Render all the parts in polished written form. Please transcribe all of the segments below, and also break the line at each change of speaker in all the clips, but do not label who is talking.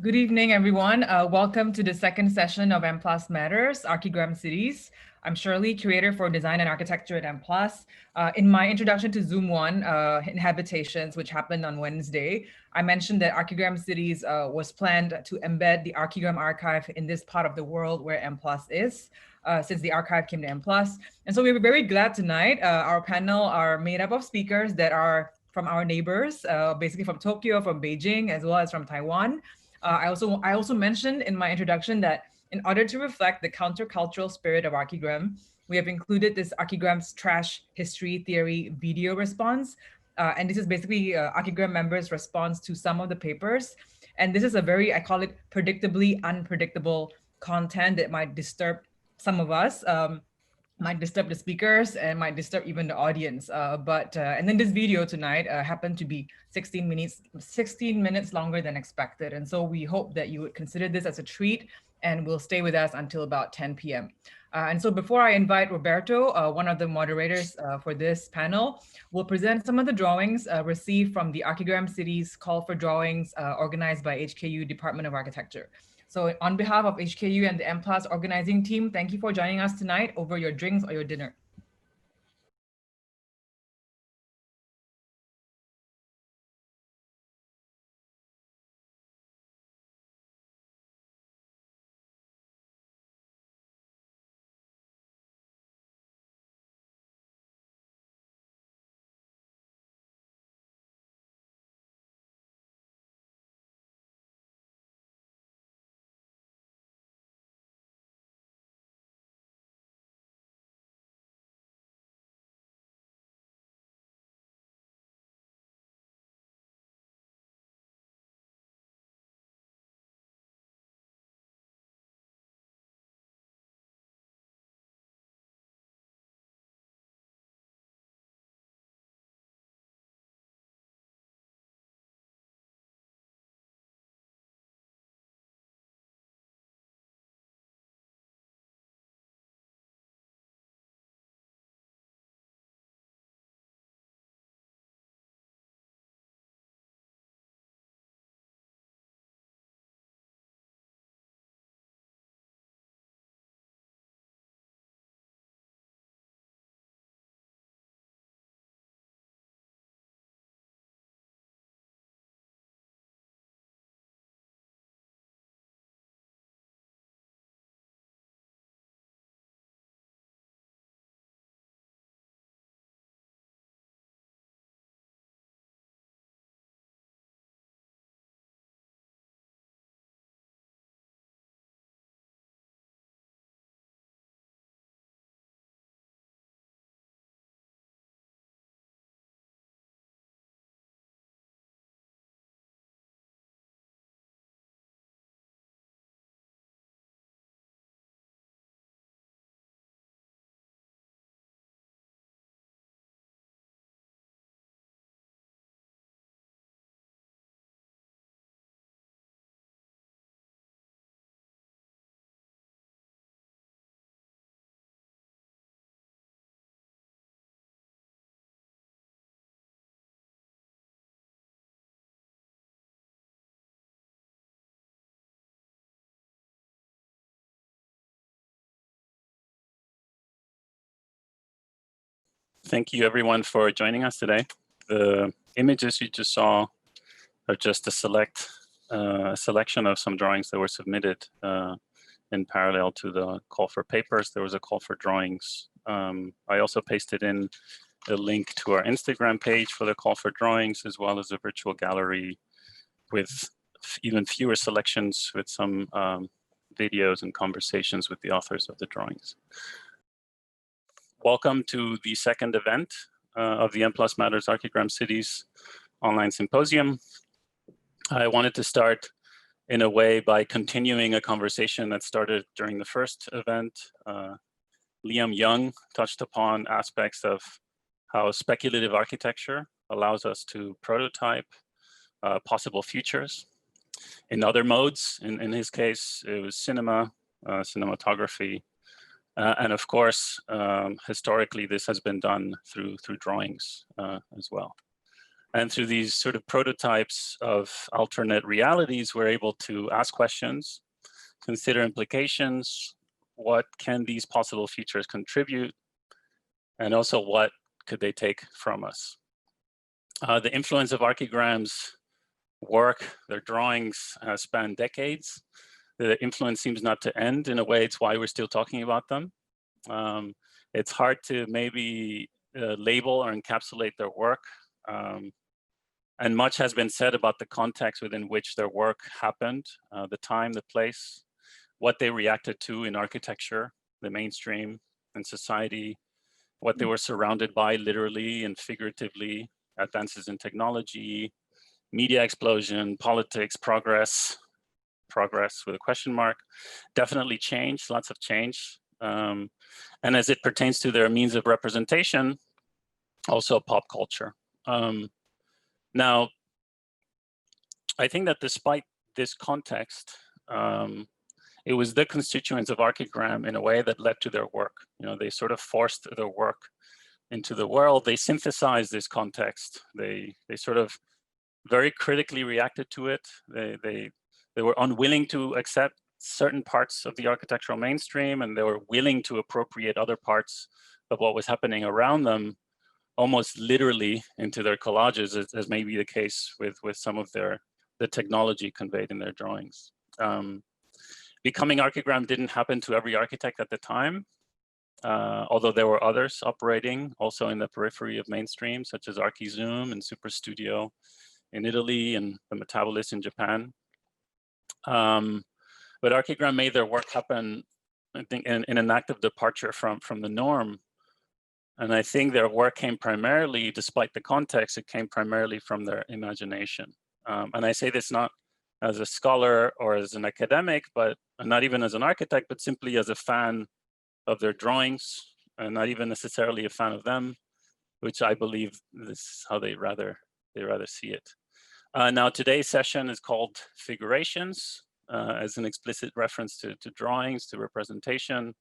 Good evening, everyone. Welcome to the second session of M+ Matters, Archigram Cities. I'm Shirley, curator for design and architecture at M+. In my introduction to Zoom 1, Inhabitations, which happened on Wednesday, I mentioned that Archigram Cities was planned to embed the Archigram archive in this part of the world where M+ is, since the archive came to M+. And so we were very glad tonight. Our panel are made up of speakers that are from our neighbors, basically from Tokyo, from Beijing, as well as from Taiwan. I also mentioned in my introduction that in order to reflect the countercultural spirit of Archigram, we have included this Archigram's trash history theory video response. And this is basically Archigram members' response to some of the papers. And this is a very, I call it predictably unpredictable content that might disturb some of us. Might disturb the speakers and might disturb even the audience. And then this video tonight happened to be 16 minutes longer than expected. And so we hope that you would consider this as a treat and will stay with us until about 10 p.m. And so before I invite Roberto, one of the moderators for this panel, will present some of the drawings received from the Archigram Cities Call for Drawings organized by HKU Department of Architecture. So on behalf of HKU and the M+ organizing team, thank you for joining us tonight over your drinks or your dinner.
Thank you everyone for joining us today. The images you just saw are just a selection of some drawings that were submitted in parallel to the call for papers. There was a call for drawings. I also pasted in a link to our Instagram page for the call for drawings, as well as a virtual gallery with even fewer selections with some videos and conversations with the authors of the drawings. Welcome to the second event of the M+ Matters Archigram Cities online symposium. I wanted to start in a way by continuing a conversation that started during the first event. Liam Young touched upon aspects of how speculative architecture allows us to prototype possible futures in other modes. In his case, it was cinema, cinematography, and of course, historically, this has been done through drawings as well. And through these sort of prototypes of alternate realities, we're able to ask questions, consider implications, what can these possible features contribute, and also what could they take from us. The influence of Archigram's work, their drawings span decades. The influence seems not to end. In a way, it's why we're still talking about them. It's hard to maybe label or encapsulate their work. And much has been said about the context within which their work happened, the time, the place, what they reacted to in architecture, the mainstream, and society, what they were surrounded by literally and figuratively, advances in technology, media explosion, politics, progress with a question mark, definitely change, lots of change. And as it pertains to their means of representation, also pop culture. Now, I think that despite this context, it was the constituents of Archigram in a way that led to their work. You know, they sort of forced their work into the world. They synthesized this context. They sort of very critically reacted to it. They were unwilling to accept certain parts of the architectural mainstream, and they were willing to appropriate other parts of what was happening around them, almost literally into their collages, as may be the case with some of the technology conveyed in their drawings. Becoming Archigram didn't happen to every architect at the time, although there were others operating also in the periphery of mainstream, such as Archizoom and Superstudio in Italy and the Metabolist in Japan. But Archigram made their work happen, I think, in an active departure from the norm. And I think their work came primarily, despite the context, it came primarily from their imagination. And I say this not as a scholar or as an academic, but not even as an architect, but simply as a fan of their drawings, and not even necessarily a fan of them, which I believe this is how they rather see it. Now today's session is called Figurations, as an explicit reference to drawings, to representation,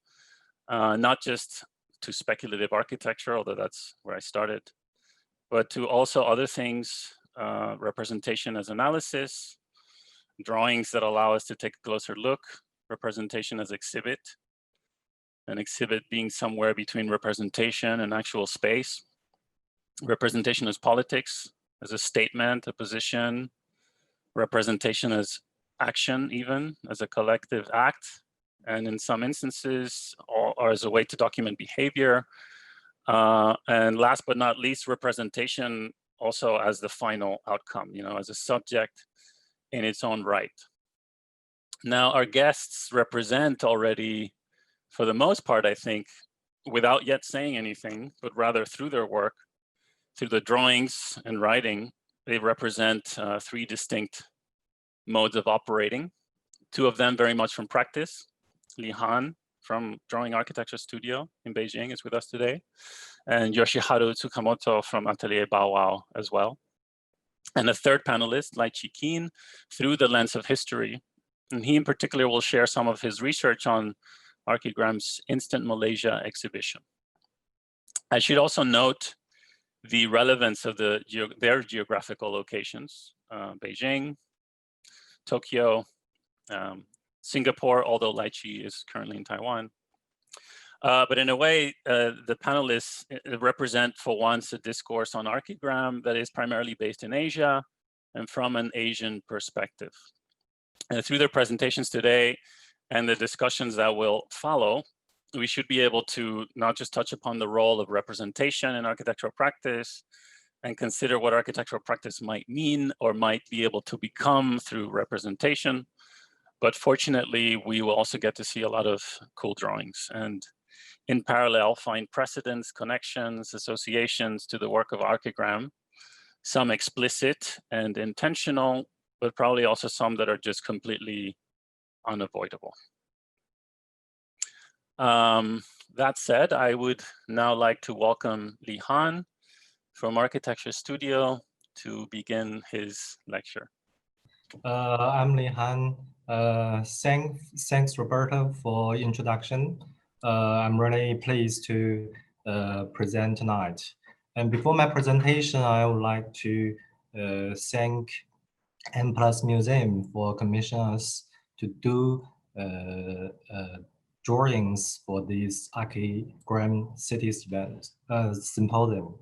not just to speculative architecture, although that's where I started, but to also other things, representation as analysis, drawings that allow us to take a closer look, representation as exhibit, an exhibit being somewhere between representation and actual space, representation as politics, as a statement, a position, representation as action, even as a collective act, and in some instances, or as a way to document behavior. And last but not least, representation also as the final outcome, you know, as a subject in its own right. Now, our guests represent already, for the most part, I think, without yet saying anything, but rather through their work, through the drawings and writing, they represent three distinct modes of operating. Two of them very much from practice. Li Han from Drawing Architecture Studio in Beijing is with us today, and Yoshiharu Tsukamoto from Atelier Bow Wow as well. And a third panelist, Chee Kien, through the lens of history. And he in particular will share some of his research on Archigram's Instant Malaysia exhibition. I should also note the relevance of their geographical locations, Beijing, Tokyo, Singapore, although Chee is currently in Taiwan. But in a way, the panelists represent for once a discourse on Archigram that is primarily based in Asia and from an Asian perspective. And through their presentations today and the discussions that will follow, we should be able to not just touch upon the role of representation in architectural practice and consider what architectural practice might mean or might be able to become through representation. But fortunately, we will also get to see a lot of cool drawings and in parallel find precedents, connections, associations to the work of Archigram, some explicit and intentional, but probably also some that are just completely unavoidable. That said, I would now like to welcome Li Han from Architecture Studio to begin his lecture.
I'm Li Han. Thanks, Roberto, for introduction. I'm really pleased to present tonight. And before my presentation, I would like to thank M+ Museum for commissioning us to do drawings for this Archigram Cities event, symposium.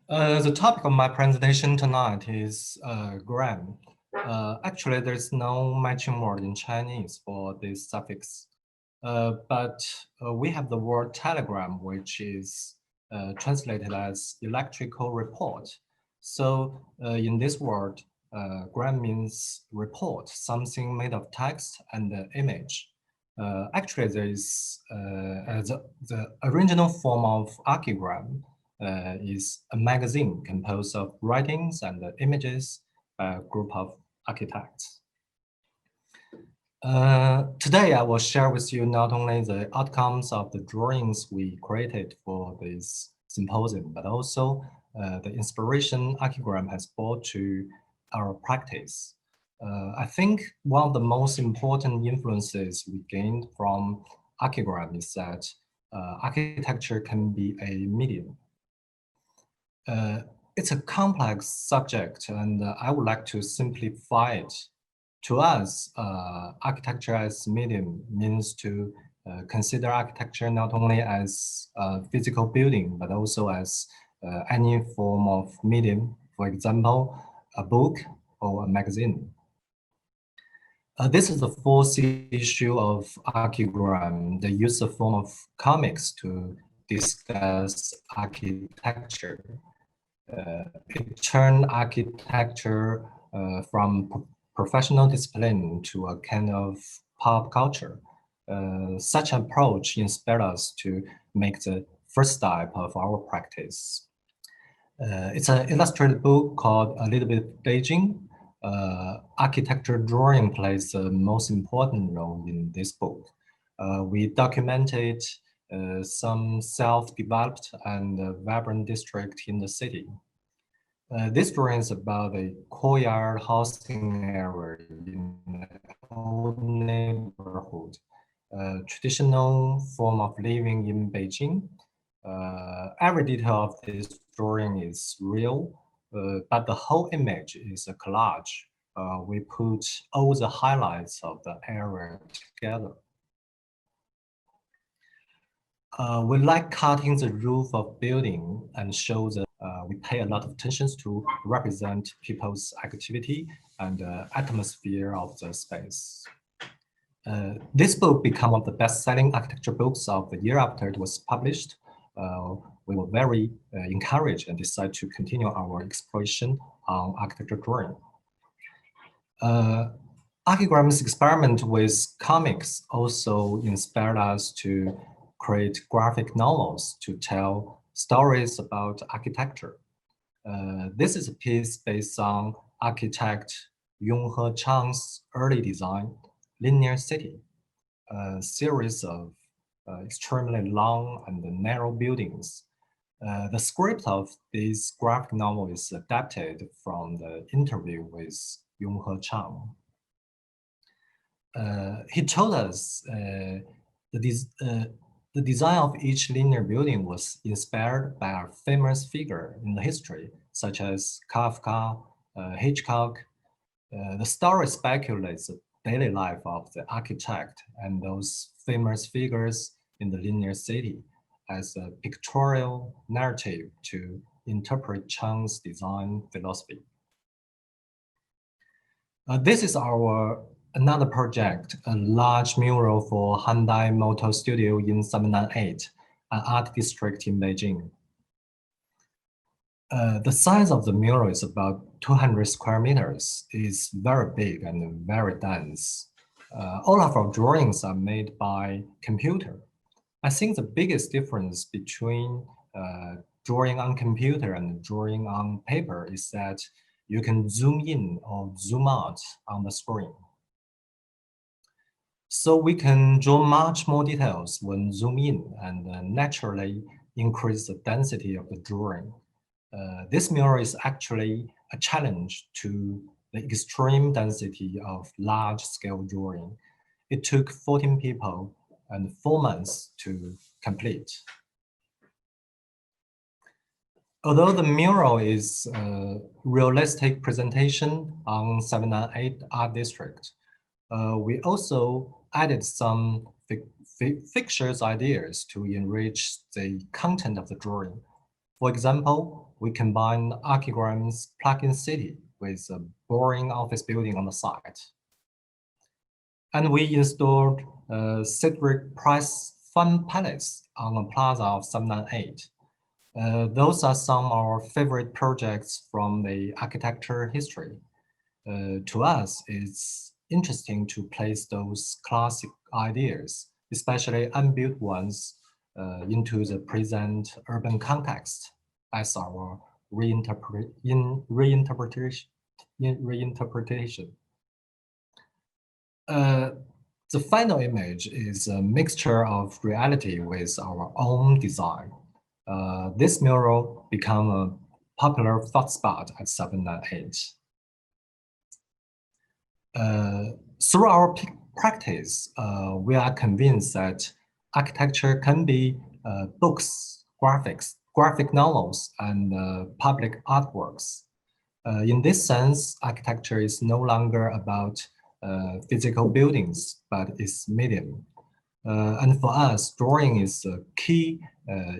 The topic of my presentation tonight is gram. Actually, there's no matching word in Chinese for this suffix, but we have the word telegram, which is translated as electrical report. So in this word, gram means report, something made of text and image. Actually, there is the original form of archigram is a magazine composed of writings and images by a group of architects. Today, I will share with you not only the outcomes of the drawings we created for this symposium, but also the inspiration Archigram has brought to our practice. I think one of the most important influences we gained from Archigram is that architecture can be a medium. It's a complex subject, and I would like to simplify it. To us, architecture as medium means to consider architecture not only as a physical building, but also as any form of medium, for example, a book or a magazine. This is the fourth issue of Archigram. They use the form of comics to discuss architecture. It turned architecture from professional discipline to a kind of pop culture. Such an approach inspired us to make the first step of our practice. It's an illustrated book called A Little Bit Beijing. Architecture drawing plays the most important role in this book. We documented some self-developed and vibrant district in the city. This drawing is about a courtyard housing area in an old neighborhood, a traditional form of living in Beijing. Every detail of this drawing is real, but the whole image is a collage. We put all the highlights of the area together. We like cutting the roof of building and show that we pay a lot of attention to represent people's activity and the atmosphere of the space. This book became one of the best-selling architecture books of the year after it was published. We were very encouraged and decided to continue our exploration on architecture drawing. Archigram's experiment with comics also inspired us to create graphic novels to tell stories about architecture. This is a piece based on architect Yong Chang's early design, Linear City, a series of extremely long and narrow buildings. The script of this graphic novel is adapted from the interview with Yong Chang. He told us the design of each linear building was inspired by a famous figure in the history, such as Kafka, Hitchcock. The story speculates the daily life of the architect and those famous figures in the linear city as a pictorial narrative to interpret Chang's design philosophy. This is our another project, a large mural for Hyundai Motor Studio in 798, an art district in Beijing. The size of the mural is about 200 square meters. It's very big and very dense. All of our drawings are made by computer. I think the biggest difference between drawing on computer and drawing on paper is that you can zoom in or zoom out on the screen. So we can draw much more details when zoom in and naturally increase the density of the drawing. This mural is actually a challenge to the extreme density of large-scale drawing. It took 14 people and 4 months to complete. Although the mural is a realistic presentation on 798 Art District, we also added some fictitious ideas to enrich the content of the drawing. For example, we combined Archigram's plug-in city with a boring office building on the site. And we installed Cedric Price Fun Palace on the plaza of 798. Those are some of our favorite projects from the architecture history. To us, it's interesting to place those classic ideas, especially unbuilt ones, into the present urban context as our reinterpretation. The final image is a mixture of reality with our own design. This mural became a popular hotspot at 798. Through our practice, we are convinced that architecture can be books, graphic novels, and public artworks. In this sense, architecture is no longer about physical buildings, but its medium. And for us, drawing is a key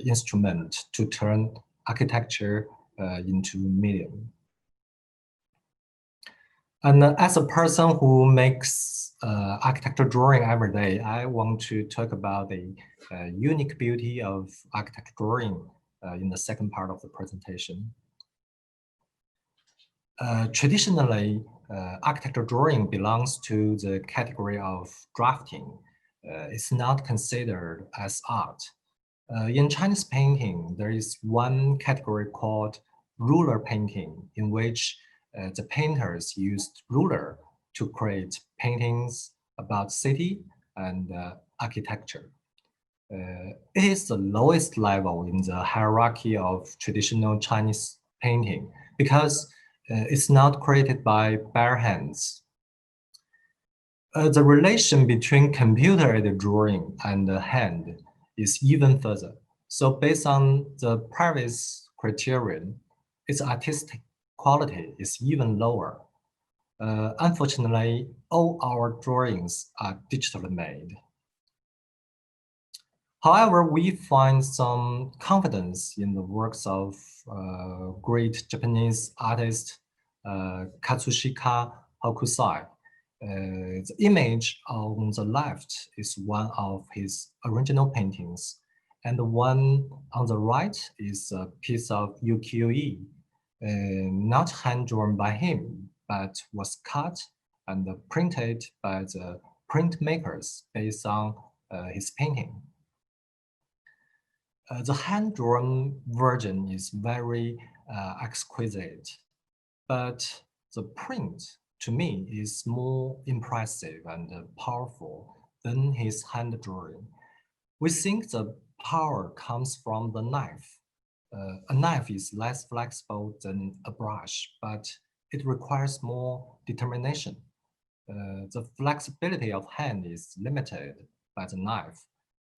instrument to turn architecture into medium. And as a person who makes architecture drawing every day, I want to talk about the unique beauty of architecture drawing in the second part of the presentation. Traditionally, architecture drawing belongs to the category of drafting. It's not considered as art. In Chinese painting, there is one category called ruler painting, in which the painters used ruler to create paintings about city and architecture. It is the lowest level in the hierarchy of traditional Chinese painting because it's not created by bare hands. The relation between computer-aided drawing and the hand is even further. So based on the previous criterion, its artistic quality is even lower. Unfortunately, all our drawings are digitally made. However, we find some confidence in the works of great Japanese artist Katsushika Hokusai. The image on the left is one of his original paintings, and the one on the right is a piece of ukiyo-e, not hand-drawn by him, but was cut and printed by the printmakers based on his painting. The hand-drawn version is very exquisite, but the print, to me, is more impressive and powerful than his hand drawing. We think the power comes from the knife. A knife is less flexible than a brush, but it requires more determination. The flexibility of hand is limited by the knife,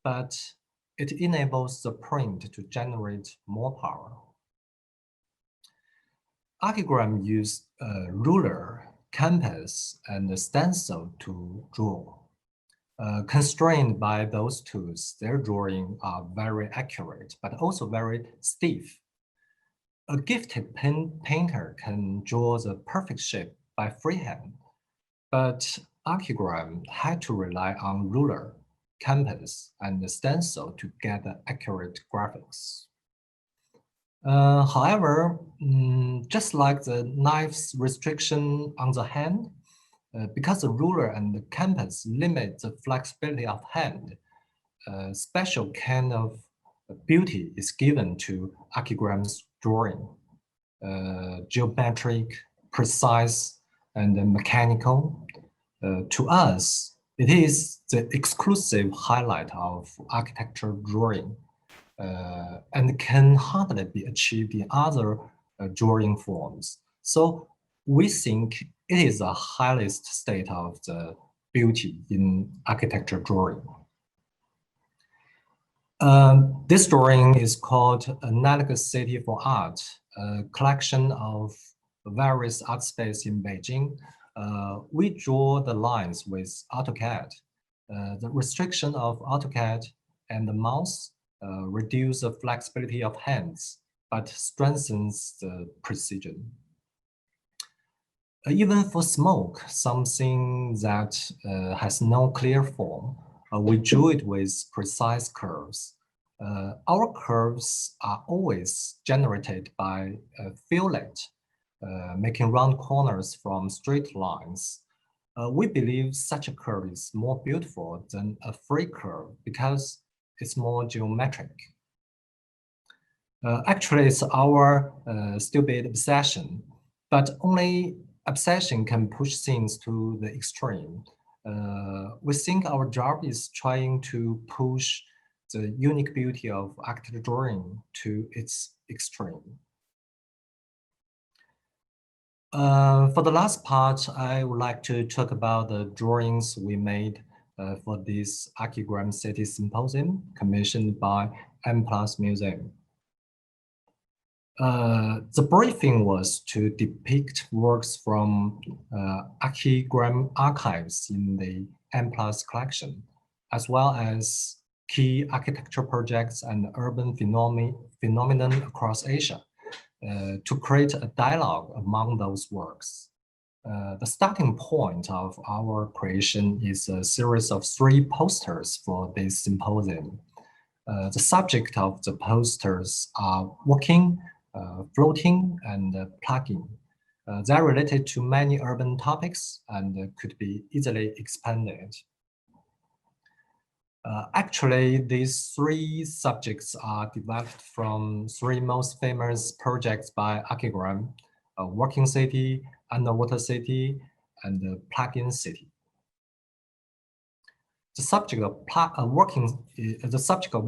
but it enables the print to generate more power. Archigram used a ruler, compass, and a stencil to draw. Constrained by those tools, their drawings are very accurate, but also very stiff. A gifted painter can draw the perfect shape by freehand, but Archigram had to rely on ruler, compass, and the stencil to get the accurate graphics. However, just like the knife's restriction on the hand, because the ruler and the compass limit the flexibility of hand, a special kind of beauty is given to Archigram's drawing. Geometric, precise, and mechanical. To us, it is the exclusive highlight of architecture drawing and can hardly be achieved in other drawing forms. So we think it is the highest state of the beauty in architecture drawing. This drawing is called Analogous City for Art, a collection of various art space in Beijing. We draw the lines with AutoCAD. The restriction of AutoCAD and the mouse reduce the flexibility of hands, but strengthens the precision. Even for smoke, something that has no clear form, we drew it with precise curves. Our curves are always generated by fillet, making round corners from straight lines. We believe such a curve is more beautiful than a free curve because it's more geometric. Actually, it's our stupid obsession, but only obsession can push things to the extreme. We think our job is trying to push the unique beauty of architecture drawing to its extreme. For the last part, I would like to talk about the drawings we made for this Archigram City Symposium commissioned by M+ Museum. The briefing was to depict works from Archigram archives in the M+ collection, as well as key architecture projects and urban phenomenon across Asia, to create a dialogue among those works. The starting point of our creation is a series of 3 posters for this symposium. The subject of the posters are walking, floating, and plugging. They're related to many urban topics and could be easily expanded. Actually, these 3 subjects are developed from 3 most famous projects by Archigram: Working City, Underwater City, and the Plug-in City. The subject of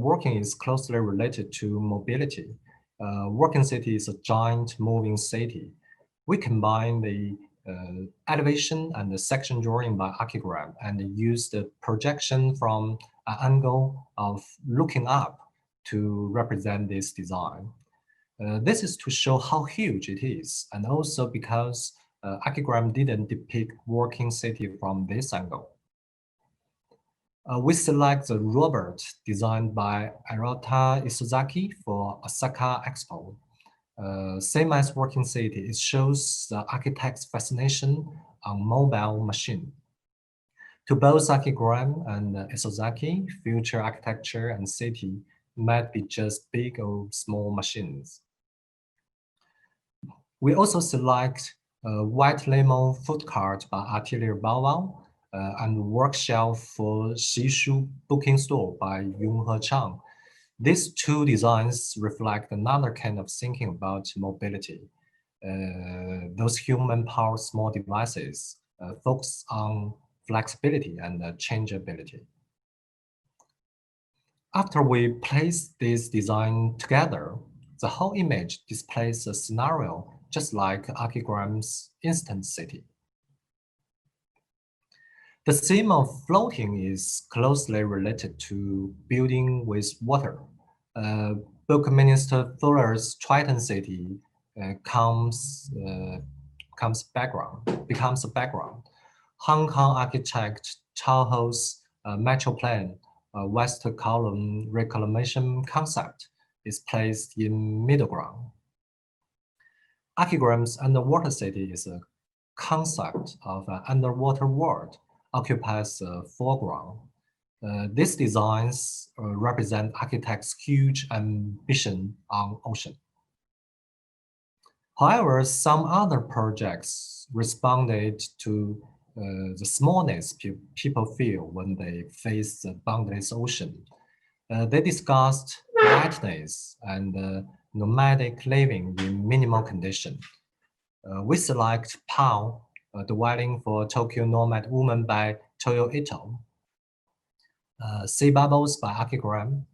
working is closely related to mobility. Working City is a giant moving city. We combine the elevation and the section drawing by Archigram and use the projection from an angle of looking up to represent this design. This is to show how huge it is, and also because Archigram didn't depict Working City from this angle. We select the Robert designed by Arata Isozaki for Osaka Expo. Same as Working City, it shows the architect's fascination on mobile machine. To both Archigram and Isozaki, future architecture and city might be just big or small machines. We also select a white limo food cart by Atelier Baowao and work shelf for Shishu booking store by Yung Chang. These 2 designs reflect another kind of thinking about mobility. Those human-powered small devices focus on flexibility and changeability. After we place this design together, the whole image displays a scenario just like Archigram's Instant City. The theme of floating is closely related to building with water. Book Minister Fuller's Triton City becomes a background. Hong Kong architect Chao Ho's Metro Plan, West Kowloon reclamation concept is placed in middle ground. Archigram's Underwater City is a concept of an underwater world, occupies the foreground. These designs represent architects' huge ambition on ocean. However, some other projects responded to the smallness people feel when they face the boundless ocean. They discussed lightness and nomadic living in minimal condition. We select Pao, a dwelling for Tokyo Nomad Woman by Toyo Ito, Sea Bubbles by Archigram,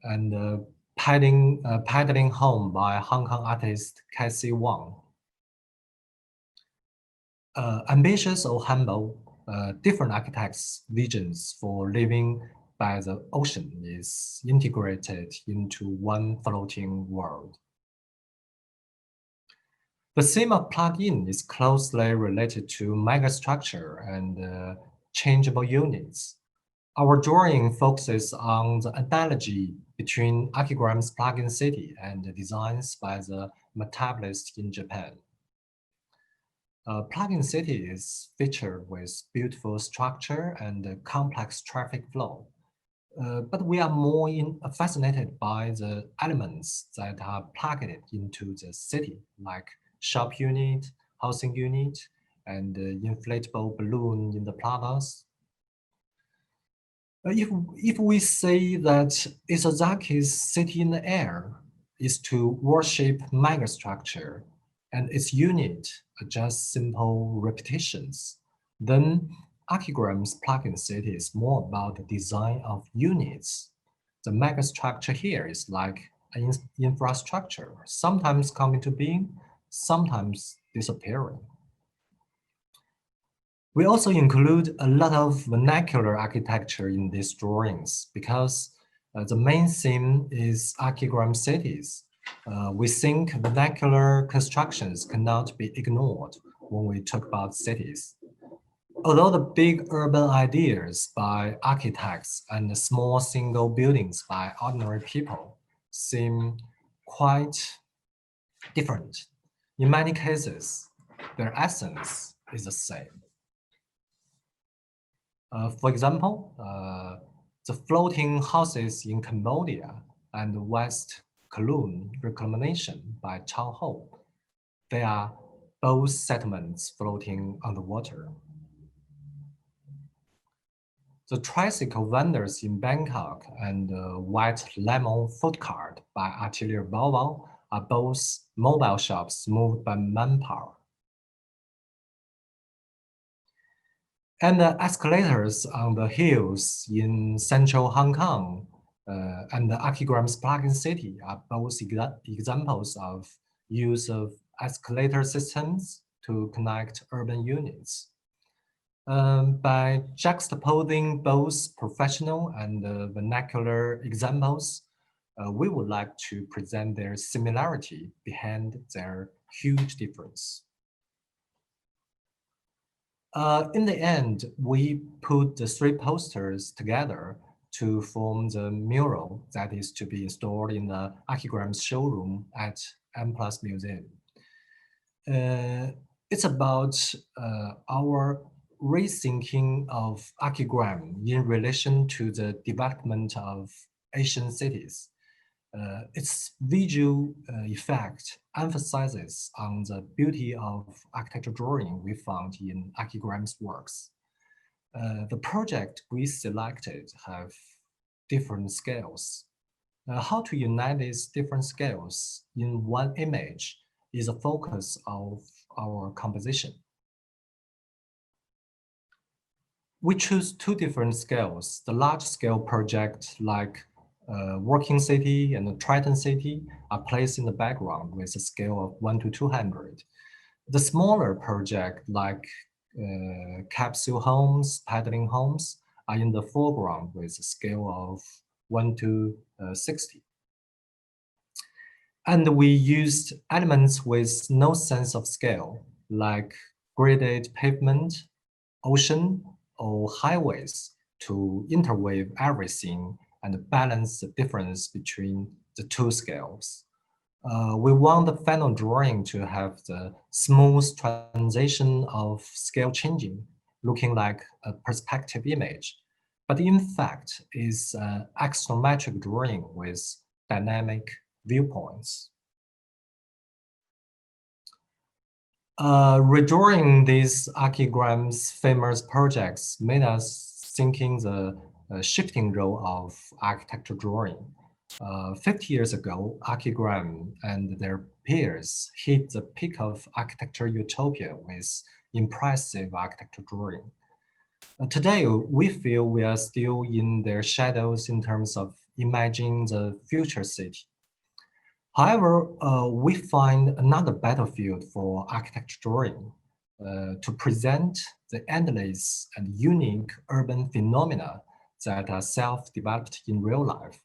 and Paddling Home by Hong Kong artist Cassie Wang. Ambitious or humble, different architects' visions for living by the ocean is integrated into one floating world. The theme of plug-in is closely related to megastructure and changeable units. Our drawing focuses on the analogy between Archigram's plug-in city and the designs by the metabolist in Japan. Plug-in city is featured with beautiful structure and complex traffic flow. But we are more fascinated by the elements that are plugged into the city, like shop unit, housing unit, and inflatable balloon in the plazas. If we say that Isazaki's city in the air is to worship megastructure and its unit are just simple repetitions, then Archigram's plugin city is more about the design of units. The megastructure here is like an infrastructure, sometimes coming to being, sometimes disappearing. We also include a lot of vernacular architecture in these drawings because the main theme is Archigram cities. We think vernacular constructions cannot be ignored when we talk about cities. Although the big urban ideas by architects and the small single buildings by ordinary people seem quite different, in many cases, their essence is the same. For example, the floating houses in Cambodia and West Kowloon reclamation by Chao Ho, they are both settlements floating on the water. The tricycle vendors in Bangkok and the White Lemon food cart by Atelier Bao are both mobile shops moved by manpower. And the escalators on the hills in central Hong Kong and the Archigram's plugin city are both examples of use of escalator systems to connect urban units. By juxtaposing both professional and vernacular examples, we would like to present their similarity behind their huge difference. In the end, we put the three posters together to form the mural that is to be installed in the Archigram's showroom at M+ Museum. It's about our rethinking of Archigram in relation to the development of Asian cities. Its visual effect emphasizes on the beauty of architecture drawing we found in Archigram's works. The project we selected have different scales. How to unite these different scales in one image is a focus of our composition. We choose two different scales. The large-scale project like Working City and the Triton City are placed in the background with a scale of 1 to 200. The smaller project like capsule homes, paddling homes are in the foreground with a scale of 1 to 60. And we used elements with no sense of scale, like graded pavement, ocean, or highways to interweave everything and balance the difference between the two scales. We want the final drawing to have the smooth transition of scale changing, looking like a perspective image, but in fact is an axonometric drawing with dynamic viewpoints. Redrawing these Archigram's famous projects made us thinking the shifting role of architecture drawing. 50 years ago, Archigram and their peers hit the peak of architecture utopia with impressive architecture drawing. Today, we feel we are still in their shadows in terms of imagining the future city. However, we find another battlefield for architecture drawing to present the endless and unique urban phenomena that are self-developed in real life.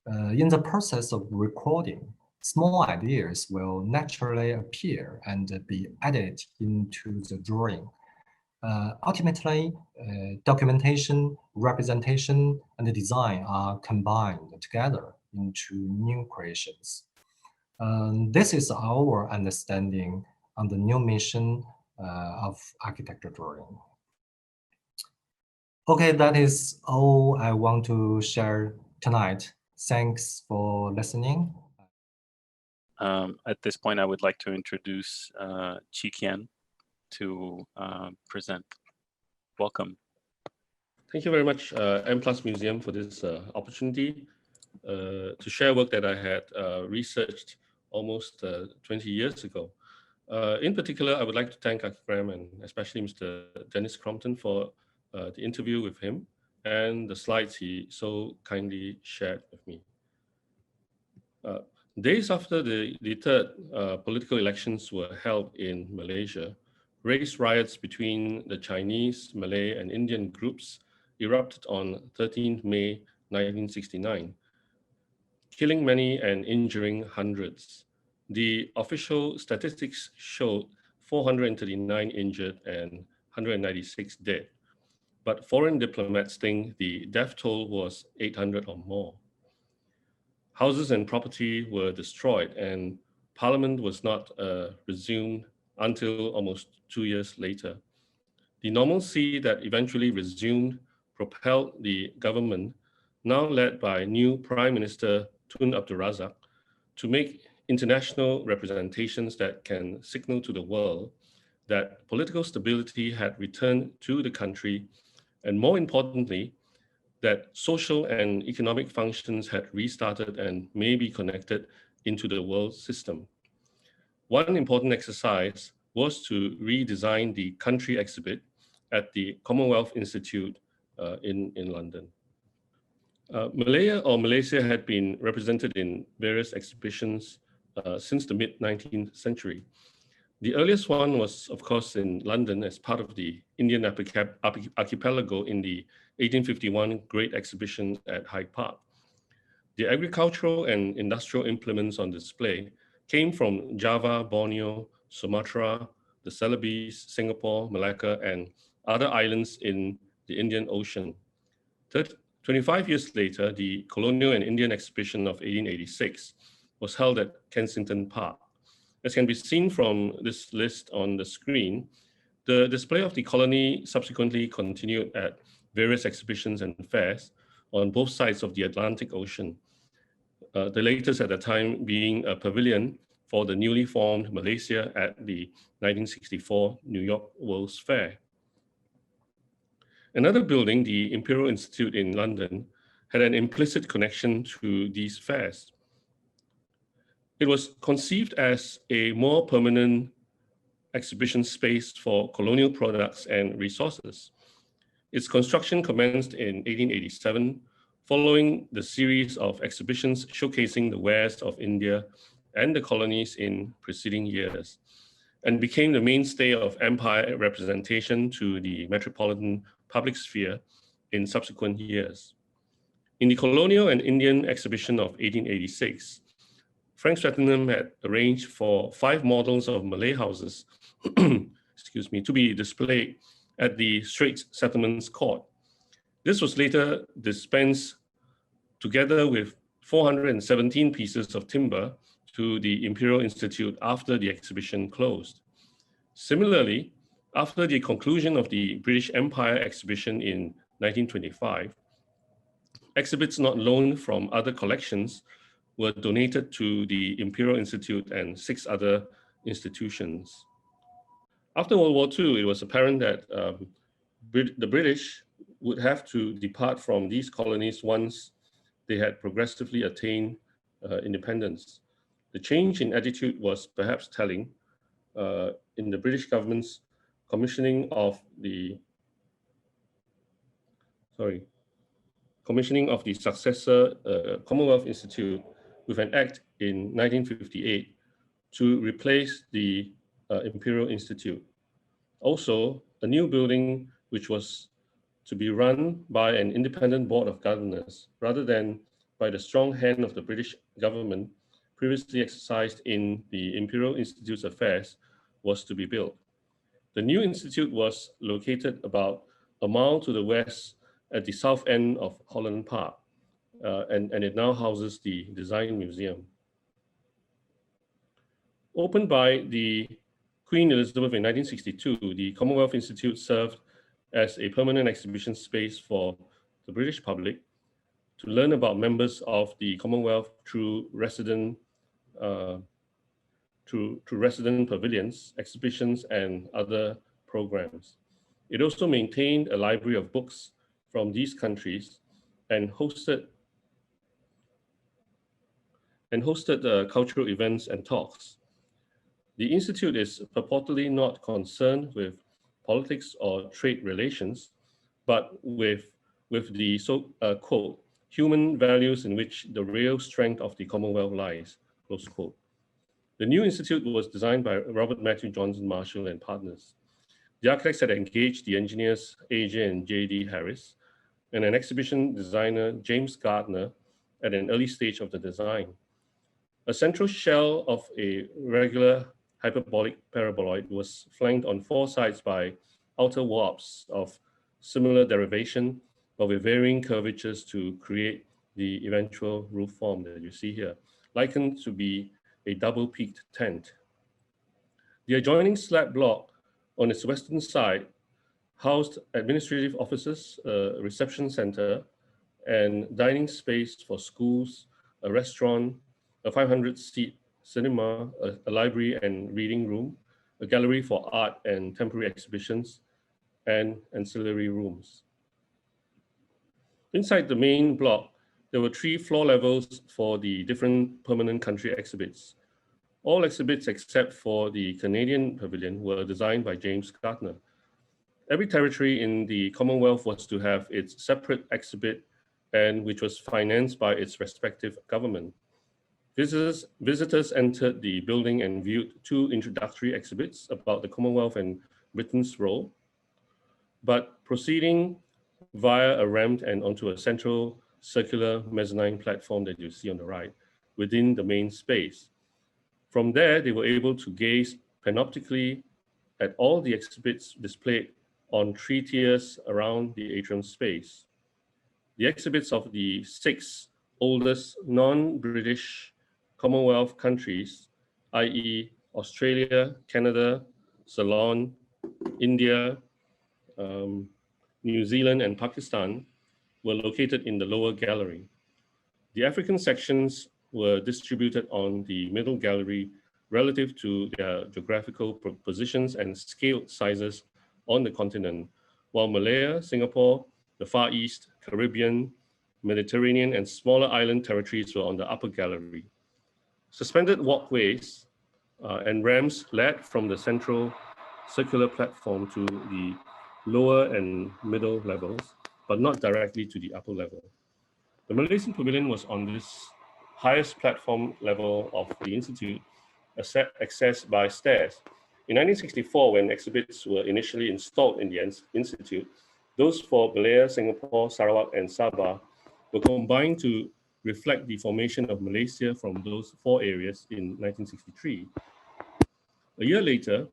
In the process of recording, small ideas will naturally appear and be added into the drawing. Ultimately, documentation, representation, and design are combined together into new creations. This is our understanding on the new mission of architecture drawing. Okay, that is all I want to share tonight. Thanks for listening.
At this point, I would like to introduce Chee Kien to present. Welcome.
Thank you very much, M+ Museum, for this opportunity to share work that I had researched almost 20 years ago. In particular, I would like to thank Archigram and especially Mr. Dennis Crompton for the interview with him and the slides he so kindly shared with me. Days after the third political elections were held in Malaysia, race riots between the Chinese, Malay, and Indian groups erupted on 13th May 1969, killing many and injuring hundreds. The official statistics showed 439 injured and 196 dead, but foreign diplomats think the death toll was 800 or more. Houses and property were destroyed, and parliament was not resumed until almost 2 years later. The normalcy that eventually resumed propelled the government, now led by new Prime Minister Tun Abdul Razak, to make international representations that can signal to the world that political stability had returned to the country, and more importantly, that social and economic functions had restarted and may be connected into the world system. One important exercise was to redesign the country exhibit at the Commonwealth Institute in London. Malaya or Malaysia had been represented in various exhibitions since the mid-19th century. The earliest one was, of course, in London as part of the Indian archipelago in the 1851 Great Exhibition at Hyde Park. The agricultural and industrial implements on display came from Java, Borneo, Sumatra, the Celebes, Singapore, Malacca, and other islands in the Indian Ocean. 25 years later, the Colonial and Indian Exhibition of 1886 was held at Kensington Park. As can be seen from this list on the screen, the display of the colony subsequently continued at various exhibitions and fairs on both sides of the Atlantic Ocean, the latest at the time being a pavilion for the newly formed Malaysia at the 1964 New York World's Fair. Another building, the Imperial Institute in London, had an implicit connection to these fairs. It was conceived as a more permanent exhibition space for colonial products and resources. Its construction commenced in 1887, following the series of exhibitions showcasing the wares of India and the colonies in preceding years, and became the mainstay of empire representation to the metropolitan public sphere in subsequent years. In the Colonial and Indian Exhibition of 1886, Frank Swettenham had arranged for 5 models of Malay houses excuse me, to be displayed at the Straits Settlements Court. This was later dispensed together with 417 pieces of timber to the Imperial Institute after the exhibition closed. Similarly, after the conclusion of the British Empire exhibition in 1925, exhibits not loaned from other collections were donated to the Imperial Institute and 6 other institutions. After World War II, it was apparent that the British would have to depart from these colonies once they had progressively attained independence. The change in attitude was perhaps telling in the British government's commissioning of the successor Commonwealth Institute with an act in 1958 to replace the Imperial Institute. Also, a new building, which was to be run by an independent board of governors rather than by the strong hand of the British government previously exercised in the Imperial Institute's affairs, was to be built. The new institute was located about a mile to the west at the south end of Holland Park, and it now houses the Design Museum. Opened by the Queen Elizabeth in 1962, the Commonwealth Institute served as a permanent exhibition space for the British public to learn about members of the Commonwealth through resident pavilions, exhibitions, and other programs. It also maintained a library of books from these countries and hosted cultural events and talks. The Institute is purportedly not concerned with politics or trade relations, but with the quote, human values in which the real strength of the Commonwealth lies, close quote. The new institute was designed by Robert Matthew Johnson Marshall and partners. The architects had engaged the engineers AJ and JD Harris and an exhibition designer, James Gardner, at an early stage of the design. A central shell of a regular hyperbolic paraboloid was flanked on four sides by outer warps of similar derivation, but with varying curvatures to create the eventual roof form that you see here, likened to be a double-peaked tent. The adjoining slab block on its western side housed administrative offices, a reception center, and dining space for schools, a restaurant, a 500-seat cinema, a library and reading room, a gallery for art and temporary exhibitions, and ancillary rooms. Inside the main block, there were 3 floor levels for the different permanent country exhibits. All exhibits except for the Canadian Pavilion were designed by James Gardner. Every territory in the Commonwealth was to have its separate exhibit, and which was financed by its respective government. Visitors entered the building and viewed 2 introductory exhibits about the Commonwealth and Britain's role, but proceeding via a ramp and onto a central circular mezzanine platform that you see on the right within the main space. From there, they were able to gaze panoptically at all the exhibits displayed on 3 tiers around the atrium space. The exhibits of the 6 oldest non-British Commonwealth countries, i.e. Australia, Canada, Ceylon, India, New Zealand, and Pakistan, were located in the lower gallery. The African sections were distributed on the middle gallery relative to their geographical positions and scale sizes on the continent, while Malaya, Singapore, the Far East, Caribbean, Mediterranean, and smaller island territories were on the upper gallery. Suspended walkways and ramps led from the central circular platform to the lower and middle levels, but not directly to the upper level. The Malaysian Pavilion was on this highest platform level of the Institute, accessed by stairs. In 1964, when exhibits were initially installed in the Institute, those for Malaya, Singapore, Sarawak, and Sabah were combined to reflect the formation of Malaysia from those 4 areas in 1963. A year later,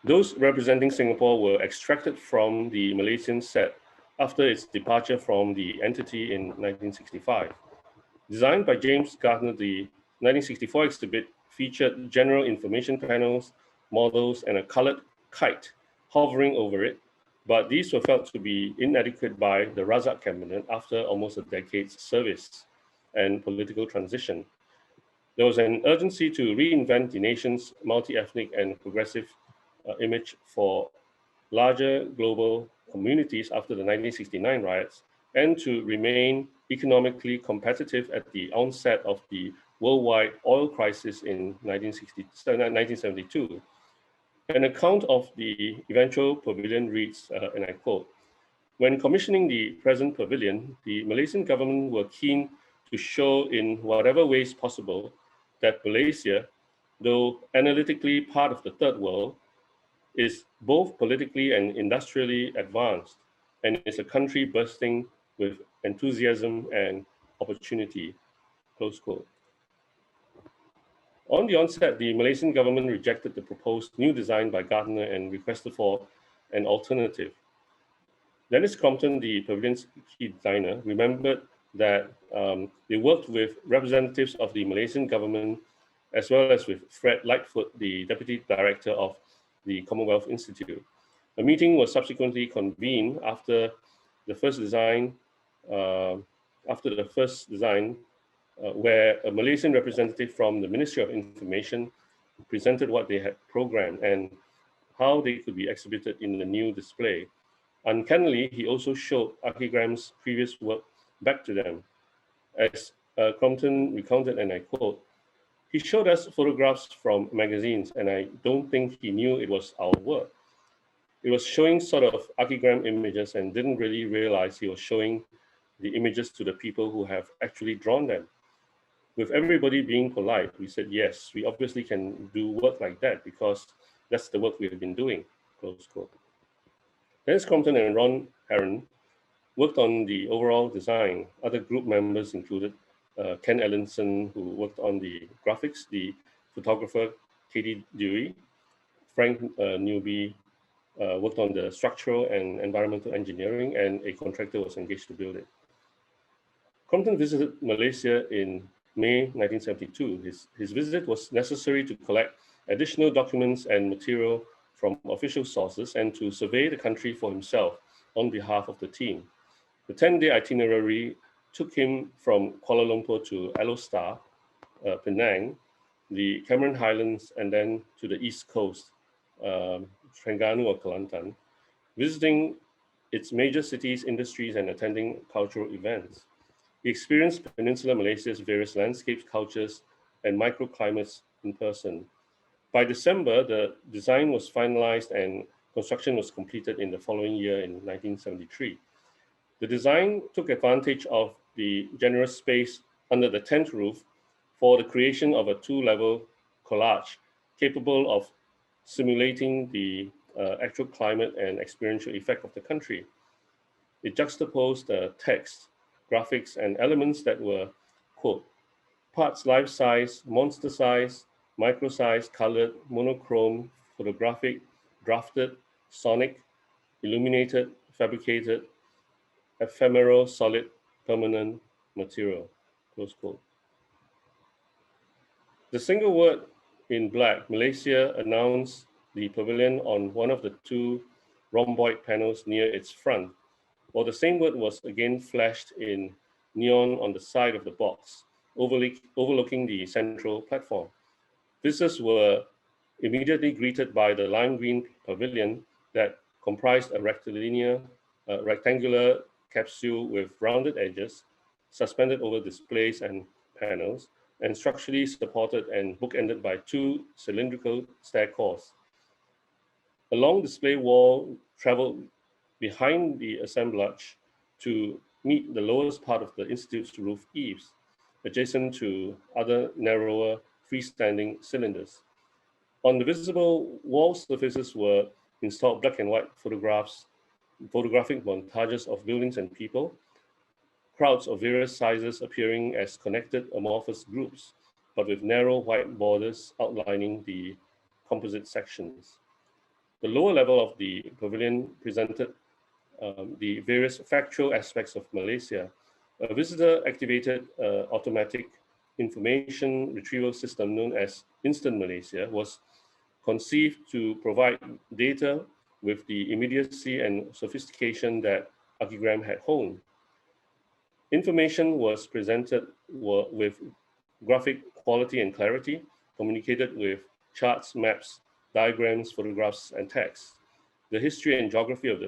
those representing Singapore were extracted from the Malaysian set after its departure from the entity in 1965. Designed by James Gardner, the 1964 exhibit featured general information panels, models, and a colored kite hovering over it, but these were felt to be inadequate by the Razak cabinet after almost a decade's service and political transition. There was an urgency to reinvent the nation's multi-ethnic and progressive image for larger global communities after the 1969 riots, and to remain economically competitive at the onset of the worldwide oil crisis in 1972. An account of the eventual pavilion reads, and I quote, "When commissioning the present pavilion, the Malaysian government were keen to show in whatever ways possible that Malaysia, though analytically part of the third world, is both politically and industrially advanced, and is a country bursting with enthusiasm and opportunity, close quote. On the onset, the Malaysian government rejected the proposed new design by Gardner and requested for an alternative. Dennis Crompton, the pavilion's key designer, remembered that they worked with representatives of the Malaysian government as well as with Fred Lightfoot, the deputy director of the Commonwealth Institute. A meeting was subsequently convened after the first design, where a Malaysian representative from the Ministry of Information presented what they had programmed and how they could be exhibited in the new display. Uncannily, he also showed Archigram's previous work back to them. As Crompton recounted, and I quote, "He showed us photographs from magazines, and I don't think he knew it was our work. It was showing sort of Archigram images and didn't really realize he was showing the images to the people who have actually drawn them. With everybody being polite, we said, yes, we obviously can do work like that because that's the work we have been doing," close quote. Dennis Crompton and Ron Heron worked on the overall design. Other group members included Ken Ellinson, who worked on the graphics, the photographer Katie Dewey, Frank Newby worked on the structural and environmental engineering, and a contractor was engaged to build it. Crompton visited Malaysia in May 1972. His visit was necessary to collect additional documents and material from official sources and to survey the country for himself on behalf of the team. The 10-day itinerary took him from Kuala Lumpur to Alor, Penang, the Cameron Highlands, and then to the East Coast, Terengganu or Kelantan, visiting its major cities, industries, and attending cultural events. He experienced Peninsular Malaysia's various landscapes, cultures, and microclimates in person. By December, the design was finalized and construction was completed in the following year in 1973. The design took advantage of the generous space under the tent roof for the creation of a two-level collage capable of simulating the actual climate and experiential effect of the country. It juxtaposed text, graphics, and elements that were, quote, parts life-size, monster-size, micro-size, colored, monochrome, photographic, drafted, sonic, illuminated, fabricated, ephemeral, solid, permanent material, close quote. The single word in black, Malaysia, announced the pavilion on one of the two rhomboid panels near its front, while the same word was again flashed in neon on the side of the box, overlooking the central platform. Visitors were immediately greeted by the lime green pavilion that comprised a rectangular capsule with rounded edges, suspended over displays and panels, and structurally supported and bookended by two cylindrical stair cores. A long display wall traveled behind the assemblage to meet the lowest part of the Institute's roof eaves, adjacent to other narrower freestanding cylinders. On the visible wall surfaces were installed black and white photographic montages of buildings and people, crowds of various sizes appearing as connected amorphous groups, but with narrow white borders outlining the composite sections. The lower level of the pavilion presented the various factual aspects of Malaysia. A visitor-activated automatic information retrieval system known as Instant Malaysia was conceived to provide data with the immediacy and sophistication that Archigram had honed. Information was presented with graphic quality and clarity, communicated with charts, maps, diagrams, photographs, and text. The history and geography of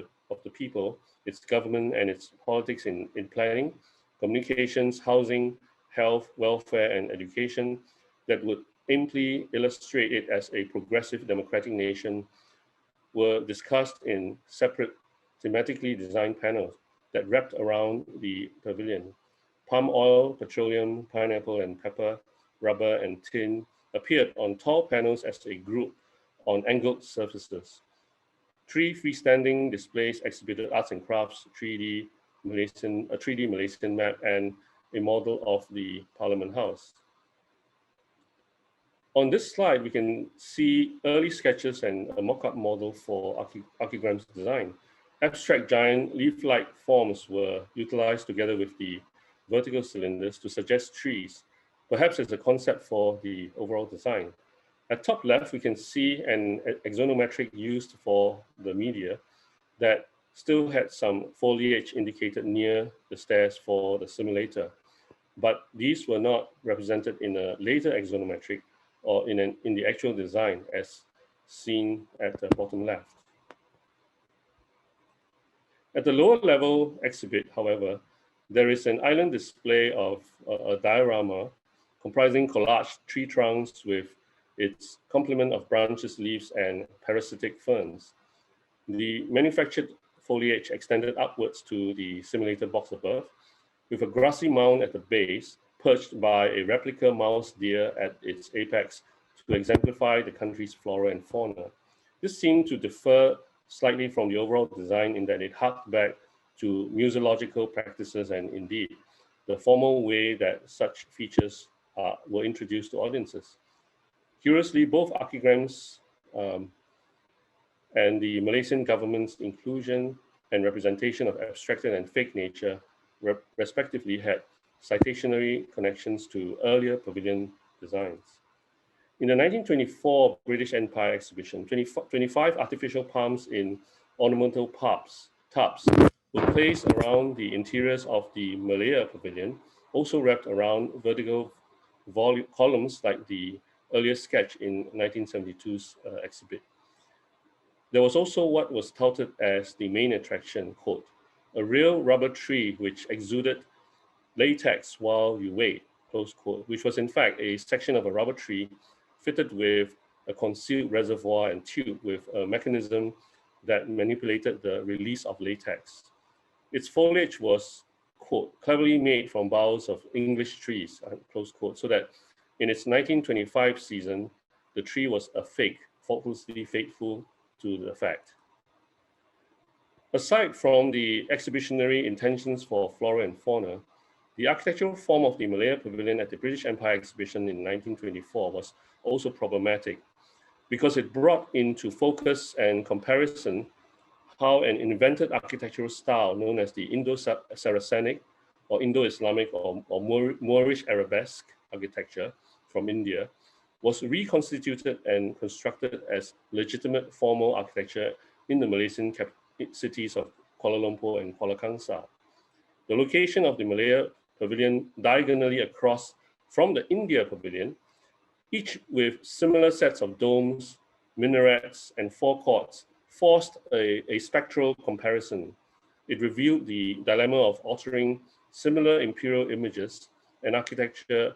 the people, its government and its politics in planning, communications, housing, health, welfare, and education that would amply illustrate it as a progressive democratic nation were discussed in separate thematically designed panels that wrapped around the pavilion. Palm oil, petroleum, pineapple and pepper, rubber and tin appeared on tall panels as a group on angled surfaces. 3 freestanding displays exhibited arts and crafts, 3D Malaysian map, and a model of the Parliament House. On this slide, we can see early sketches and a mock-up model for Archigram's design. Abstract giant leaf-like forms were utilized together with the vertical cylinders to suggest trees, perhaps as a concept for the overall design. At top left, we can see an axonometric used for the media that still had some foliage indicated near the stairs for the simulator, but these were not represented in a later axonometric or in the actual design as seen at the bottom left. At the lower level exhibit, however, there is an island display of a diorama comprising collaged tree trunks with its complement of branches, leaves, and parasitic ferns. The manufactured foliage extended upwards to the simulated box above, with a grassy mound at the base, perched by a replica mouse deer at its apex to exemplify the country's flora and fauna. This seemed to differ slightly from the overall design in that it harked back to museological practices and indeed the formal way that such features were introduced to audiences. Curiously, both Archigrams and the Malaysian government's inclusion and representation of abstracted and fake nature respectively had citationary connections to earlier pavilion designs. In the 1924 British Empire exhibition, 25 artificial palms in ornamental tubs were placed around the interiors of the Malaya pavilion, also wrapped around vertical columns like the earlier sketch in 1972's exhibit. There was also what was touted as the main attraction, quote, a real rubber tree which exuded latex while you wait, close quote, which was in fact a section of a rubber tree fitted with a concealed reservoir and tube with a mechanism that manipulated the release of latex. Its foliage was, quote, cleverly made from boughs of English trees, close quote, so that in its 1925 season, the tree was a fake, faultlessly faithful to the fact. Aside from the exhibitionary intentions for flora and fauna, the architectural form of the Malaya Pavilion at the British Empire exhibition in 1924 was also problematic because it brought into focus and comparison how an invented architectural style known as the Indo-Saracenic or Indo-Islamic or Moorish Arabesque architecture from India was reconstituted and constructed as legitimate formal architecture in the Malaysian cities of Kuala Lumpur and Kuala Kangsar. The location of the Malaya Pavilion diagonally across from the India Pavilion, each with similar sets of domes, minarets, and forecourts, forced a spectral comparison. It revealed the dilemma of altering similar imperial images and architectural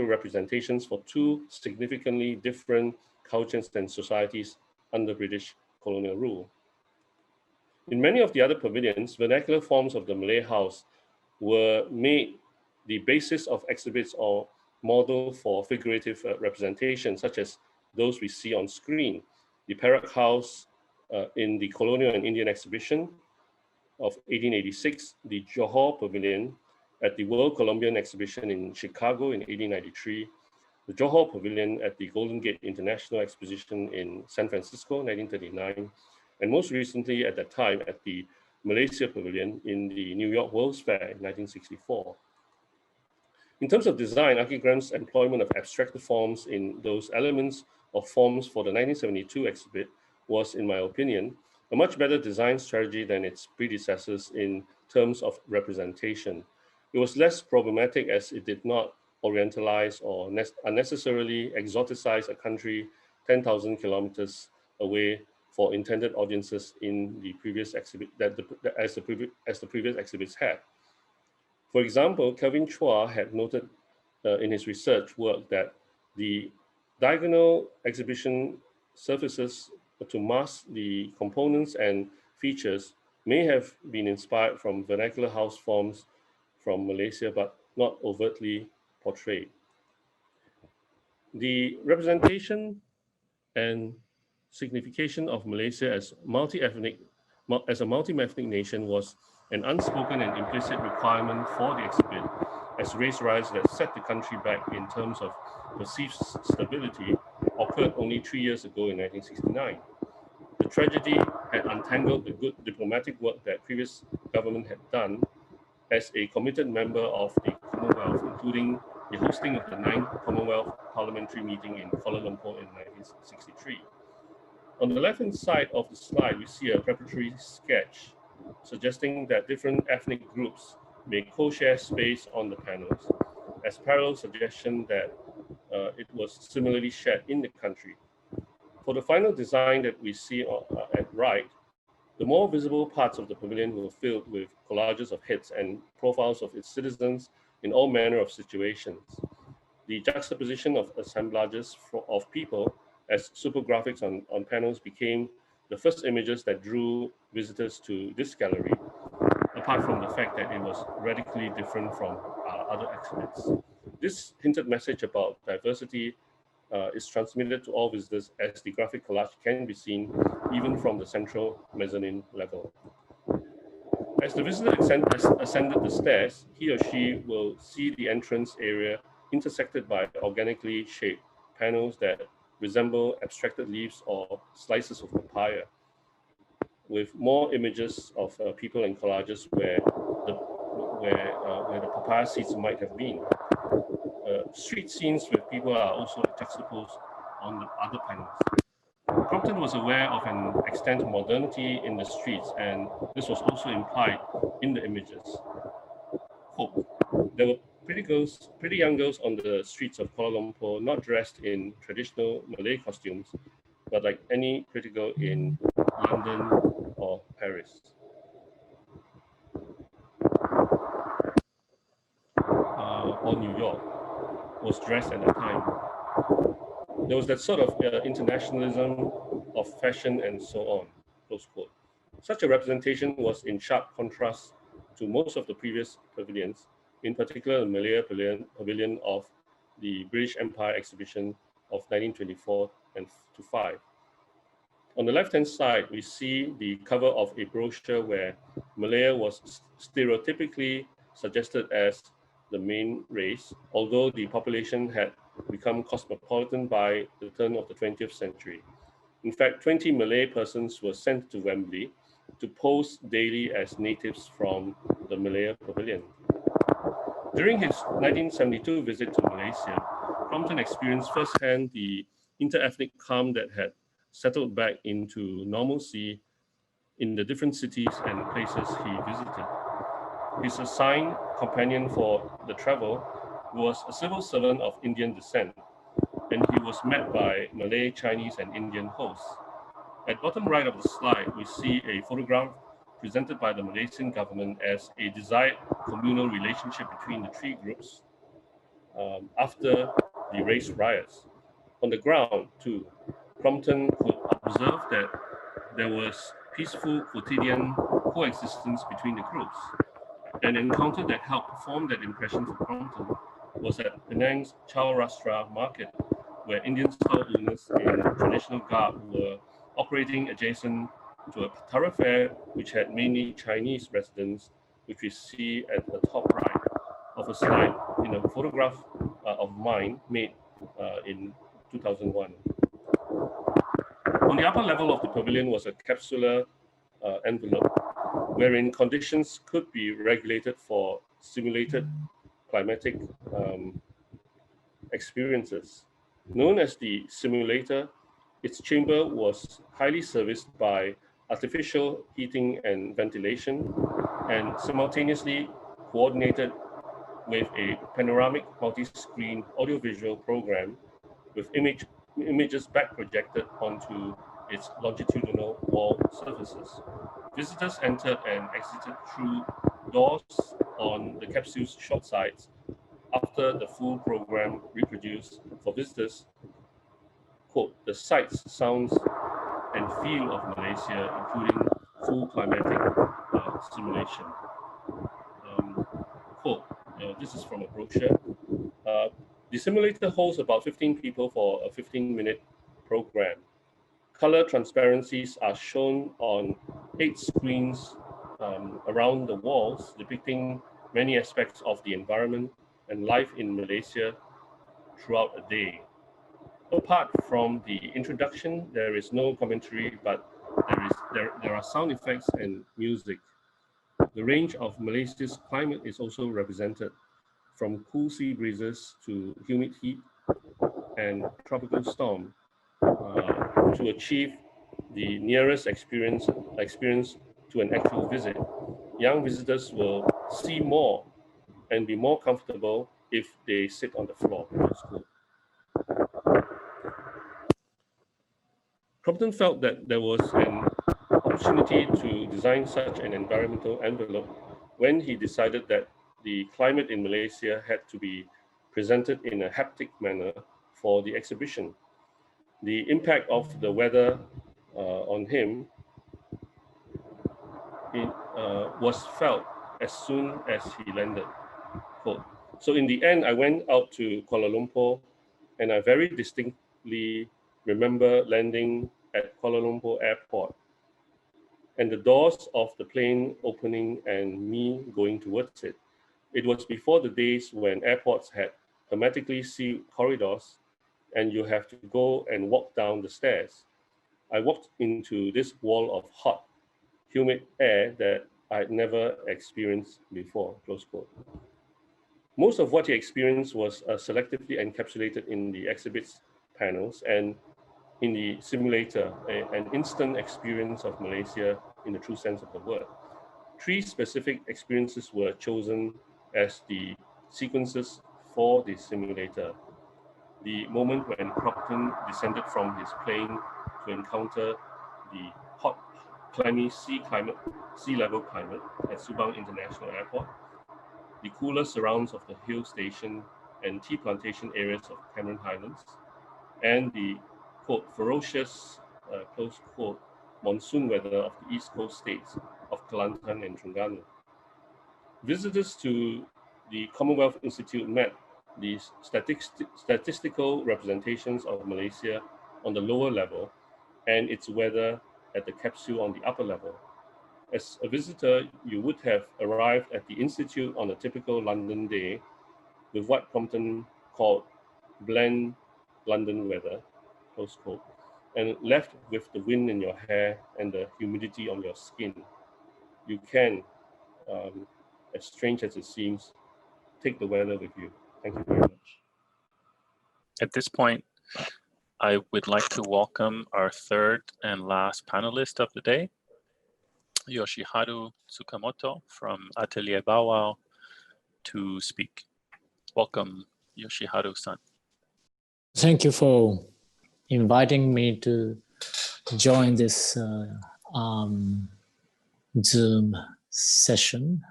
representations for two significantly different cultures and societies under British colonial rule. In many of the other pavilions, vernacular forms of the Malay house were made the basis of exhibits or model for figurative representation, such as those we see on screen. The Perak House in the Colonial and Indian Exhibition of 1886, the Johor Pavilion at the World Columbian Exhibition in Chicago in 1893, the Johor Pavilion at the Golden Gate International Exposition in San Francisco, 1939, and most recently at that time at the Malaysia Pavilion in the New York World's Fair in 1964. In terms of design, Archigram's employment of abstracted forms in those elements of forms for the 1972 exhibit was, in my opinion, a much better design strategy than its predecessors in terms of representation. It was less problematic as it did not orientalize or unnecessarily exoticize a country 10,000 kilometers away for intended audiences in the previous exhibit as the previous exhibits had. For example, Kelvin Chua had noted in his research work that the diagonal exhibition surfaces to mask the components and features may have been inspired from vernacular house forms from Malaysia, but not overtly portrayed. The representation and signification of Malaysia as a multi-ethnic nation was an unspoken and implicit requirement for the exhibit, as race riots that set the country back in terms of perceived stability occurred only 3 years ago in 1969. The tragedy had untangled the good diplomatic work that previous government had done as a committed member of the Commonwealth, including the hosting of the 9th Commonwealth Parliamentary Meeting in Kuala Lumpur in 1963. On the left-hand side of the slide, we see a preparatory sketch suggesting that different ethnic groups may co-share space on the panels, as parallel suggestion that it was similarly shared in the country. For the final design that we see at right, the more visible parts of the pavilion were filled with collages of heads and profiles of its citizens in all manner of situations. The juxtaposition of assemblages of people as super graphics on panels became the first images that drew visitors to this gallery, apart from the fact that it was radically different from other exhibits. This hinted message about diversity is transmitted to all visitors, as the graphic collage can be seen even from the central mezzanine level. As the visitor ascended the stairs, he or she will see the entrance area intersected by organically shaped panels that resemble abstracted leaves or slices of papaya, with more images of people and collages where the papaya seeds might have been. Street scenes with people are also juxtaposed on the other panels. Crompton was aware of an extent of modernity in the streets, and this was also implied in the images. Quote, there were pretty young girls on the streets of Kuala Lumpur, not dressed in traditional Malay costumes, but like any pretty girl in London or Paris. Or New York was dressed at the time. There was that sort of internationalism of fashion and so on, close quote. Such a representation was in sharp contrast to most of the previous pavilions, in particular the Malaya pavilion of the British Empire exhibition of 1924 and to 5. On the left-hand side, we see the cover of a brochure where Malaya was stereotypically suggested as the main race, although the population had become cosmopolitan by the turn of the 20th century. In fact, 20 Malay persons were sent to Wembley to pose daily as natives from the Malaya pavilion. During his 1972 visit to Malaysia, Crompton experienced firsthand the inter-ethnic calm that had settled back into normalcy in the different cities and places he visited. His assigned companion for the travel was a civil servant of Indian descent, and he was met by Malay, Chinese, and Indian hosts. At bottom right of the slide, we see a photograph presented by the Malaysian government as a desired communal relationship between the three groups after the race riots. On the ground, too, Crompton could observe that there was peaceful quotidian coexistence between the groups. An encounter that helped form that impression for Crompton was at Penang's Chaurastra market, where Indian-style owners in traditional garb were operating adjacent to a thoroughfare which had mainly Chinese residents, which we see at the top right of a slide in a photograph of mine made in 2001. On the upper level of the pavilion was a capsular envelope wherein conditions could be regulated for simulated climatic experiences. Known as the simulator, its chamber was highly serviced by artificial heating and ventilation, and simultaneously coordinated with a panoramic multi-screen audiovisual program with images back projected onto its longitudinal wall surfaces. Visitors entered and exited through doors on the capsule's short sides after the full program reproduced for visitors, quote, the sights, sounds, and feel of Malaysia, including full climatic simulation. Quote, this is from a brochure. The simulator holds about 15 people for a 15-minute program. color transparencies are shown on 8 screens around the walls, depicting many aspects of the environment and life in Malaysia throughout a day. Apart from the introduction, there is no commentary, but there are sound effects and music. The range of Malaysia's climate is also represented, from cool sea breezes to humid heat and tropical storm, to achieve the nearest experience to an actual visit. Young visitors will see more and be more comfortable if they sit on the floor. Crompton felt that there was an opportunity to design such an environmental envelope when he decided that the climate in Malaysia had to be presented in a haptic manner for the exhibition. The impact of the weather on him was felt as soon as he landed. Quote. So in the end, I went out to Kuala Lumpur, and I very distinctly remember landing at Kuala Lumpur airport and the doors of the plane opening and me going towards it. It was before the days when airports had hermetically sealed corridors and you have to go and walk down the stairs. I walked into this wall of hot, humid air that I'd never experienced before, close quote. Most of what he experienced was selectively encapsulated in the exhibits panels and in the simulator, an instant experience of Malaysia in the true sense of the word. 3 specific experiences were chosen as the sequences for the simulator. The moment when Crompton descended from his plane to encounter the hot, clammy sea level climate at Subang International Airport, the cooler surrounds of the hill station and tea plantation areas of Cameron Highlands, and the, quote, ferocious, close quote, monsoon weather of the East Coast states of Kelantan and Terengganu. Visitors to the Commonwealth Institute met the statistical representations of Malaysia on the lower level and its weather at the capsule on the upper level. As a visitor, you would have arrived at the Institute on a typical London day with what Crompton called blend London weather, close quote, and left with the wind in your hair and the humidity on your skin. You can, as strange as it seems, take the weather with you. Thank you very much.
At this point, I would like to welcome our third and last panelist of the day, Yoshiharu Tsukamoto from Atelier Bawao, to speak. Welcome, Yoshiharu-san.
Thank you for inviting me to join this Zoom session.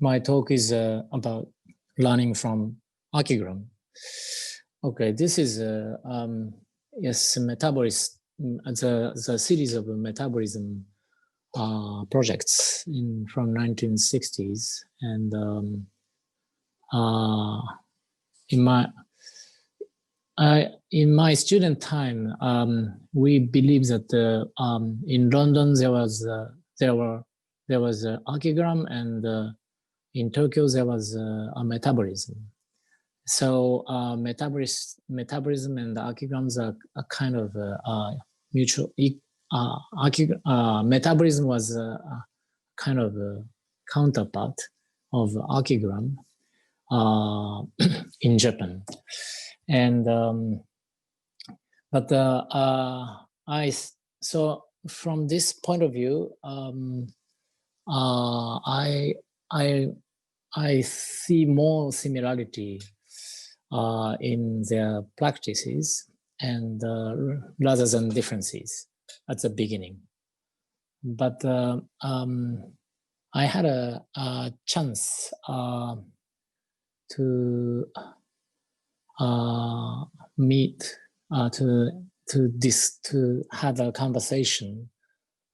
My talk is about learning from Archigram. Okay, this is yes, metabolism, the series of metabolism projects from 1960s, and in my student time, we believe that in London there was Archigram, and in Tokyo there was a metabolism. So metabolism and Archigrams are a kind of mutual. Metabolism was a kind of a counterpart of Archigram in Japan, and so from this point of view, I see more similarity in their practices, and rather than differences at the beginning. But I had a chance to meet, to have a conversation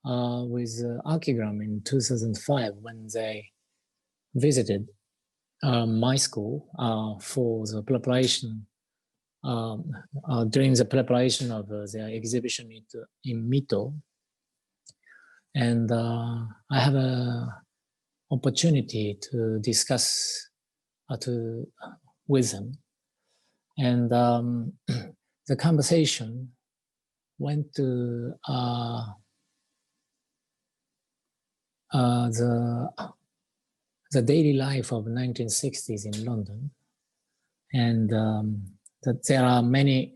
with Archigram in 2005 when they visited my school for the preparation during the preparation of their exhibition in Mito. And I have an opportunity to discuss with them. And the conversation went to the daily life of 1960s in London. And that there are many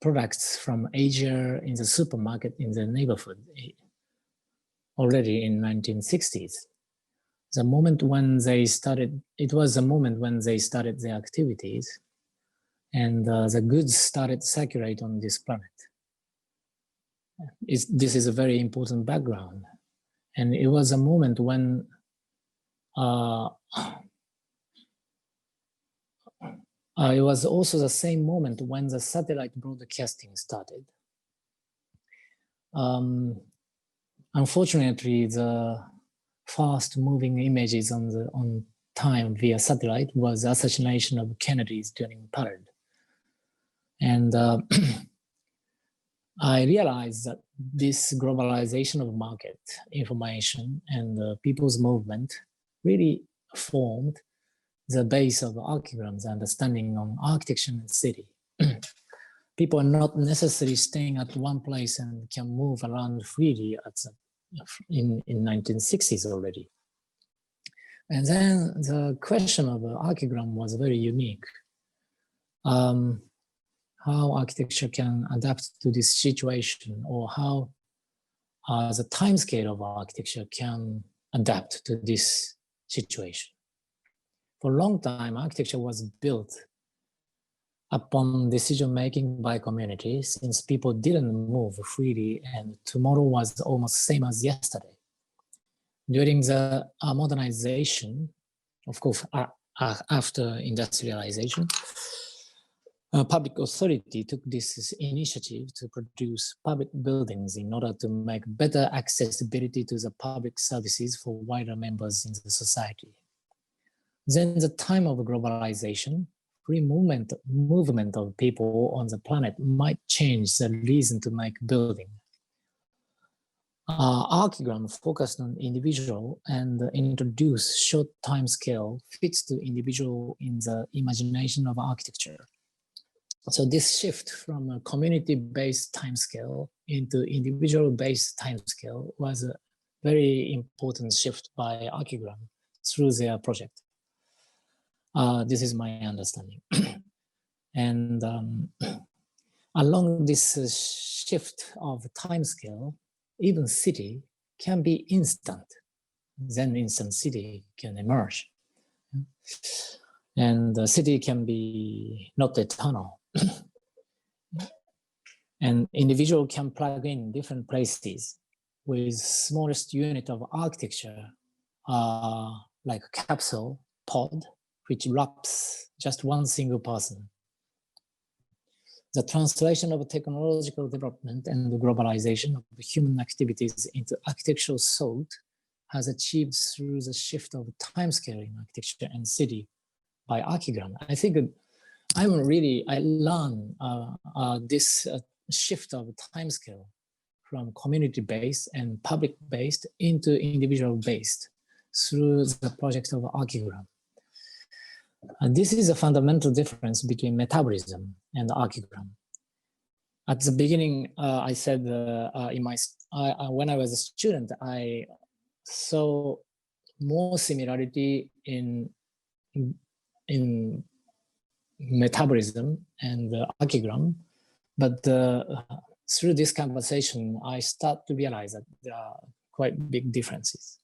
products from Asia in the supermarket in the neighborhood already in 1960s. The moment when they started, it was the moment when they started their activities, and the goods started to circulate on this planet. This is a very important background. And it was a moment when it was also the same moment when the satellite broadcasting started. Unfortunately, the fast moving images on time via satellite was the assassination of Kennedy's during parade. And I realized that this globalization of market information and people's movement really formed the base of Archigram's understanding on architecture and city. People are not necessarily staying at one place and can move around freely in 1960s already. And then the question of Archigram was very unique. How architecture can adapt to this situation, or how the timescale of architecture can adapt to this situation. For a long time, architecture was built upon decision-making by communities, since people didn't move freely and tomorrow was almost same as yesterday. During the modernization, of course, after industrialization, public authority took this initiative to produce public buildings in order to make better accessibility to the public services for wider members in the society. Then the time of globalization, free movement of people on the planet might change the reason to make building. Archigram focused on individual and introduced short time scale fits to individual in the imagination of architecture. So this shift from a community-based timescale into individual-based timescale was a very important shift by Archigram through their project. This is my understanding. And along this shift of timescale, even city can be instant. Then instant city can emerge. And the city can be not eternal. And individual can plug in different places with smallest unit of architecture, like a capsule pod, which wraps just one single person. The translation of technological development and the globalization of human activities into architectural thought has achieved through the shift of timescale in architecture and city by Archigram. I think I learned this shift of timescale from community-based and public-based into individual-based through the project of Archigram. And this is a fundamental difference between metabolism and Archigram. At the beginning, I said when I was a student, I saw more similarity in metabolism and Archigram, but through this conversation, I start to realize that there are quite big differences.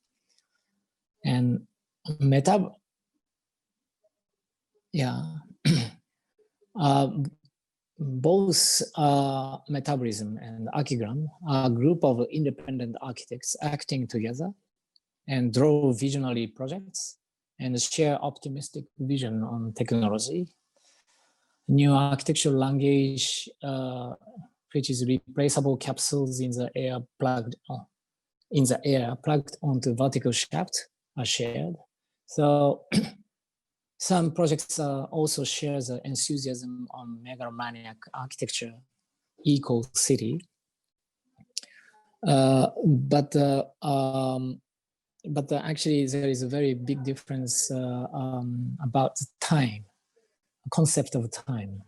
And both metabolism and Archigram are a group of independent architects acting together and draw visionary projects and share optimistic vision on technology. New architectural language, which is replaceable capsules in the air plugged onto vertical shaft, are shared. So Some projects also share the enthusiasm on megalomaniac architecture, eco-city. But actually there is a very big difference about time, concept of time.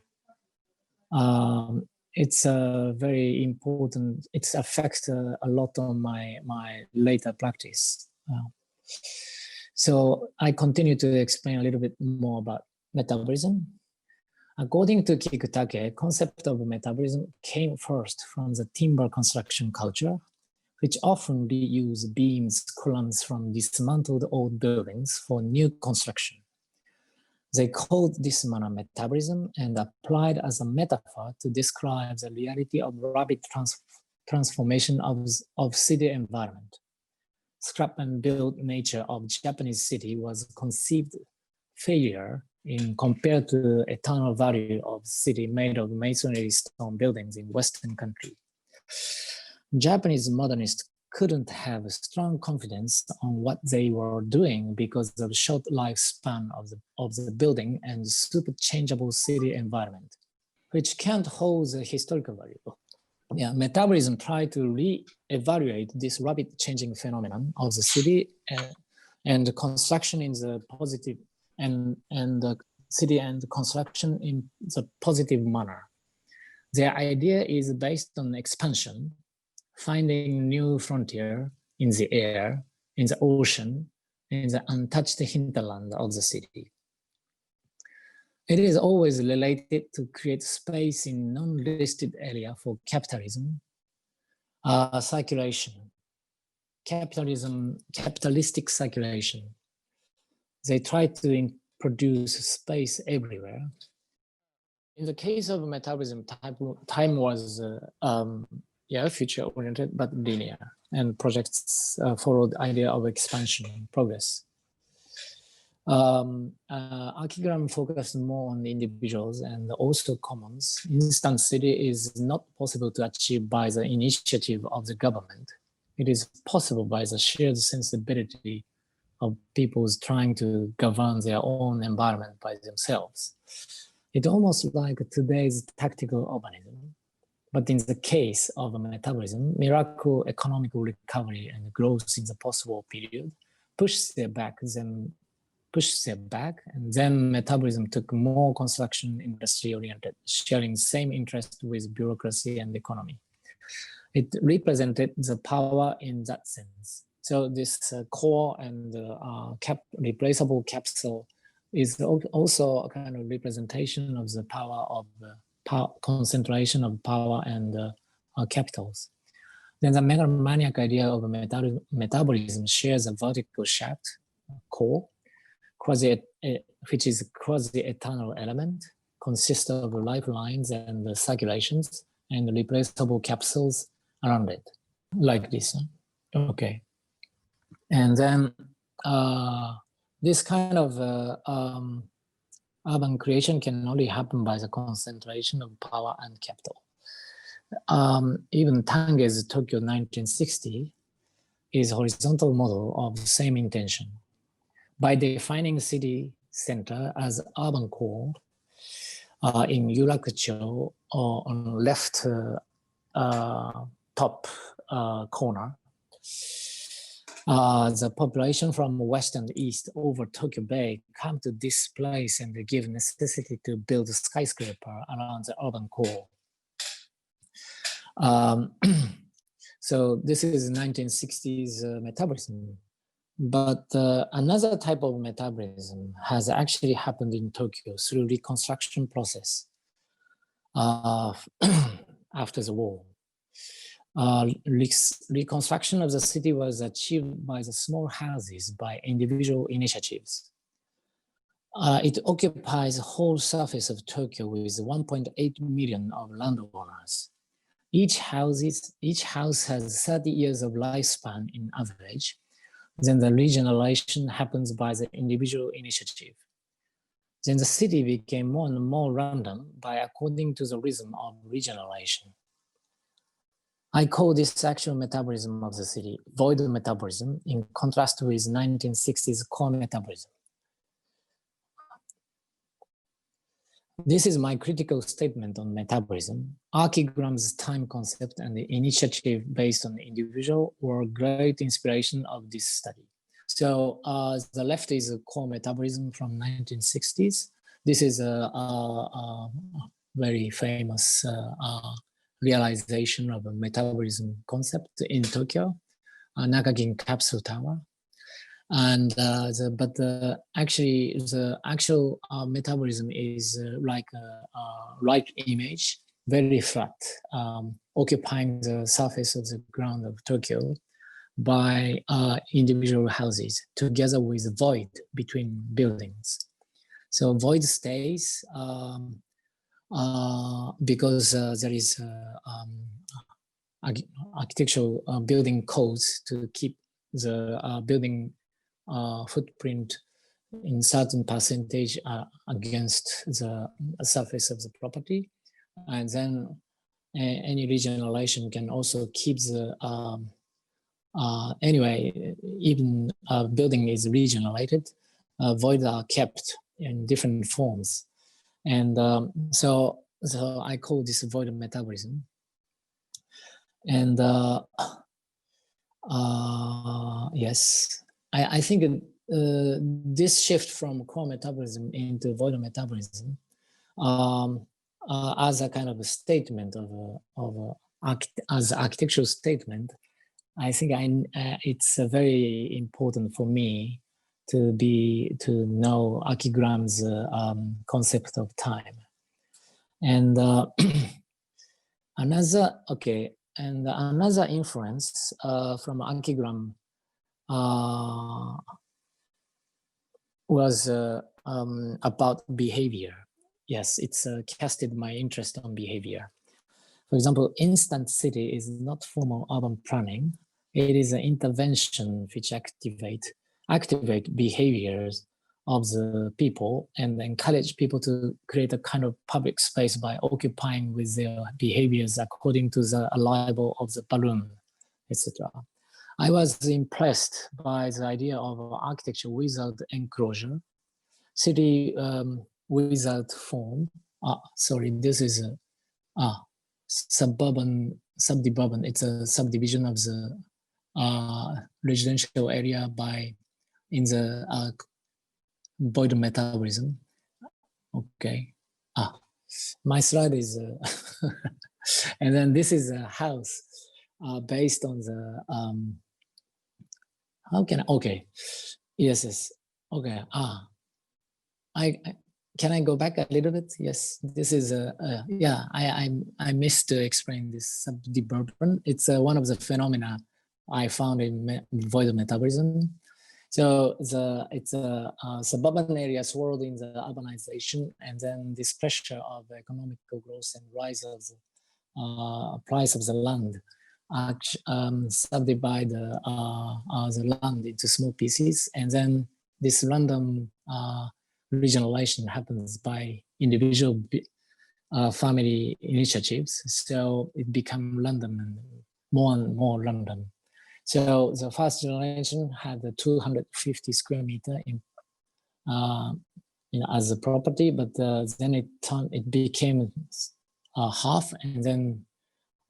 It's very important. It affects a lot on my later practice. So I continue to explain a little bit more about metabolism. According to Kikutake, concept of metabolism came first from the timber construction culture, which often reuse beams, columns from dismantled old buildings for new construction. They called this manner metabolism and applied as a metaphor to describe the reality of rapid transformation of city environment. Scrap and build nature of Japanese city was conceived failure in compared to eternal value of city made of masonry stone buildings in Western country. Japanese modernists couldn't have a strong confidence on what they were doing because of the short lifespan of the building and super changeable city environment, which can't hold the historical value. Yeah, metabolism tried to re-evaluate this rapid changing phenomenon of the city and construction in the positive and the city and construction in the positive manner. Their idea is based on expansion, finding new frontier in the air, in the ocean, in the untouched hinterland of the city. It is always related to create space in non-listed area for capitalism, circulation, capitalistic circulation. They try to produce space everywhere. In the case of metabolism, time was future-oriented but linear, and projects followed the idea of expansion and progress. Archigram focused more on the individuals and also commons. Instant city is not possible to achieve by the initiative of the government. It is possible by the shared sensibility of people's trying to govern their own environment by themselves. It's almost like today's tactical urbanism. But in the case of metabolism, miracle economical recovery and growth in the post-war period pushed their back, and then metabolism took more construction industry oriented, sharing same interest with bureaucracy and economy. It represented the power in that sense. So this core and replaceable capsule is also a kind of representation of the power of concentration of power and capitals. Then the megalomaniac idea of metabolism shares a vertical shaft, core, which is quasi-eternal element, consists of lifelines and circulations and replaceable capsules around it, like this. Okay. And then this kind of urban creation can only happen by the concentration of power and capital. Even Tange's Tokyo 1960 is a horizontal model of the same intention. By defining city center as urban core in Yurakucho or on left top corner, the population from west and east over Tokyo Bay come to this place and give necessity to build a skyscraper around the urban core. So this is 1960s metabolism. But another type of metabolism has actually happened in Tokyo through reconstruction process after the war. Reconstruction of the city was achieved by the small houses by individual initiatives. It occupies the whole surface of Tokyo with 1.8 million of landowners. Each house has 30 years of lifespan in average. Then the regionalization happens by the individual initiative. Then the city became more and more random according to the rhythm of regionalization. I call this actual metabolism of the city, void metabolism, in contrast with 1960s core metabolism. this is my critical statement on metabolism. Archigram's time concept and the initiative based on the individual were great inspiration of this study. So the left is a core metabolism from 1960s. This is a very famous realization of a metabolism concept in Tokyo, Nakagin Capsule Tower. And actually the actual metabolism is like a right image, very flat, occupying the surface of the ground of Tokyo by individual houses together with void between buildings. So void stays because there is architectural building codes to keep the building footprint in certain percentage against the surface of the property. And then any regeneration can also keep the, anyway, even building is regenerated, voids are kept in different forms. And so I call this void metabolism. And yes, I think this shift from core metabolism into void metabolism as a kind of a statement as an architectural statement, I think it's very important for me to know Archigram's concept of time. And another influence from Archigram was about behavior. Yes, it's casted my interest on behavior. For example, instant city is not formal urban planning. It is an intervention which activate behaviors of the people and encourage people to create a kind of public space by occupying with their behaviors according to the arrival of the balloon, etc. I was impressed by the idea of architecture without enclosure, city without form. Sorry, this is subdivision. It's a subdivision of the residential area in the void metabolism. Okay. My slide is, and then this is a house based on the, okay. Yes. Okay. Can I go back a little bit? Yes, this is yeah, I missed to explain this subdivision. It's one of the phenomena I found in void metabolism. So it's a suburban area swirled in the urbanization, and then this pressure of economical growth and rise of the price of the land subdivide the land into small pieces, and then this random regionalization happens by individual family initiatives. So it becomes random and more random. So the first generation had a 250 square meter as a property, but then it became half and then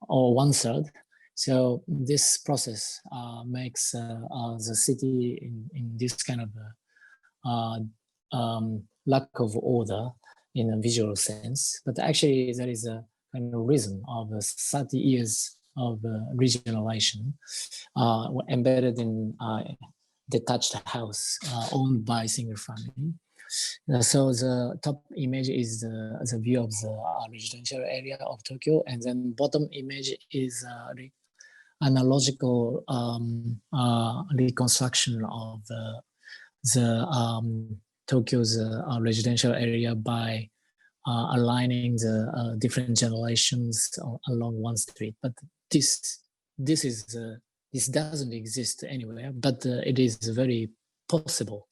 or 1/3. So this process makes the city in this kind of lack of order in a visual sense. But actually there is a kind of reason of 30 years of regeneration embedded in detached house owned by single family. So the top image is the view of the residential area of Tokyo, and then bottom image is analogical reconstruction of the Tokyo's residential area by aligning the different generations along one street. But this doesn't exist anywhere, but it is very possible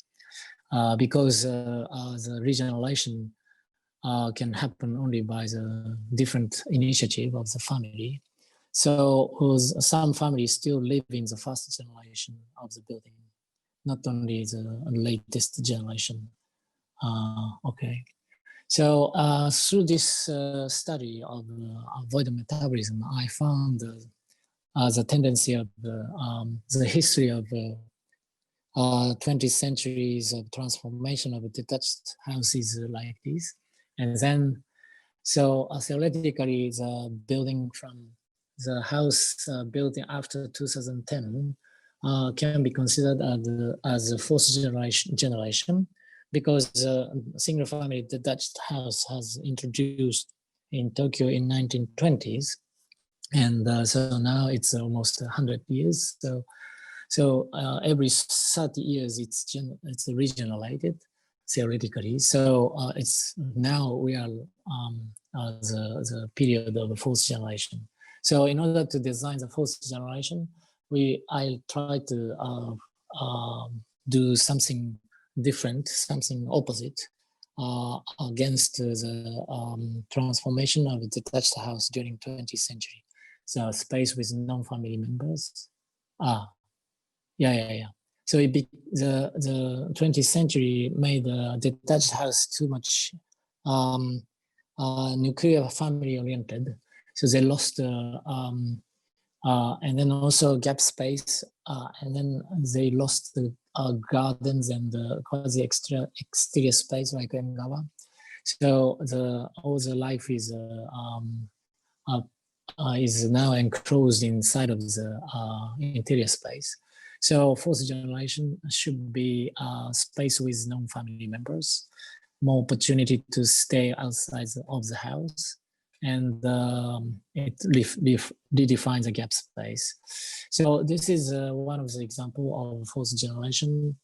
because the regeneration can happen only by the different initiative of the family. So some families still live in the first generation of the building, not only the latest generation. Okay. So through this study of avoidant metabolism, I found the tendency of the history of 20 centuries of transformation of detached houses like this. And then, so theoretically, the building from the house built after 2010 can be considered as a fourth generation because single family detached house has introduced in Tokyo in 1920s. And so now it's almost 100 years. So every 30 years, it's regionalized theoretically. So it's now we are the period of the fourth generation. So in order to design the fourth generation, I try to do something different, something opposite against the transformation of the detached house during 20th century. So space with non-family members. Yeah. So the 20th century made the detached house too much nuclear family oriented. So they lost and then also gap space, and then they lost the gardens and the quasi exterior space like Engawa. So all the life is now enclosed inside of the interior space. So fourth generation should be space with non-family members, more opportunity to stay outside of the house, and it redefines the gap space. So this is one of the example of fourth generation,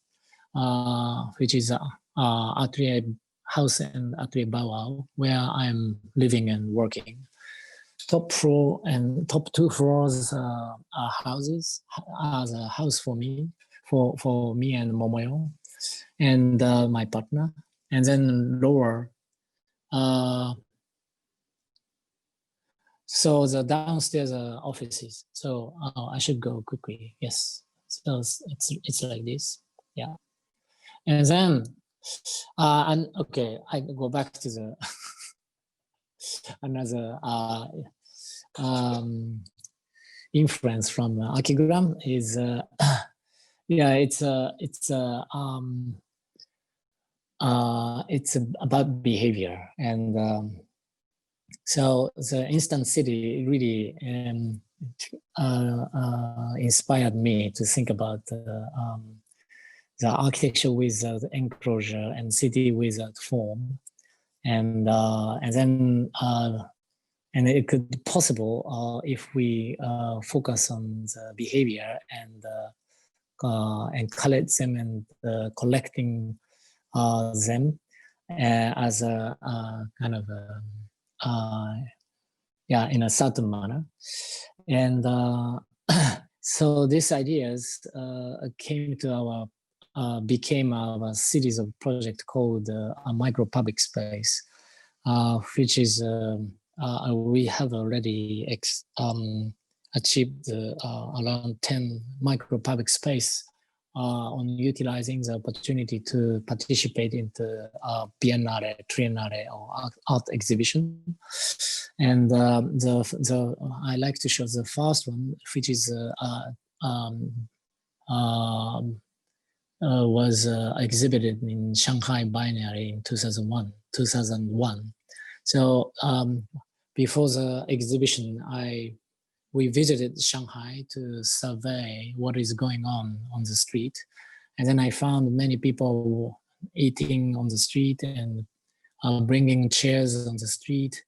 which is Atelier House and Atelier Bauau, where I'm living and working. Top floor and top 2 floors are houses, as a house for me and Momoyo and my partner. And then lower, so the downstairs are offices. So I should go quickly. Yes, so it's like this. Yeah, and then and okay, I go back to the another influence from Archigram is yeah, it's about behavior, and so the instant city really inspired me to think about the architecture without enclosure and city without form, and then and it could be possible if we focus on the behavior and collect them and collecting them as a kind of yeah, in a certain manner. And so these ideas came to became our series of project called a micro public space, which is we have already achieved around 10 micro public space on utilizing the opportunity to participate in the biennale, triennale, or art exhibition. And I like to show the first one, which is was exhibited in Shanghai Biennale in 2001. So before the exhibition, we visited Shanghai to survey what is going on the street. And then I found many people eating on the street and bringing chairs on the street,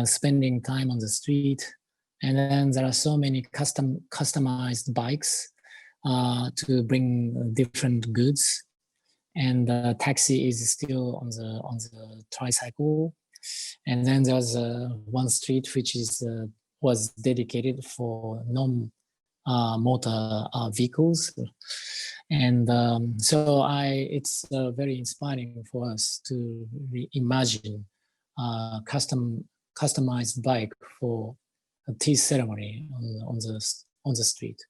spending time on the street. And then there are so many customized bikes to bring different goods. And taxi is still on the tricycle. And then there's one street which was dedicated for non-motor vehicles. And so it's very inspiring for us to reimagine customized bike for a tea ceremony on the street,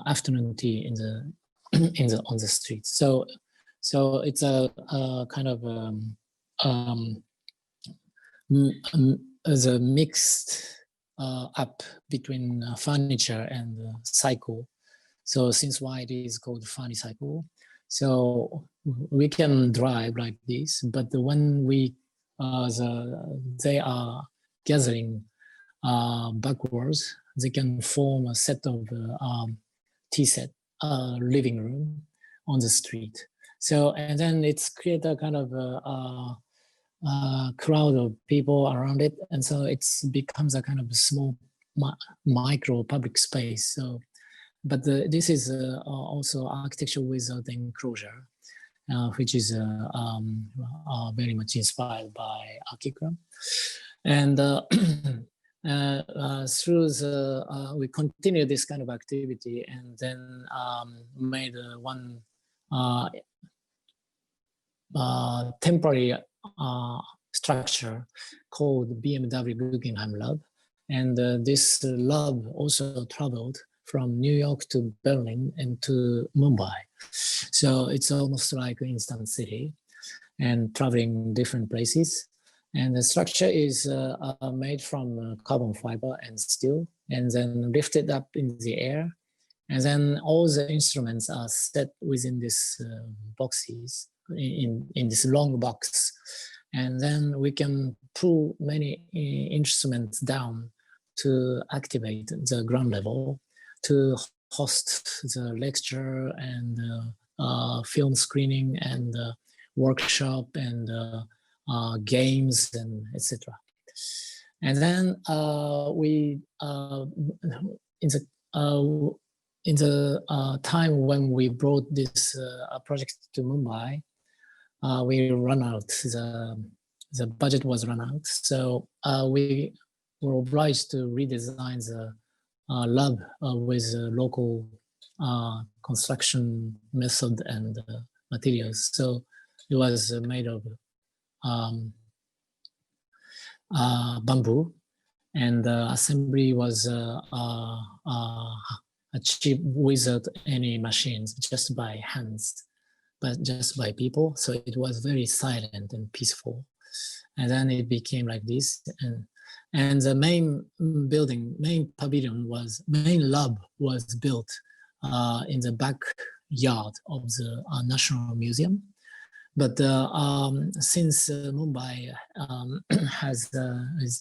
afternoon tea on the street. So So it's a kind of as a mixed up between furniture and cycle. So since why it is called funny cycle, so we can drive like this, but when we they are gathering backwards, they can form a set of T-set living room on the street. So, and then it's create a kind of crowd of people around it. And so it becomes a kind of small micro public space. So, but this is also architecture without enclosure, which is very much inspired by Archigram. And through the, we continue this kind of activity and then made one temporary structure called BMW Guggenheim Lab. And this lab also traveled from New York to Berlin and to Mumbai. So it's almost like an instant city and traveling different places. And the structure is made from carbon fiber and steel and then lifted up in the air. And then all the instruments are set within this boxes in this long box. And then we can pull many instruments down to activate the ground level, to host the lecture and film screening and workshop and games and etc. And then we in the time when we brought this project to Mumbai, we run out. The budget was run out, so we were obliged to redesign the lab with local construction method and materials. So it was made of bamboo, and assembly was achieved without any machines, just by hands, but just by people. So it was very silent and peaceful. And then it became like this. And the main building, main lab was built in the backyard of the National Museum. But since Mumbai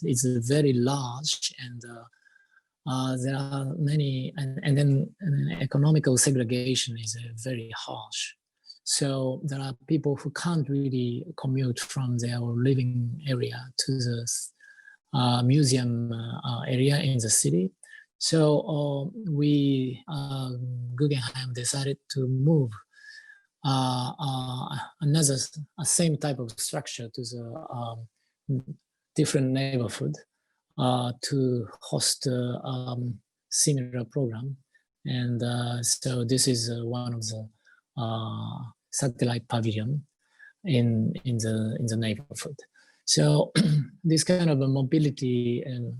is very large and there are many, and then economical segregation is very harsh. So there are people who can't really commute from their living area to the museum area in the city. So we, Guggenheim, decided to move another same type of structure to the different neighborhood to host a similar program. And so this is one of the satellite pavilion in the neighborhood. So this kind of a mobility and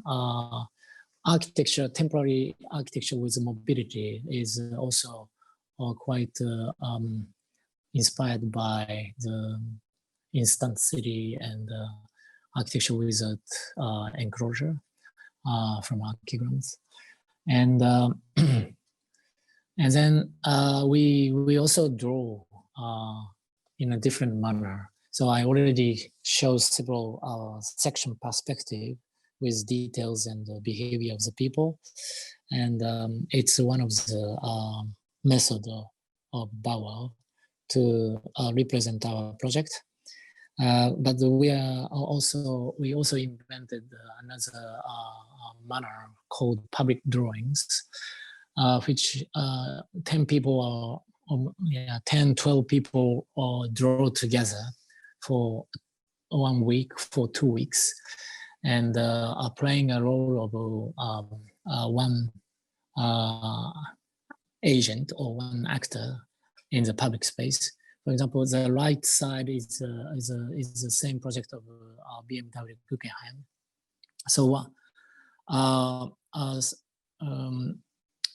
architecture, temporary architecture with mobility is also quite inspired by the instant city and architecture without enclosure from Archigrams. And and then we also draw in a different manner. So I already showed several section perspective with details and the behavior of the people. And it's one of the method of Bauer to represent our project. But we also invented another manner called public drawings, which 10 people or 10, 12 people draw together for 1 week, for 2 weeks, and are playing a role of one agent or one actor in the public space. For example, the right side is the same project of BMW Guggenheim. So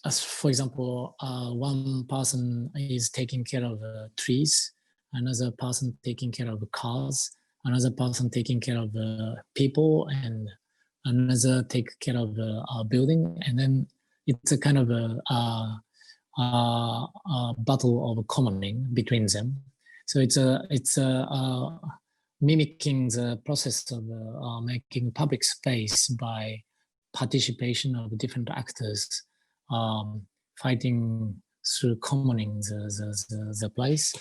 as for example, one person is taking care of trees another person taking care of the cars, another person taking care of the people, and another take care of the building. And then it's a kind of a battle of commoning between them. So it's mimicking the process of making public space by participation of different actors fighting through commoning the place.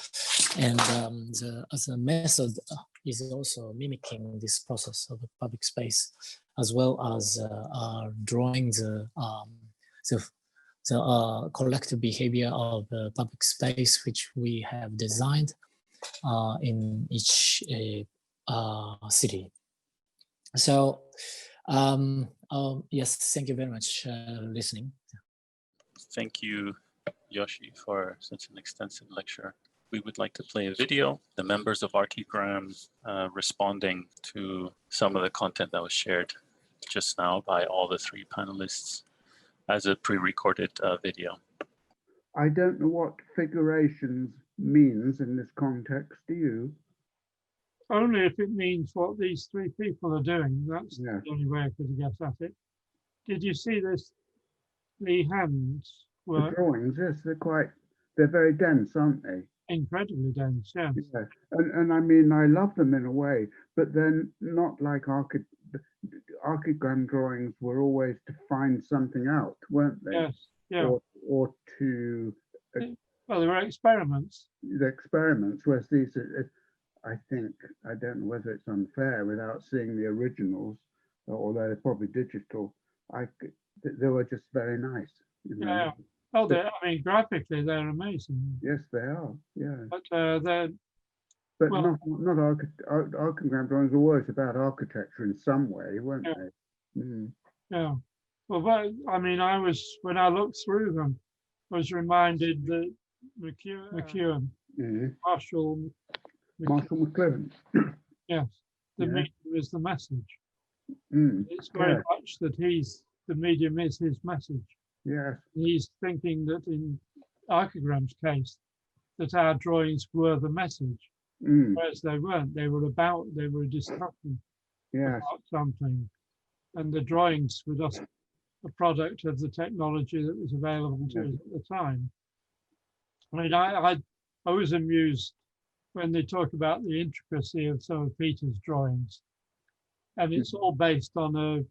And the method is also mimicking this process of the public space, as well as drawing the collective behavior of the public space, which we have designed in each city. So yes, thank you very much listening.
Thank you, Yoshi, for such an extensive lecture. We would like to play a video, the members of Archigram responding to some of the content that was shared just now by all the three panelists as a pre-recorded video.
I don't know what figurations means in this context, do you?
Only if it means what these three people are doing. That's
Yeah.
the only way I could guess at it. Did you see this? The hands
The
were
drawings, yes, they're very dense, aren't they?
incredibly dense, yes.
Yeah. And I mean, I love them in a way, but then not like Archigram drawings were always to find something out, weren't they?
Yes, yeah.
Or to
Well, they were experiments.
the experiments, whereas these are, I think, I don't know whether it's unfair without seeing the originals, although they're probably digital. They were just very nice. You know?
Yeah. Oh, I mean, graphically, they're amazing.
Yes, they are. Yeah.
But they're,
But
well,
not Archigram drawings were always about architecture in some way, weren't
Yeah.
they? Mm.
yeah. Well, but, I mean, when I looked through them, I was reminded that McEwen,
Mhm.
Marshall
McLuhan.
yes, the
Yeah.
medium is the message.
Mm.
It's very
Yeah.
much that the medium is his message.
Yes.
He's thinking that in Archigram's case, that our drawings were the message,
Mm.
whereas they weren't. They were a discussion
Yes.
about something. And the drawings were just a product of the technology that was available to us at the time. I mean, I was amused when they talk about the intricacy of some of Peter's drawings. And it's all based on a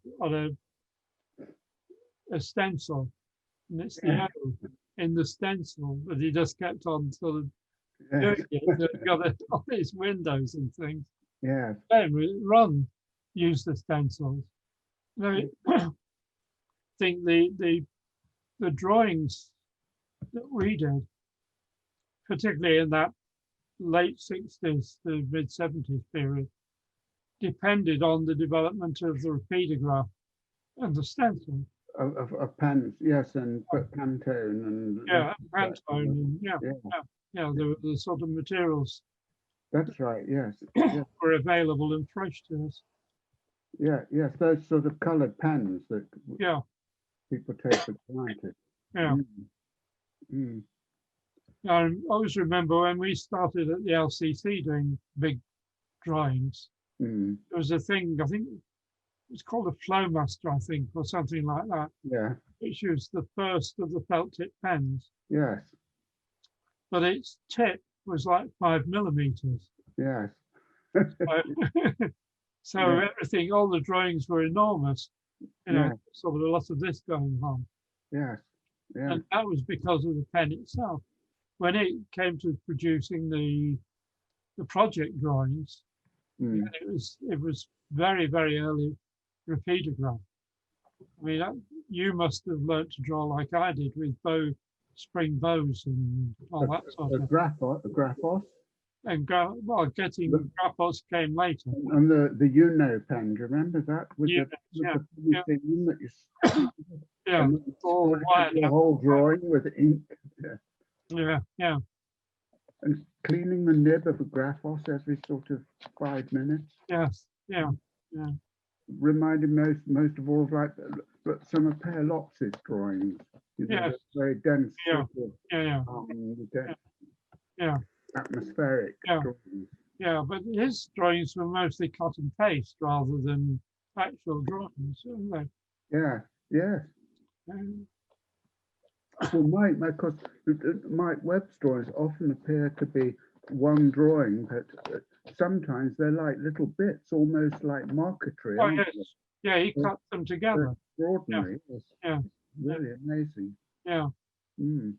stencil. And it's the O in the stencil that he just kept on sort of
Yes.
doing it. They've got all these windows and things.
Yes.
Then Ron used the stencils. I think the drawings that we did, particularly in that late 60s to mid 70s period, depended on the development of the repeatograph and the stencil.
Of pens, yes, and Pantone and
Yeah, Pantone, and
yeah.
the sort of materials
That's right. Yes. Yes.
were available and fresh to us.
Yeah. Yes. Those sort of coloured pens that
Yeah,
people take for granted.
yeah.
Mm.
I always remember when we started at the LCC doing big drawings,
Mm.
there was a thing, I think it's called a Flowmaster, I think, or something like that,
Yeah.
which was the first of the felt tip pens.
Yes.
But its tip was like 5 millimeters.
Yes.
So
Yeah.
everything, all the drawings were enormous. You know,
Yeah.
sort of a lot of this going on.
Yes. Yeah.
And that was because of the pen itself. When it came to producing the project drawings,
Mm.
it was very, very early repeatograph. I mean, you must have learnt to draw like I did with spring bows and all that sort of.
Graphos.
And getting graphos came later.
And the pen, do you remember that? With
Yeah,
the
yeah.
thing in that you
Yeah,
and then
all
splashed
wired
the
up.
whole drawing with ink.
Yeah.
And cleaning the nib of a graphos every sort of 5 minutes.
Yes, yeah.
Reminded most of all of like some of Per Lotz's drawings. You know,
Yes.
they're very dense,
Yeah.
sort of,
Yeah.
dense,
Yeah.
atmospheric.
Yeah. his drawings were mostly cut and paste rather than actual drawings, weren't they?
Yeah, yes. Well, my web drawings often appear to be one drawing, but sometimes they're like little bits, almost like marquetry.
Oh,
aren't
yes.
they?
Yeah, he cut them together.
Extraordinary.
Yeah.
Yes.
Yeah.
Really amazing.
Yeah.
Mm.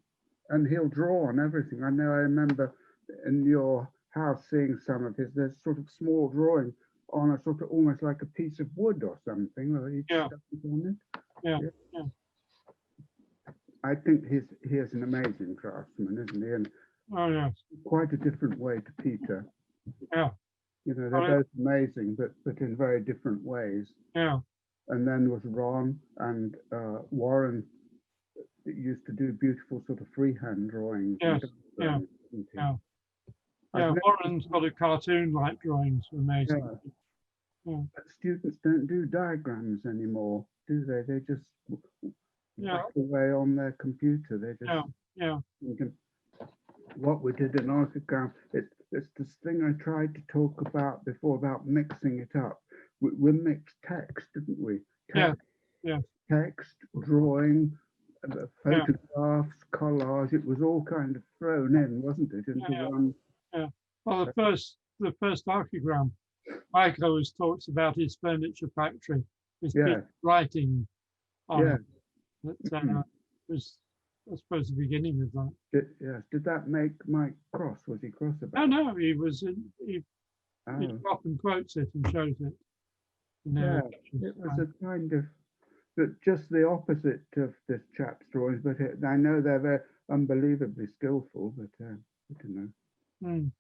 And he'll draw on everything. I know. I remember in your house seeing some of his. There's sort of small drawing on a sort of almost like a piece of wood or something. Or each
Yeah.
stuff is on it.
Yeah.
Yeah.
Yeah.
I think he is an amazing craftsman, isn't he? And
Oh, yes.
quite a different way to Peter.
Yeah.
You know, they're both amazing, but in very different ways.
Yeah.
And then was Ron and Warren that used to do beautiful sort of freehand drawings.
Yes. Yeah. Yeah. Yeah. Warren's got a cartoon-like drawings, amazing.
Yeah. But students don't do diagrams anymore, do they? They just whack away on their computer. They just what we did in Archigram. It's this thing I tried to talk about before about mixing it up. We mixed text, didn't we? Text, text, drawing, photographs, collage. It was all kind of thrown in, wasn't it, into one?
Yeah. Well, the first Archigram, Mike always talks about his furniture factory, his writing on it. That was, I suppose, the beginning of that.
Did that make Mike cross? Was he cross about it?
No, he was. He often quotes it and shows it.
It was a kind of just the opposite of this chap's drawings, but I know they're very unbelievably skillful, but I don't know.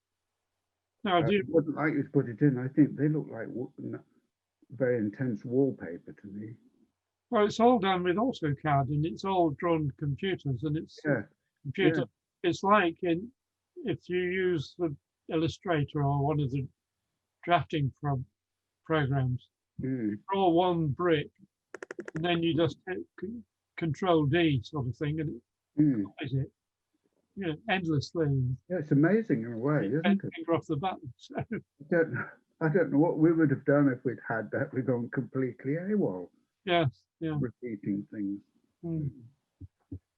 No, I
wouldn't like you to put it in. I think they look like very intense wallpaper to me.
Well, it's all done with AutoCAD and it's all drawn computers, and it's computer. Yeah. It's like if you use the Illustrator or one of the drafting programs, you draw one brick, and then you just hit Control D sort of thing, and it copies it. Yeah, endlessly.
Yeah, it's amazing in a way, isn't it?
Finger off the button. So.
I don't know what we would have done if we'd had that. We'd gone completely AWOL.
Yes, yeah.
Repeating things.
Mm.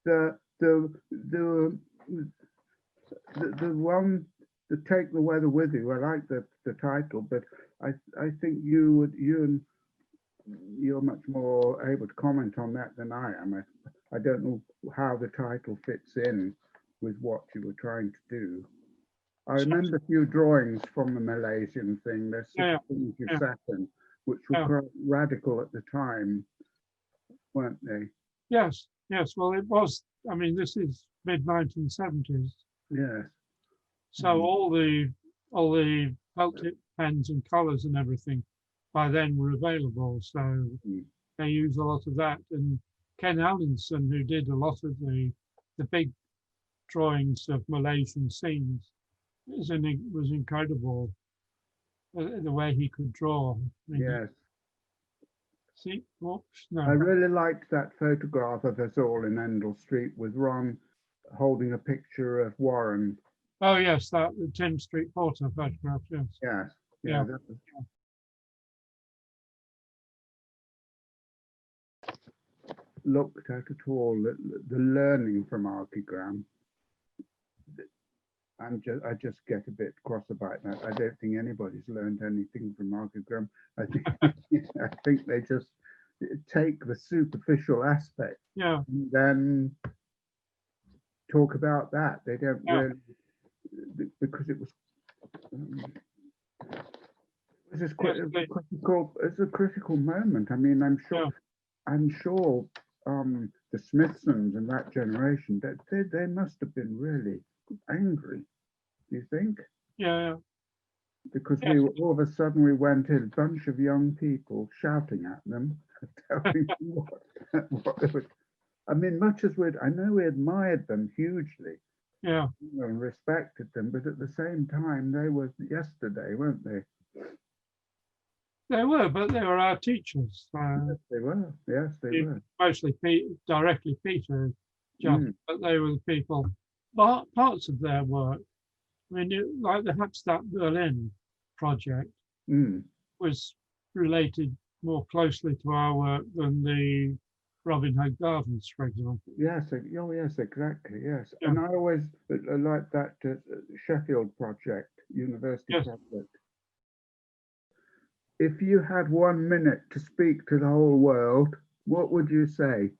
The one, the Take the Weather With You, I like the title, but I think you're much more able to comment on that than I am. I don't know how the title fits in with what you were trying to do. I remember a few drawings from the Malaysian thing. There's some things you sat in, which were quite radical at the time, weren't they?
Yes, yes. Well, it was. I mean, this is mid-1970s.
Yes.
So all the felt tip pens and colours and everything by then were available. So they used a lot of that. And Ken Allinson, who did a lot of the big drawings of Malaysian scenes, was incredible. The way he could draw.
Yes.
See, whoops, no.
I really liked that photograph of us all in Endell Street with Ron holding a picture of Warren.
Oh yes, the 10th Street Porter photograph. Yes.
Yes. Yeah. That was... Looked at all the learning from Archigram. I just get a bit cross about that. I don't think anybody's learned anything from Archigram. I think they just take the superficial aspect and then talk about that. They don't really, because it was it's a critical moment. I mean, I'm sure the Smithsons and that generation, that they must have been really angry. Do you think?
Yeah.
Because we were, all of a sudden we went in, a bunch of young people shouting at them, telling them what they would. I mean, much as I know we admired them hugely, and respected them, but at the same time they were yesterday, weren't they?
They were, but they were our teachers.
Yes, they were. Yes, they were.
Mostly directly Peter, but they were the people. Parts of their work. I mean, like the Hauptstadt Berlin, project
Mm.
was related more closely to our work than the Robin Hood Gardens, for example.
Yes, oh yes, exactly, yes.
Yeah.
And I always liked that Sheffield project, university
Yes.
project. If you had 1 minute to speak to the whole world, what would you say?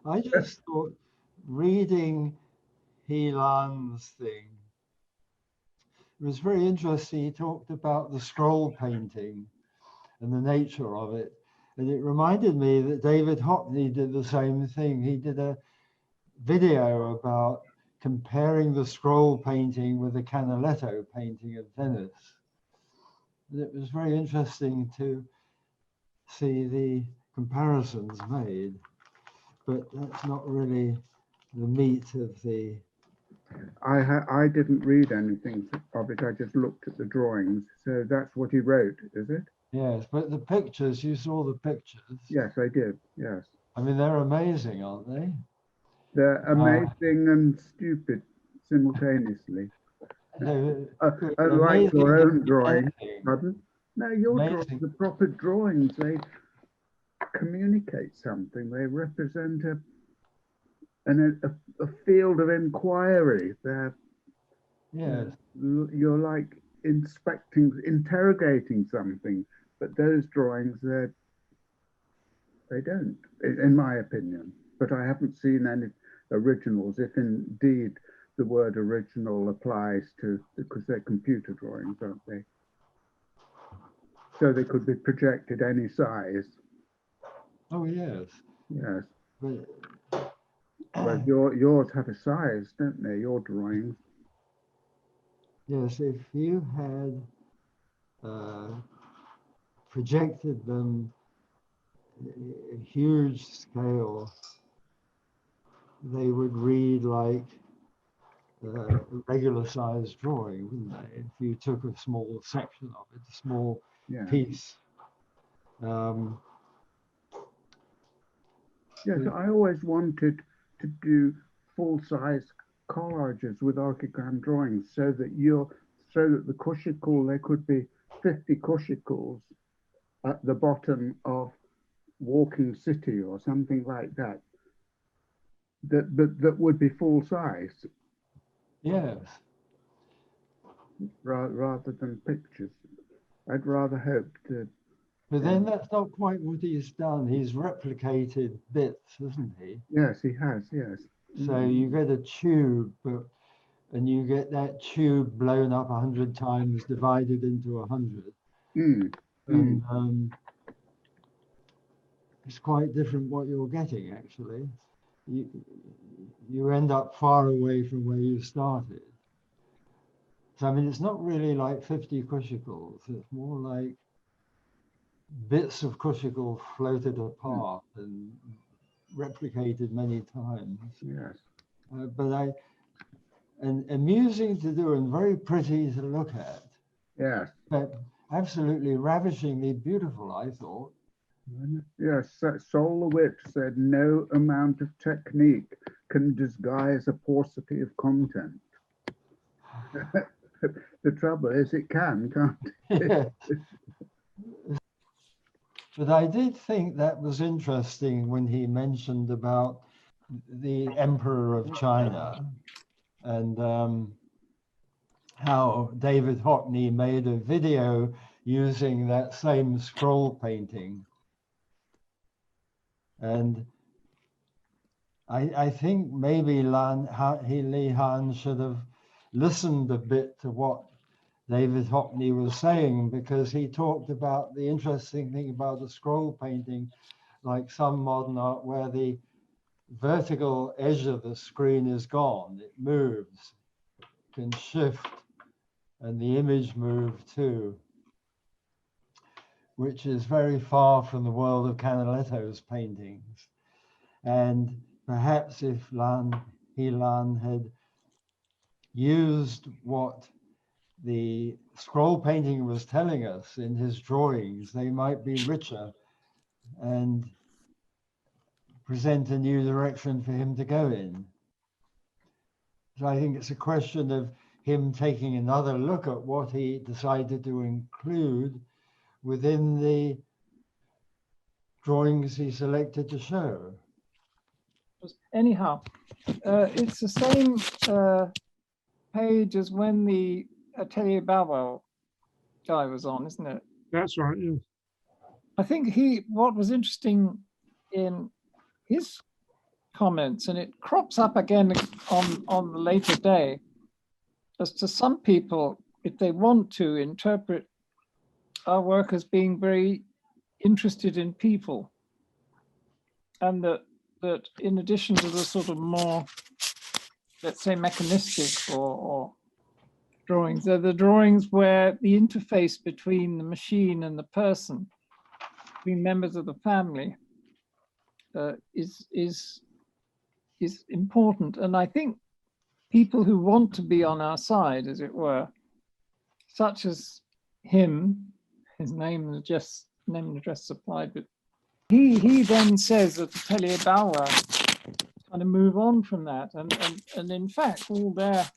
I just thought reading Helan's thing, it was very interesting. He talked about the scroll painting and the nature of it. And it reminded me that David Hockney did the same thing. He did a video about comparing the scroll painting with the Canaletto painting of Venice. And it was very interesting to see the comparisons made, but that's not really the meat of the...
I didn't read anything of it, I just looked at the drawings. So that's what he wrote, is it?
Yes, but the pictures, you saw the pictures.
Yes, I did, yes.
I mean, they're amazing, aren't they?
They're amazing and stupid simultaneously. Unlike your own drawing. Pardon? No, your drawings, the proper drawings, they communicate something. They represent a field of inquiry. They're,
yes.
You're like interrogating something, but those drawings, they don't, in my opinion. But I haven't seen any originals, if indeed the word original applies to, because they're computer drawings, aren't they? So they could be projected any size.
Oh, yes.
Yes.
But
yours have a size, don't they, your drawings?
yes, if you had projected them a huge scale, they would read like a regular sized drawing, wouldn't they? If you took a small section of it, a small piece.
Yes, I always wanted to do full-size collages with Archigram drawings, so that the cushicle, there could be 50 cushicles at the bottom of Walking City or something like that. That would be full size.
Yes.
Rather than pictures. I'd rather hope to.
But then that's not quite what he's done. He's replicated bits, hasn't he?
Yes, he has, yes.
So you get a tube, and you get that tube blown up 100 times, divided into 100. And it's quite different what you're getting, actually. You end up far away from where you started. So, I mean, it's not really like 50 cushicles. It's more like bits of cushicles floated apart and replicated many times.
Yes.
And amusing to do and very pretty to look at.
Yes.
But absolutely ravishingly beautiful, I thought.
Yes, Sol LeWitt said, no amount of technique can disguise a paucity of content. The trouble is it can't it?
Yes. But I did think that was interesting when he mentioned about the Emperor of China and how David Hockney made a video using that same scroll painting. And I think maybe Li Han should have listened a bit to what David Hockney was saying, because he talked about the interesting thing about the scroll painting, like some modern art, where the vertical edge of the screen is gone. It moves, can shift, and the image moves too, which is very far from the world of Canaletto's paintings. And perhaps if Helan had used what the scroll painting was telling us in his drawings, they might be richer and present a new direction for him to go in. So I think it's a question of him taking another look at what he decided to include within the drawings he selected to show.
Anyhow, it's the same page as when the Atelier Bow guy was on, isn't it? That's right, yes. I think what was interesting in his comments, and it crops up again on the later day, as to some people, if they want to interpret our work as being very interested in people, and that in addition to the sort of more, let's say, mechanistic or drawings, they're the drawings where the interface between the machine and the person, between members of the family, is important. And I think people who want to be on our side, as it were, such as him, his name and address supplied, but he then says that Atelier Bauer kind of move on from that, and in fact all their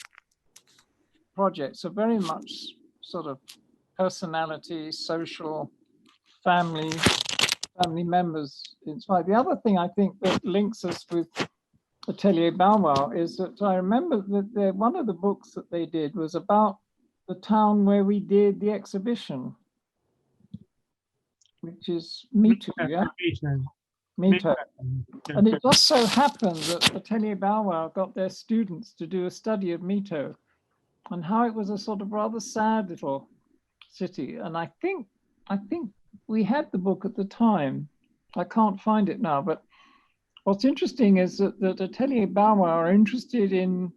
projects are very much sort of personality, social, family members inspired. The other thing I think that links us with Atelier Bauer is that I remember that one of the books that they did was about the town where we did the exhibition, which is Mito, yeah? Mito. And it just so happened that Atelier Bauer got their students to do a study of Mito and how it was a sort of rather sad little city. And I think we had the book at the time. I can't find it now, but what's interesting is that Atelier Bauer are interested in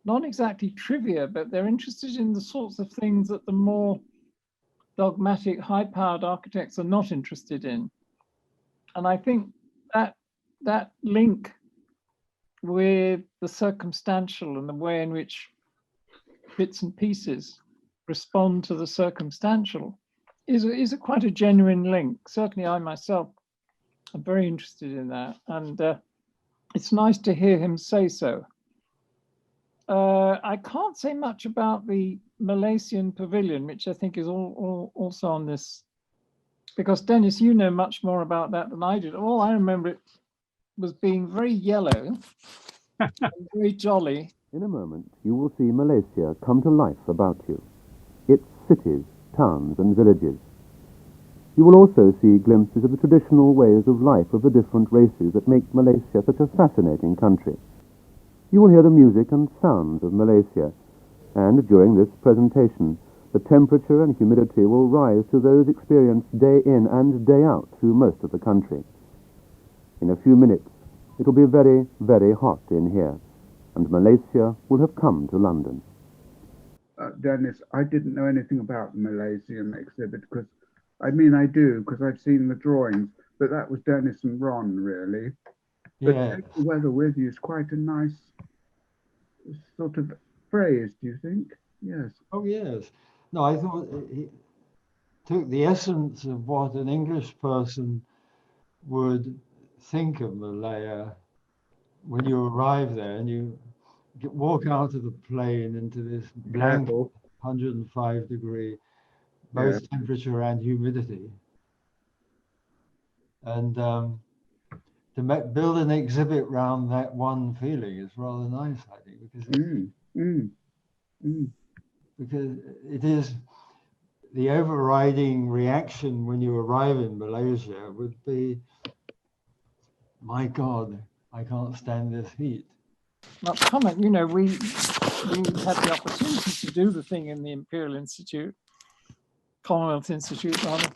not exactly trivia, but they're interested in the sorts of things that the more dogmatic, high-powered architects are not interested in. And I think that link with the circumstantial and the way in which bits and pieces respond to the circumstantial is quite a genuine link. Certainly I myself am very interested in that. And it's nice to hear him say so. I can't say much about the Malaysian pavilion, which I think is also on this, because Dennis, you know much more about that than I did. All I remember it was being very yellow and very jolly.
In a moment, you will see Malaysia come to life about you, its cities, towns and villages. You will also see glimpses of the traditional ways of life of the different races that make Malaysia such a fascinating country. You will hear the music and sounds of Malaysia, and during this presentation, the temperature and humidity will rise to those experienced day in and day out through most of the country. In a few minutes, it will be very, very hot in here, and Malaysia will have come to London.
Dennis, I didn't know anything about the Malaysian exhibit, because, I mean, I do, because I've seen the drawings, but that was Dennis and Ron, really. But
Yeah.
Take the weather with you is quite a nice sort of phrase, do you think? Yes.
Oh, yes. No, I thought he took the essence of what an English person would think of Malaya when you arrive there and you walk out of the plane into this blank 105-degree, both temperature and humidity. And to build an exhibit around that one feeling is rather nice, I think, because it is the overriding reaction when you arrive in Malaysia would be, my God, I can't stand this heat.
Not comment, you know, we had the opportunity to do the thing in the Imperial Institute, Commonwealth Institute, rather,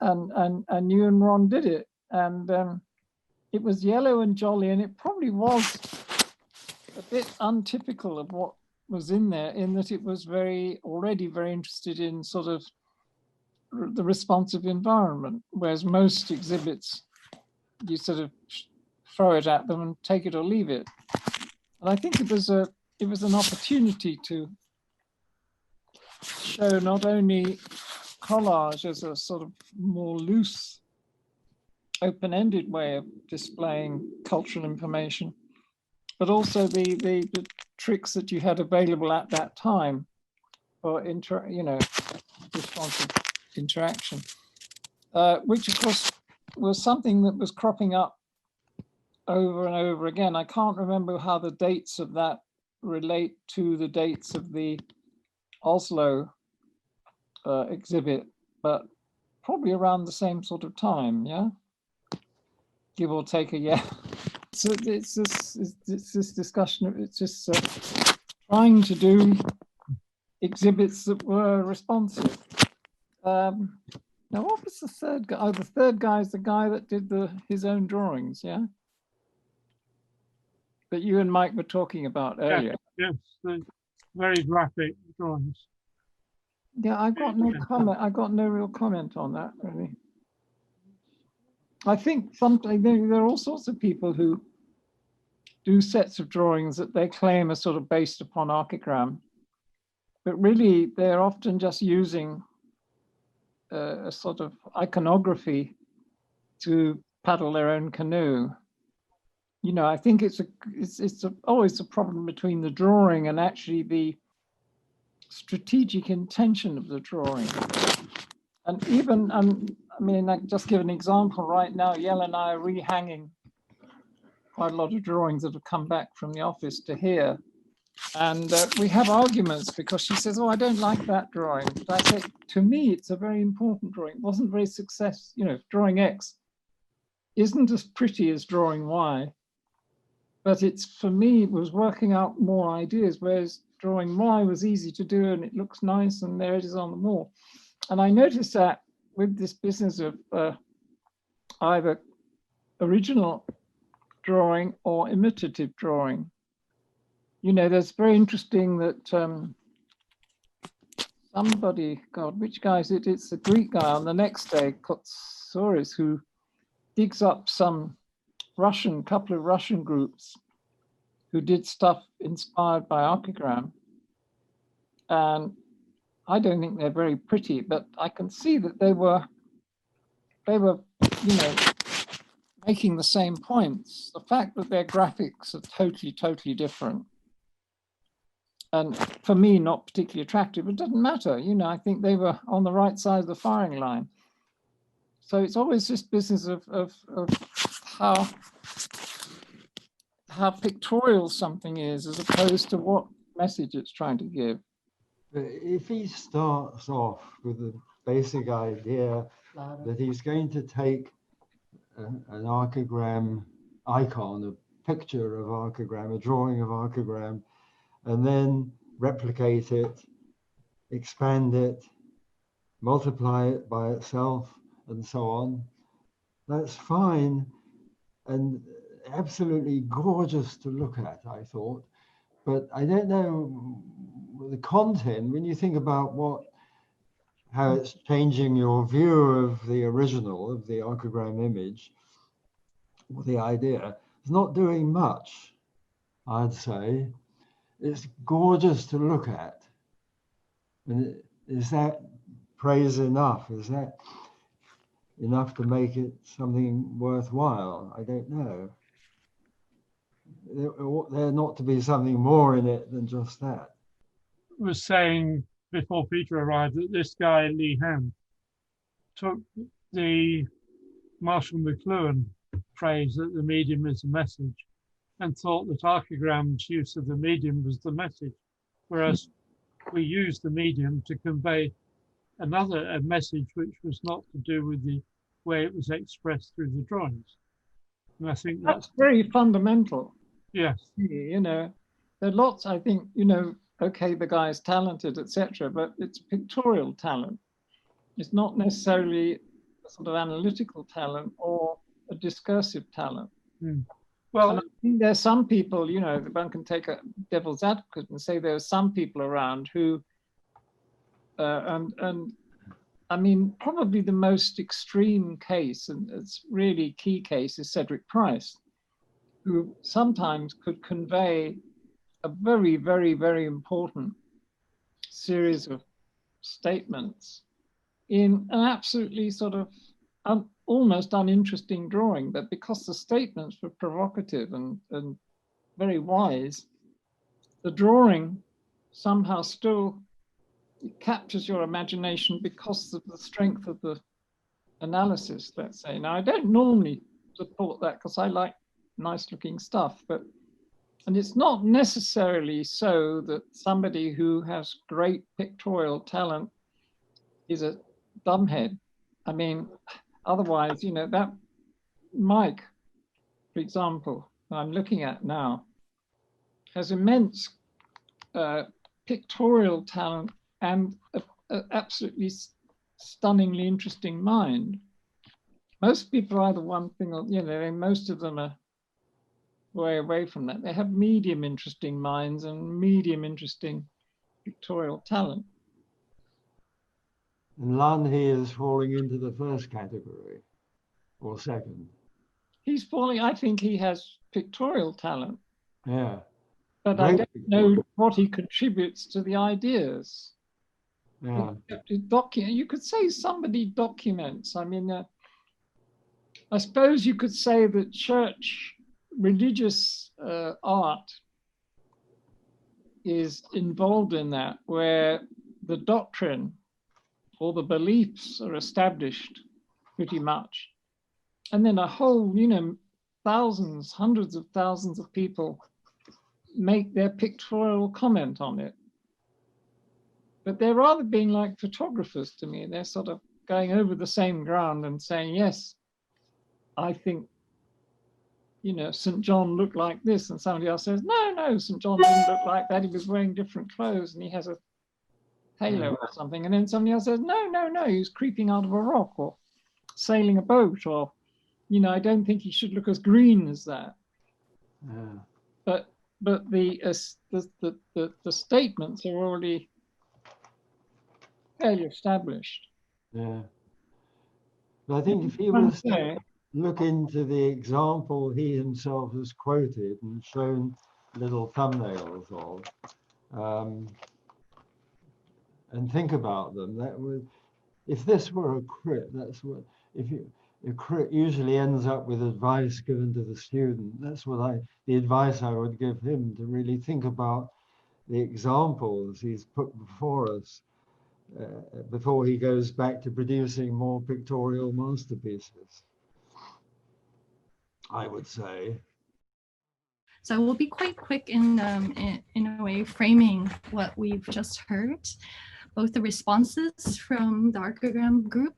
and you and Ron did it, and it was yellow and jolly, and it probably was a bit untypical of what was in there, in that it was already very interested in sort of the responsive environment, whereas most exhibits, you sort of throw it at them and take it or leave it. And I think it was an opportunity to show not only collage as a sort of more loose, open-ended way of displaying cultural information, but also the tricks that you had available at that time for responsive interaction, which of course was something that was cropping up over and over again. I can't remember how the dates of that relate to the dates of the Oslo exhibit, but probably around the same sort of time, yeah? Give or take a year. So it's this discussion, it's just trying to do exhibits that were responsive. Now, what was the third guy? Oh, the third guy is the guy that did his own drawings, yeah? That you and Mike were talking about earlier. Yes, the very graphic drawings.
Yeah, I got no comment. I got no real comment on that, really. I think sometimes there are all sorts of people who do sets of drawings that they claim are sort of based upon Archigram, but really they're often just using a sort of iconography to paddle their own canoe. You know, I think it's always a problem between the drawing and actually the strategic intention of the drawing. And even, I mean, I just give an example right now. Yell and I are rehanging quite a lot of drawings that have come back from the office to here. And we have arguments because she says, oh, I don't like that drawing. But I say, to me, it's a very important drawing. It wasn't very successful. You know, drawing X isn't as pretty as drawing Y. But it's, for me, it was working out more ideas, whereas drawing Y was easy to do and it looks nice and there it is on the wall. And I noticed that with this business of either original drawing or imitative drawing. You know, that's very interesting that somebody, God, which guy is it? It's the Greek guy on the next day, Kotsuris, who digs up some couple of Russian groups who did stuff inspired by Archigram. And I don't think they're very pretty, but I can see that they were, you know, making the same points. The fact that their graphics are totally different. And for me, not particularly attractive, it doesn't matter. You know, I think they were on the right side of the firing line. So it's always this business of how pictorial something is as opposed to what message it's trying to give.
If he starts off with the basic idea that he's going to take an Archigram icon, a picture of Archigram, a drawing of Archigram, and then replicate it, expand it, multiply it by itself, and so on, that's fine and absolutely gorgeous to look at, I thought. But I don't know the content, when you think about how it's changing your view of the original, of the Archigram image, or the idea, it's not doing much, I'd say. It's gorgeous to look at. And is that praise enough? Is that enough to make it something worthwhile? I don't know. There not to be something more in it than just that.
I was saying before Peter arrived that this guy, Lee Han, took the Marshall McLuhan phrase that the medium is a message and thought that Archigram's use of the medium was the message, whereas we use the medium to convey a message which was not to do with the way it was expressed through the drawings. And I think
that's very fundamental.
Yes.
You know, there are lots, I think, you know, okay, the guy is talented, etc., but it's pictorial talent. It's not necessarily a sort of analytical talent or a discursive talent.
Mm. Well,
and I think there's some people, you know, one can take a devil's advocate and say there are some people around who, and I mean, probably the most extreme case, and it's really key case, is Cedric Price, who sometimes could convey a very, very, very important series of statements in an absolutely sort of almost uninteresting drawing, but because the statements were provocative and very wise,
the drawing somehow still captures your imagination because of the strength of the analysis, let's say. Now, I don't normally support that because I like nice looking stuff, and it's not necessarily so that somebody who has great pictorial talent is a dumbhead. I mean, otherwise, you know, that Mike, for example, I'm looking at now, has immense pictorial talent and an absolutely stunningly interesting mind. Most people are either one thing or, you know, most of them are way away from that. They have medium interesting minds and medium interesting pictorial talent.
And Lan He is falling into the first category or second.
He's falling, I think he has pictorial talent.
Yeah.
But
Great.
I don't know what he contributes to the ideas.
Yeah.
You could say somebody documents. I mean, I suppose you could say that church religious art is involved in that, where the doctrine or the beliefs are established pretty much. And then a whole, you know, thousands, hundreds of thousands of people make their pictorial comment on it. But they're rather being like photographers to me. They're sort of going over the same ground and saying, yes, I think, you know, St. John looked like this. And somebody else says, no, St. John didn't look like that. He was wearing different clothes and he has a halo or something. And then somebody else says, no, he was creeping out of a rock or sailing a boat, or, you know, I don't think he should look as green as that.
Yeah.
But the statements are already fairly established.
Yeah. But I think if he was to look into the example he himself has quoted and shown little thumbnails of, and think about them, that would, if this were a crit, that's what, a crit usually ends up with advice given to the student. That's what the advice I would give him, to really think about the examples he's put before us before he goes back to producing more pictorial masterpieces, I would say.
So we'll be quite quick in a way framing what we've just heard, both the responses from the Archigram group,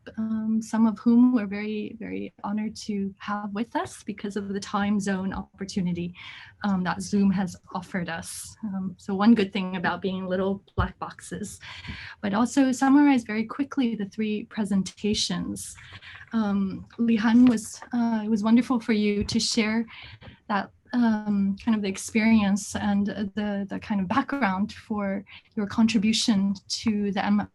some of whom we're very, very honored to have with us because of the time zone opportunity that Zoom has offered us. So one good thing about being little black boxes, but also summarize very quickly the three presentations. Li Han, it was wonderful for you to share that kind of the experience and the kind of background for your contribution to the M+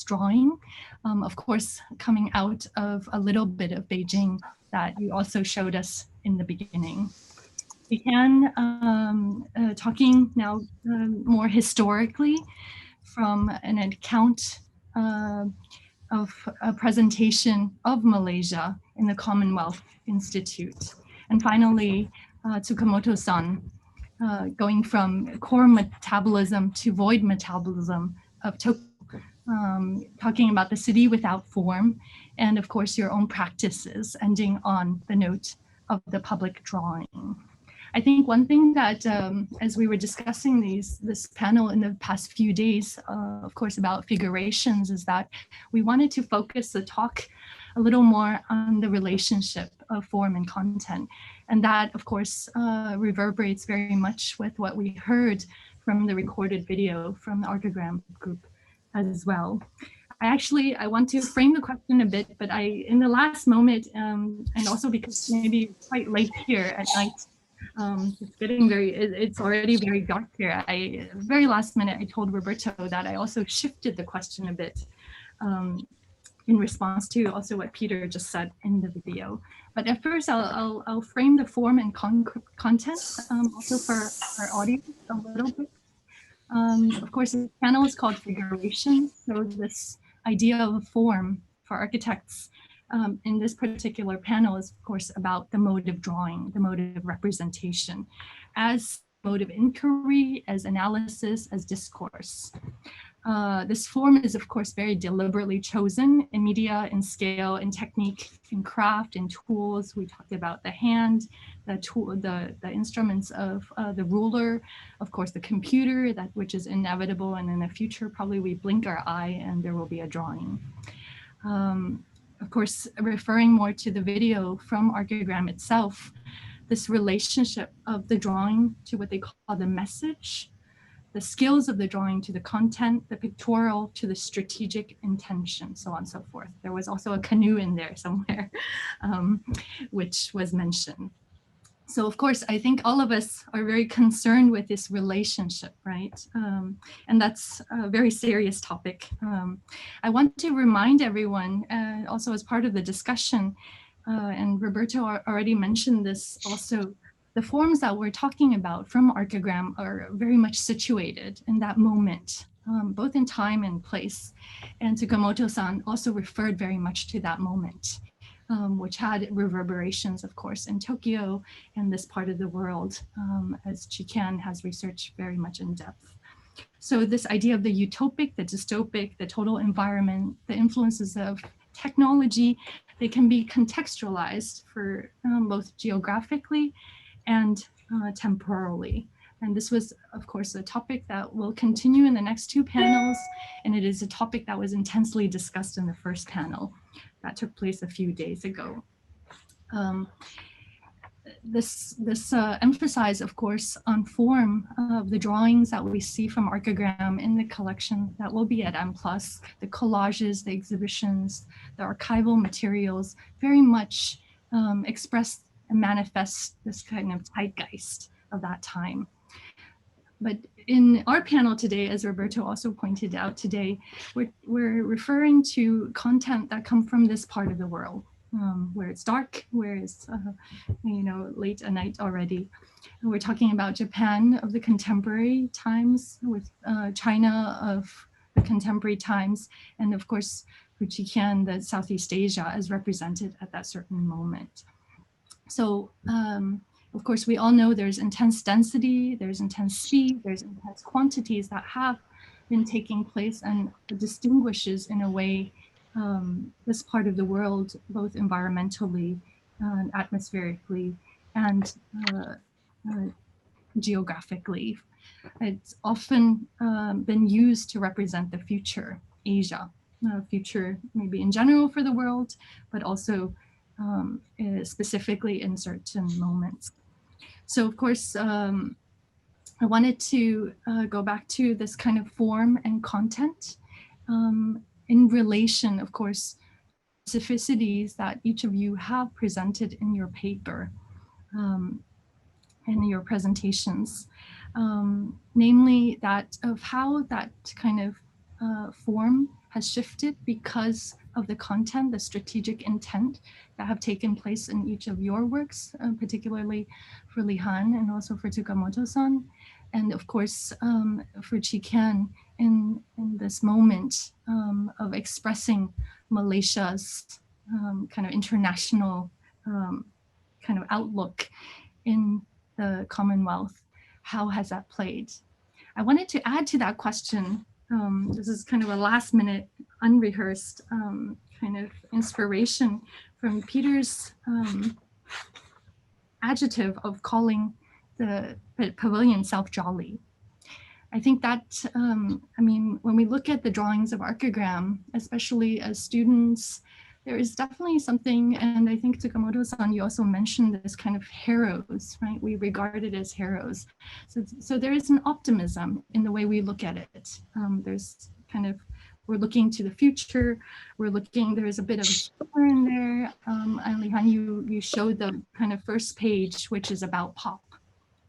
drawing. Of course, coming out of a little bit of Beijing that you also showed us in the beginning. We can, talking now more historically from an account of a presentation of Malaysia in the Commonwealth Institute. And finally, Tsukamoto-san, going from core metabolism to void metabolism of talking about the city without form, and of course your own practices, ending on the note of the public drawing. I think one thing that, as we were discussing this panel in the past few days, of course, about figurations, is that we wanted to focus the talk a little more on the relationship of form and content. And that, of course, reverberates very much with what we heard from the recorded video from the Archigram group as well. I want to frame the question a bit, but in the last moment, and also because maybe quite late here at night, it's getting it's already very dark here. Very last minute, I told Roberto that I also shifted the question a bit in response to also what Peter just said in the video. But at first, I'll frame the form and content also for our audience a little bit. Of course, the panel is called Figurations. So this idea of a form for architects in this particular panel is, of course, about the mode of drawing, the mode of representation. As mode of inquiry, as analysis, as discourse. This form is, of course, very deliberately chosen in media, in scale, in technique, in craft, in tools. We talked about the hand, the tool, the instruments of the ruler, of course, the computer, that which is inevitable, and in the future, probably we blink our eye and there will be a drawing. Of course, referring more to the video from Archigram itself, this relationship of the drawing to what they call the message, the skills of the drawing to the content, the pictorial to the strategic intention, so on and so forth. There was also a canoe in there somewhere, which was mentioned. So of course, I think all of us are very concerned with this relationship, right? And that's a very serious topic. I want to remind everyone, also as part of the discussion, and Roberto already mentioned this also, the forms that we're talking about from Archigram are very much situated in that moment, both in time and place. And Tsukamoto-san also referred very much to that moment, which had reverberations, of course, in Tokyo and this part of the world, as Kien has researched very much in depth. So this idea of the utopic, the dystopic, the total environment, the influences of technology, they can be contextualized for both geographically and temporally. And this was, of course, a topic that will continue in the next two panels. And it is a topic that was intensely discussed in the first panel that took place a few days ago. This emphasized, of course, on form of the drawings that we see from Archigram in the collection that will be at M+, the collages, the exhibitions, the archival materials, very much express and manifest this kind of zeitgeist of that time. But in our panel today, as Roberto also pointed out today, we're referring to content that come from this part of the world, where it's dark, where it's late at night already. And we're talking about Japan of the contemporary times, with China of the contemporary times, and of course, for Kien, the Southeast Asia as represented at that certain moment. So, of course, we all know there's intense density, there's intense speed, there's intense quantities that have been taking place, and it distinguishes in a way this part of the world, both environmentally, atmospherically, and geographically. It's often been used to represent the future Asia, future maybe in general for the world, but also specifically in certain moments. So of course, I wanted to go back to this kind of form and content in relation, of course, specificities that each of you have presented in your paper, in your presentations, namely that of how that kind of form has shifted because of the content, the strategic intent that have taken place in each of your works, particularly for Li Han and also for Tsukamoto-san, and of course for Kien in this moment of expressing Malaysia's kind of international kind of outlook in the Commonwealth. How has that played? I wanted to add to that question. This is kind of a last minute, unrehearsed kind of inspiration from Peter's adjective of calling the pavilion self-jolly. I think that, I mean, when we look at the drawings of Archigram, especially as students, there is definitely something, and I think Tsukamoto-san, you also mentioned this kind of heroes, right? We regard it as heroes. So there is an optimism in the way we look at it. There's kind of, we're looking to the future. We're looking, there's a bit of humor in there. And Li Han, you showed the kind of first page, which is about pop,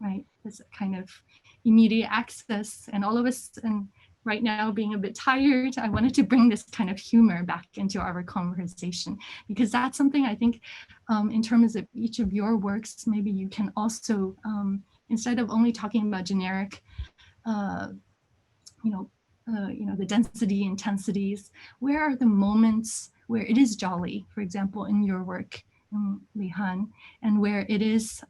right? This kind of immediate access, and all of us, and right now being a bit tired, I wanted to bring this kind of humor back into our conversation, because that's something I think in terms of each of your works, maybe you can also, instead of only talking about generic, the density, intensities, where are the moments where it is jolly, for example, in your work, Li Han, and where it is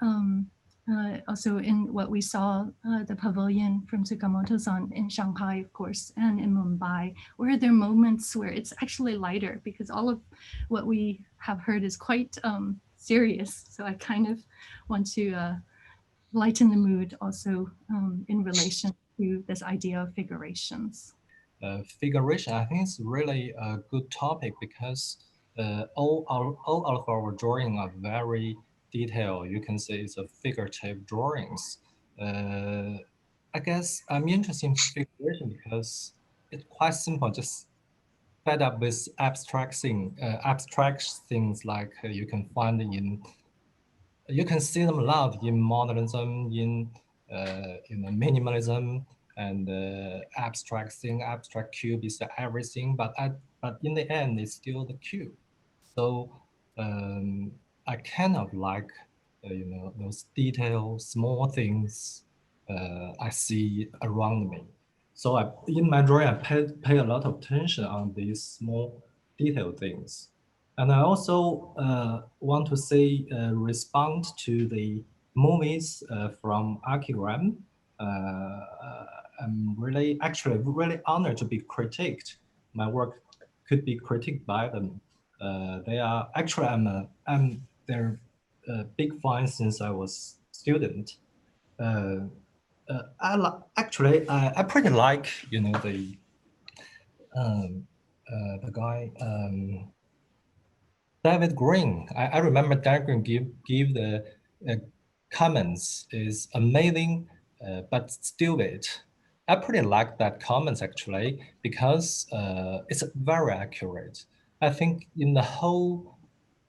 also in what we saw, the pavilion from Tsukamoto's in Shanghai, of course, and in Mumbai, where there are moments where it's actually lighter, because all of what we have heard is quite serious. So I kind of want to lighten the mood also in relation to this idea of figurations.
Figuration, I think it's really a good topic because all of our drawing are very detailed. You can say it's a figurative drawings. I guess I'm interested in figuration because it's quite simple, just fed up with abstract things like you can find you can see them a lot in modernism, in minimalism, and abstract cube is everything. But in the end, it's still the cube. So I kind of like those detailed small things I see around me. So in my drawing, I pay a lot of attention on these small detailed things. And I also want to say, respond to the movies from Archigram. I'm actually really honored to be critiqued. My work could be critiqued by them. They are actually I'm their big fan since I was student. I pretty like the guy. David Green, I remember David Green give the comments is amazing, but stupid. I pretty like that comments actually because it's very accurate. I think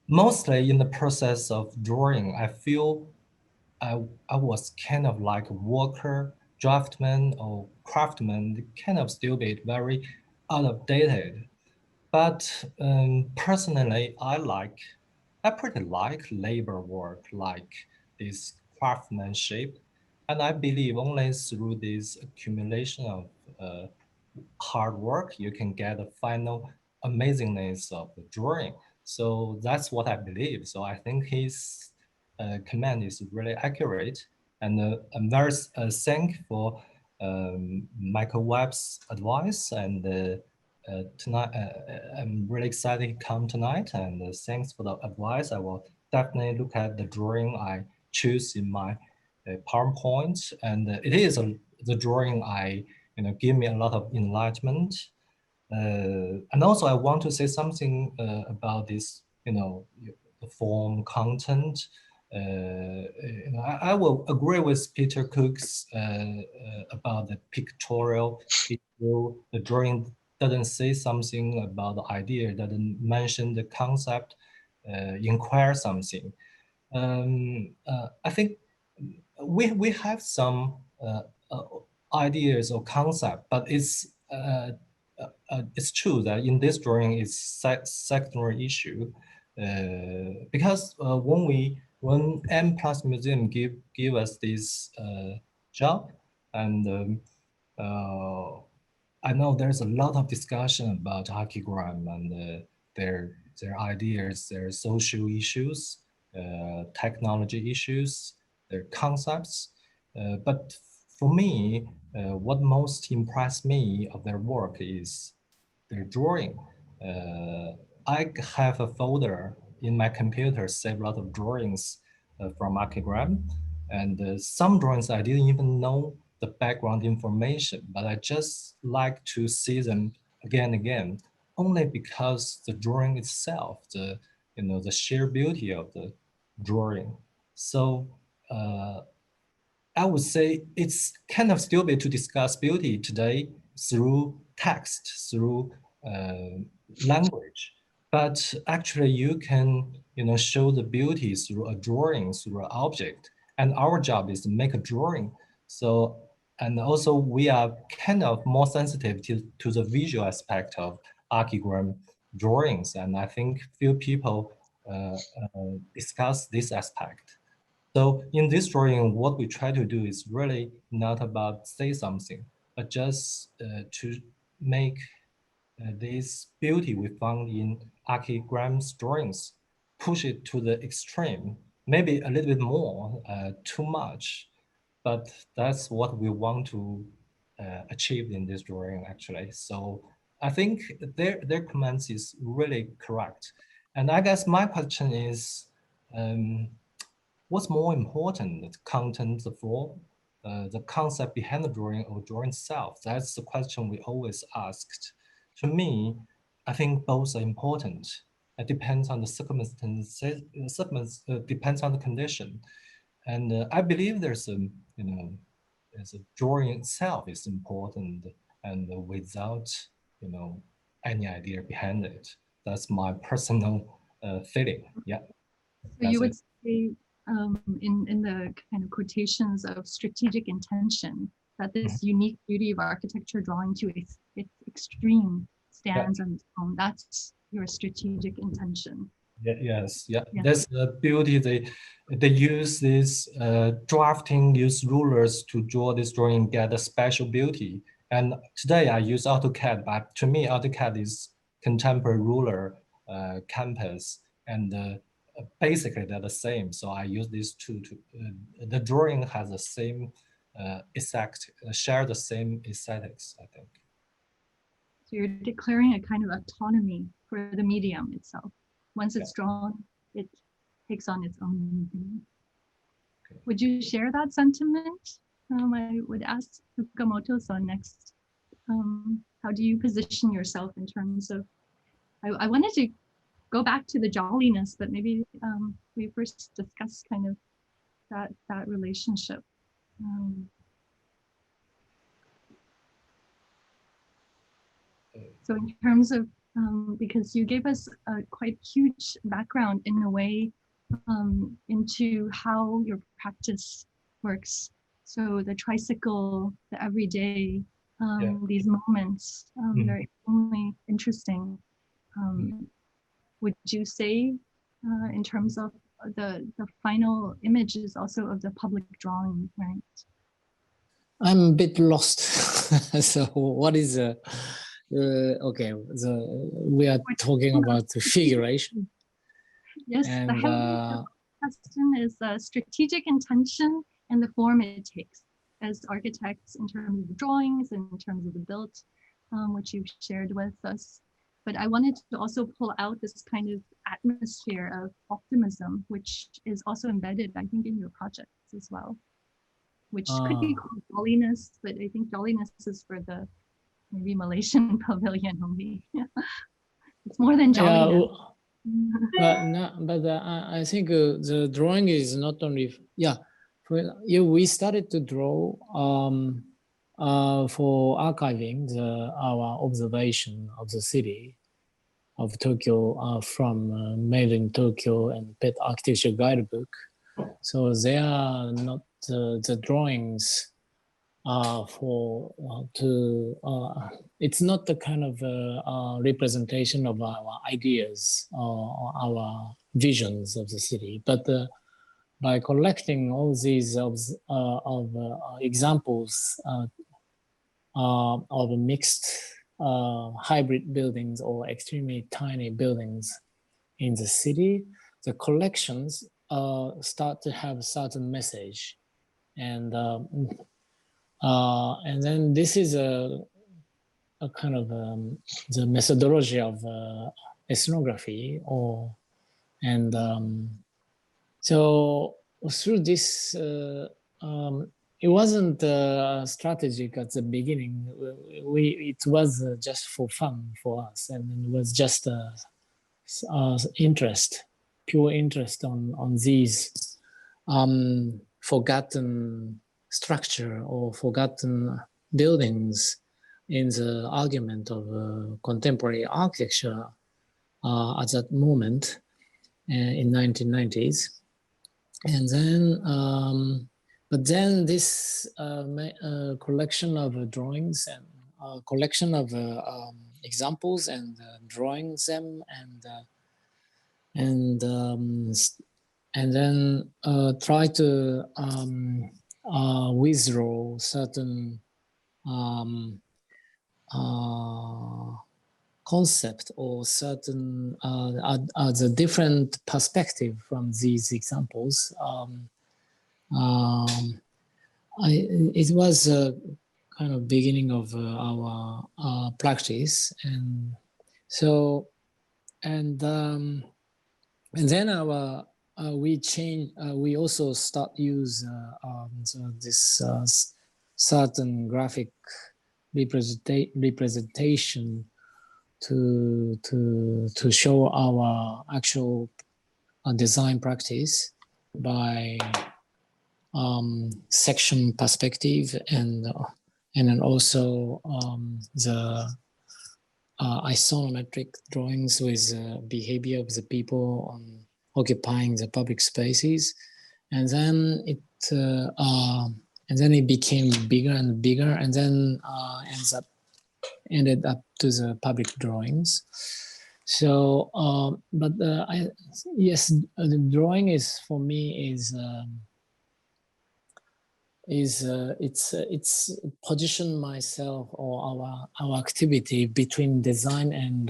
mostly in the process of drawing, I feel I was kind of like a worker, draftsman or craftsman, kind of stupid, very out of dated. But personally, I pretty like labor work, like this craftsmanship. And I believe only through this accumulation of hard work, you can get the final amazingness of the drawing. So that's what I believe. So I think his command is really accurate. And I'm very thankful for Michael Webb's advice. And tonight, I'm really excited to come tonight. And thanks for the advice. I will definitely look at the drawing I choose in my PowerPoint. And it is the drawing give me a lot of enlightenment. And also I want to say something about this, the form, content. I will agree with Peter Cook's about the pictorial issue. The drawing doesn't say something about the idea, doesn't mention the concept, inquire something. I think we have some ideas or concept, but it's true that in this drawing it's secondary issue because when M+ Museum give us this job, and I know there's a lot of discussion about Archigram and their ideas, their social issues, technology issues, their concepts, but for me, what most impressed me of their work is their drawing. I have a folder in my computer, save a lot of drawings from Archigram, and some drawings I didn't even know the background information, but I just like to see them again and again, only because the drawing itself, the sheer beauty of the drawing. So I would say it's kind of stupid to discuss beauty today through text, through language. But actually you can, show the beauty through a drawing, through an object. And our job is to make a drawing. So, and also we are kind of more sensitive to the visual aspect of Archigram drawings. And I think few people discuss this aspect. So in this drawing, what we try to do is really not about say something, but just to make this beauty we found in Archigram's drawings, push it to the extreme. maybe a little bit more, too much, but that's what we want to achieve in this drawing actually. So I think their comments is really correct. And I guess my question is, what's more important, the content, the form, the concept behind the drawing or drawing itself? That's the question we always asked. To me, I think both are important. It depends on the circumstances, depends on the condition. And I believe there's a, there's a drawing itself is important, and without, any idea behind it. That's my personal feeling. Yeah.
So you would say in the kind of quotations of strategic intention, that this unique beauty of architecture drawing to its extreme stands on its own. That's your strategic intention.
Yes. That's the beauty. They use this drafting, use rulers to draw this drawing, get a special beauty. And today I use AutoCAD, but to me AutoCAD is contemporary ruler, canvas, and basically they're the same. So I use these two to, the drawing has the same share the same aesthetics, I think.
So you're declaring a kind of autonomy for the medium itself. Once it's drawn, it takes on its own meaning. Okay. Would you share that sentiment? I would ask Tsukamoto-san next. How do you position yourself in terms of, I wanted to go back to the jolliness, but maybe we first discuss kind of that relationship. So in terms of, because you gave us a quite huge background in a way into how your practice works. So the tricycle, the everyday, these moments, they're extremely interesting. Would you say in terms of the final image is also of the public drawing, right?
I'm a bit lost. So what is okay, we are talking about the figuration.
Yes, and the question is strategic intention and the form it takes as architects in terms of the drawings and in terms of the built, which you've shared with us. But I wanted to also pull out this kind of atmosphere of optimism, which is also embedded, I think, in your projects as well, which could be called jolliness, but I think jolliness is for the maybe Malaysian pavilion only. It's more than jolliness.
I think the drawing is not only, we started to draw for archiving our observation of the city of Tokyo from Made in Tokyo and Pet Architecture Guidebook. So they are not the drawings it's not the kind of representation of our ideas or our visions of the city, but by collecting all these examples of mixed hybrid buildings or extremely tiny buildings in the city, the collections start to have a certain message. And then this is a kind of the methodology of ethnography, so through this, it wasn't strategic at the beginning. It was just for fun for us, and it was just interest, pure interest on these forgotten structure or forgotten buildings in the argument of contemporary architecture at that moment in 1990s. And then, but then this collection of drawings and collection of examples and drawing them and then try to withdraw certain concept or certain the different perspective from these examples. It was a kind of beginning of our practice, and so and then we change. We also start use so this certain graphic representation to show our actual design practice by section perspective, and then also the isometric drawings with behavior of the people occupying the public spaces, and then it became bigger and bigger, and then ended up to the public drawings. So, yes, the drawing is for me it's position myself or our activity between design and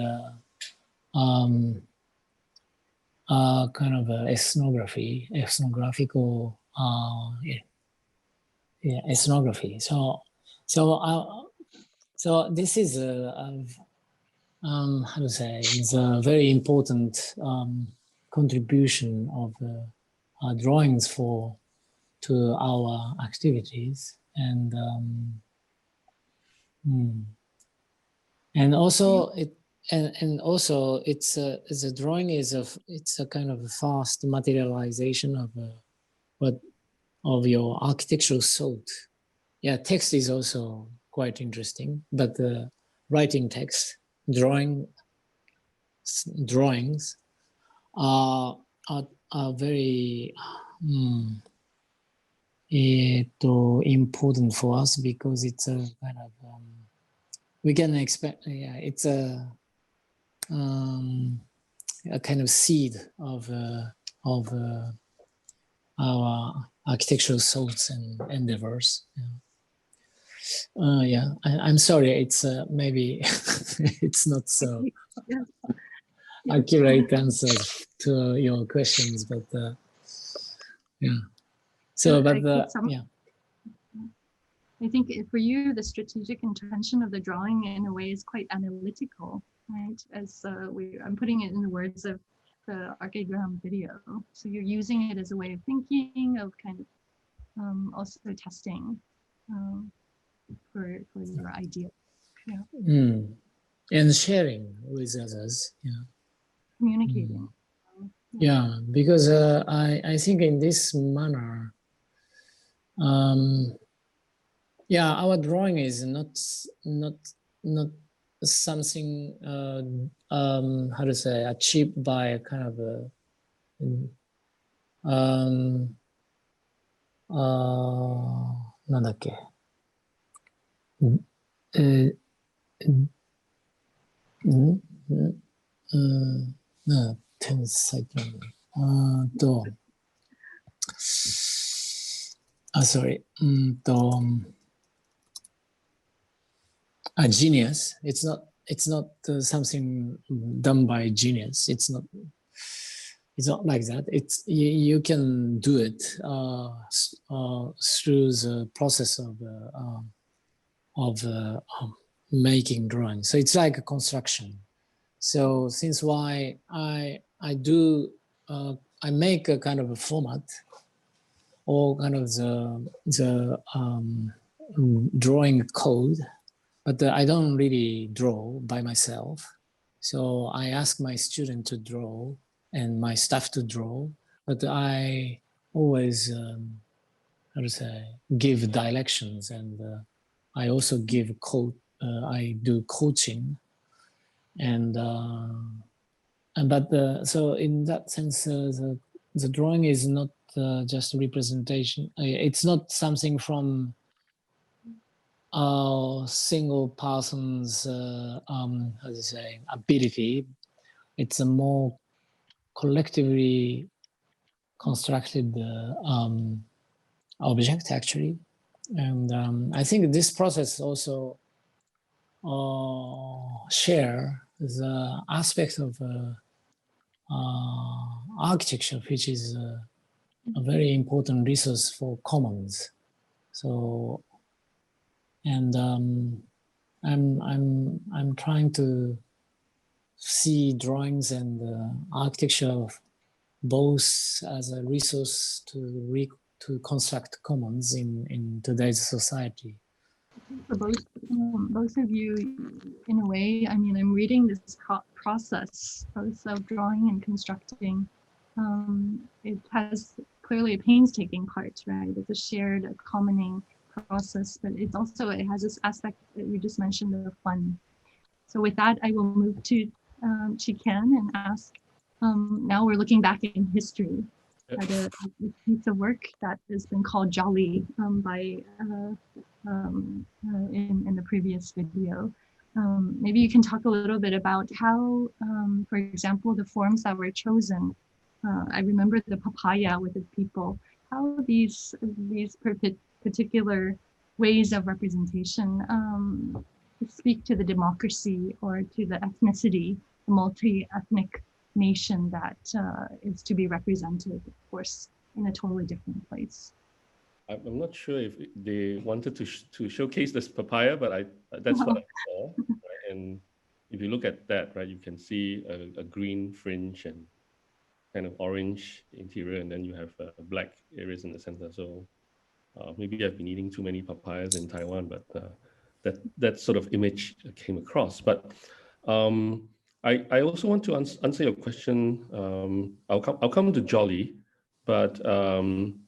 kind of ethnographical ethnography. So this is how to say, it's a very important contribution of drawings to our activities, and also it's the drawing is it's a kind of a fast materialization of your architectural thought. Yeah, text is also quite interesting, but writing text, drawings are very important for us, because it's a kind of we can expect, it's a kind of seed of our architectural thoughts and endeavors. I'm sorry, it's maybe it's not so accurate answers to your questions, but yeah. So, but
I think for you, the strategic intention of the drawing in a way is quite analytical, right? As I'm putting it in the words of the Archigram video. So you're using it as a way of thinking, of kind of also testing for your idea. Yeah.
And sharing with others. Yeah.
Communicating.
Yeah, because I think in this manner, our drawing is not something how to say, achieved by a kind of sorry, a genius. It's not something done by genius. It's not like that. It's you can do it through the process of making drawings. So it's like a construction. So since why I make a kind of a format, or kind of the drawing code, but I don't really draw by myself. So I ask my student to draw and my staff to draw, but I always how to say, give directions, and I also give code. I do coaching, and so in that sense, the drawing is not just a representation. It's not something from a single person's how to say, ability. It's a more collectively constructed object, actually. And I think this process also share the aspect of architecture, which is a very important resource for commons. So, and I'm trying to see drawings and architecture both as a resource to construct commons in today's society.
For both of you, in a way, I mean, I'm reading this process, both of drawing and constructing. It has clearly a painstaking part, right? It's a shared, accompanying process, but it has this aspect that you just mentioned of fun. So with that, I will move to Chee and ask, now we're looking back in history at a piece of work that has been called Jolly in the previous video. Maybe you can talk a little bit about how, for example, the forms that were chosen. I remember the papaya with the people, how these particular ways of representation speak to the democracy or to the ethnicity, the multi-ethnic nation that is to be represented, of course, in a totally different place.
I'm not sure if they wanted to showcase this papaya, but that's what I saw. Right? And if you look at that, right, you can see a green fringe and kind of orange interior, and then you have black areas in the center. So maybe I've been eating too many papayas in Taiwan, but that sort of image came across. But I also want to answer your question. I'll come to Jolly, but Kelvin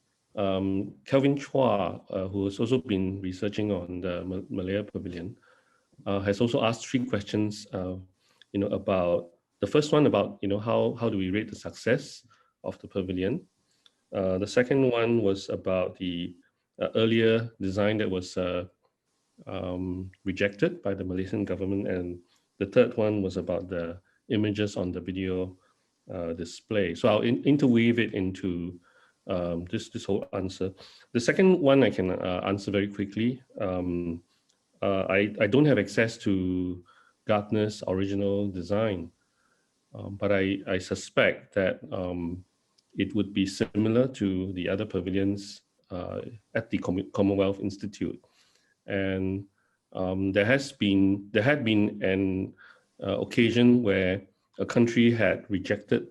Chua, who has also been researching on the Malaya Pavilion, has also asked 3 questions. About the first one about how do we rate the success of the pavilion. The second one was about the earlier design that was rejected by the Malaysian government, and the third one was about the images on the video display. So I'll interweave it into this whole answer. The second one I can answer very quickly. I don't have access to Gardner's original design, but I suspect that it would be similar to the other pavilions at the Commonwealth Institute. And there had been an occasion where a country had rejected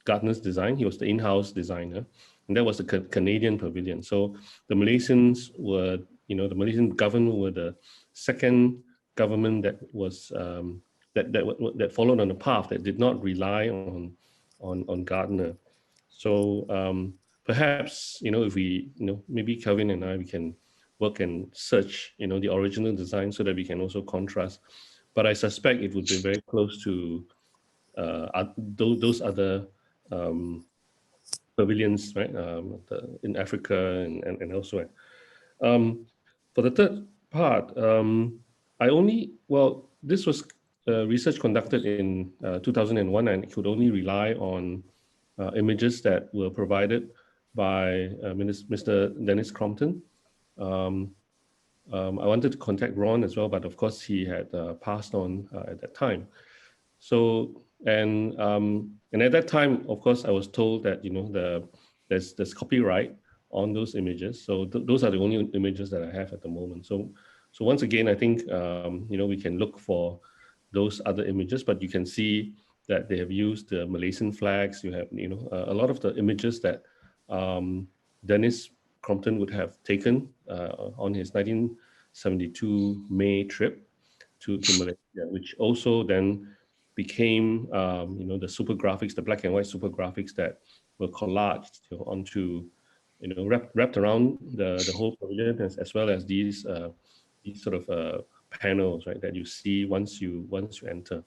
Gardner's design. He was the in-house designer, and that was the Canadian pavilion. So the Malaysians were, the Malaysian government were the second government that was that followed on a path that did not rely on Gardner. So perhaps if we maybe Kelvin and we can work and search the original design so that we can also contrast. But I suspect it would be very close to those other pavilions, right? In Africa and elsewhere. For the third part, this was research conducted in 2001, and it could only rely on images that were provided by Mr. Dennis Crompton. I wanted to contact Ron as well, but of course he had passed on at that time. So and at that time, of course, I was told that there's copyright on those images. So those are the only images that I have at the moment. So once again, I think we can look for those other images, but you can see that they have used the Malaysian flags. You have a lot of the images that Dennis Crompton would have taken on his 1972 May trip to Malaysia, which also then became the super graphics, the black and white super graphics that were collaged onto, wrapped around the whole pavilion, as well as these sort of panels, right, that you see once you enter.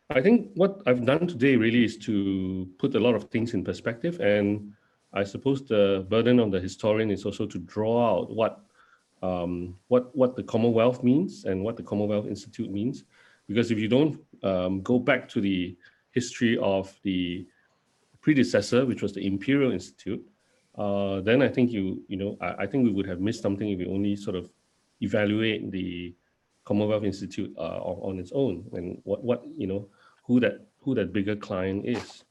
I think what I've done today really is to put a lot of things in perspective, and I suppose the burden on the historian is also to draw out what the Commonwealth means and what the Commonwealth Institute means. Because if you don't go back to the history of the predecessor, which was the Imperial Institute, then I think I think we would have missed something if we only sort of evaluate the Commonwealth Institute on its own, and what you know, who that bigger client is,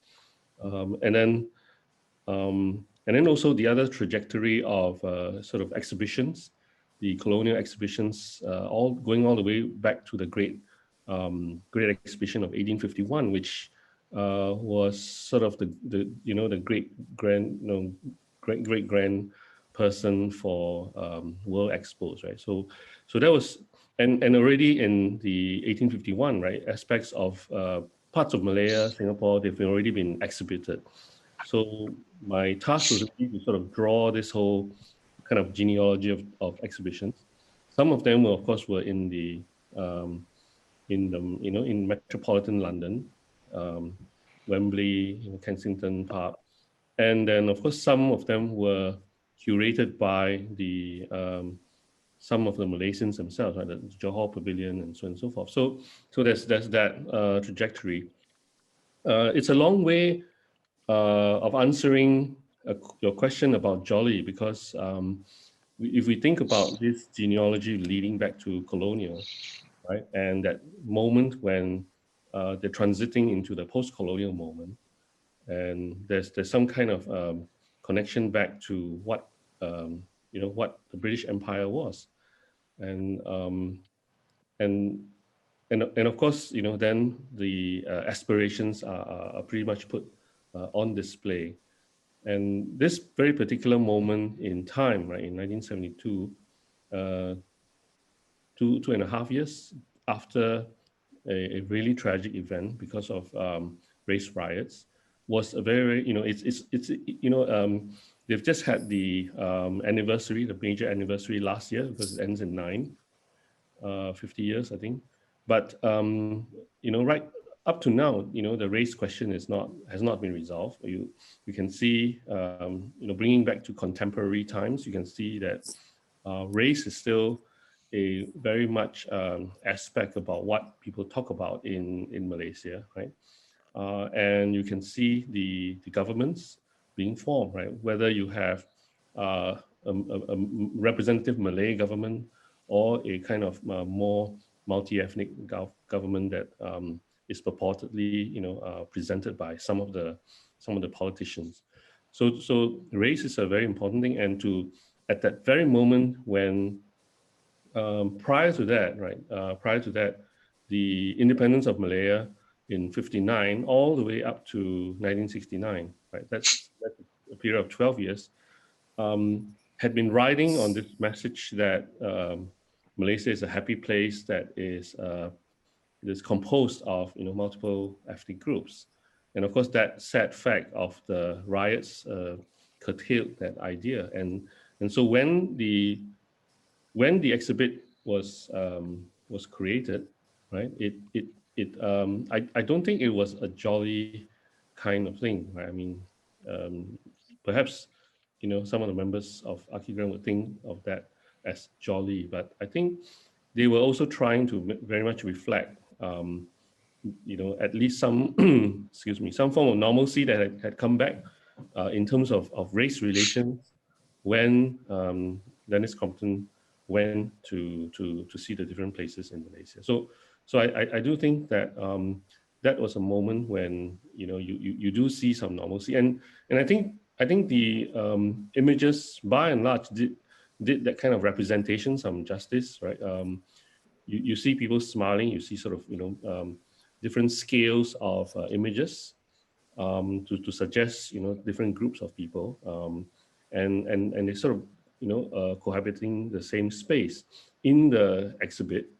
and then also the other trajectory of sort of exhibitions, the colonial exhibitions, all going all the way back to the Great Exhibition of 1851, which was sort of the great grand person for World Expos, right? So that was, and already in the 1851, right, aspects of parts of Malaya, Singapore, they've already been exhibited. So my task was really to sort of draw this whole kind of genealogy of exhibitions. Some of them, of course, were in metropolitan London, Wembley, Kensington Park, and then of course some of them were curated by the some of the Malaysians themselves, right, the Johor Pavilion and so on and so forth. So there's that trajectory. It's a long way of answering your question about Jolly, because if we think about this genealogy leading back to colonial, right, and that moment when they're transiting into the post-colonial moment, and there's some kind of connection back to what what the British Empire was, and of course, then the aspirations are pretty much put on display. And this very particular moment in time, right, in 1972, 2.5 years after a really tragic event because of race riots, was a very, they've just had the anniversary, the major anniversary last year, because it ends in 50 years, I think. But right up to now, the race question has not been resolved. You can see, bringing back to contemporary times, you can see that race is still a very much aspect about what people talk about in Malaysia, right? And you can see the governments being formed, right? Whether you have a representative Malay government or a kind of more multi-ethnic government that is purportedly, presented by some of the politicians. So race is a very important thing, and at that very moment when prior to that, the independence of Malaya in 59 all the way up to 1969, right? That's a period of 12 years, had been riding on this message that Malaysia is a happy place that is composed of multiple ethnic groups. And of course, that sad fact of the riots curtailed that idea. And so when the exhibit was created, right? I don't think it was a jolly kind of thing, right? I mean, perhaps some of the members of Archigram would think of that as jolly, but I think they were also trying to very much reflect, at least some some form of normalcy that had come back in terms of race relations when Dennis Compton went to see the different places in Malaysia. So I do think that that was a moment when you do see some normalcy, and I think the images by and large did that kind of representation some justice, right? You see people smiling, you see sort of different scales of images to suggest different groups of people, and they sort of cohabiting the same space in the exhibit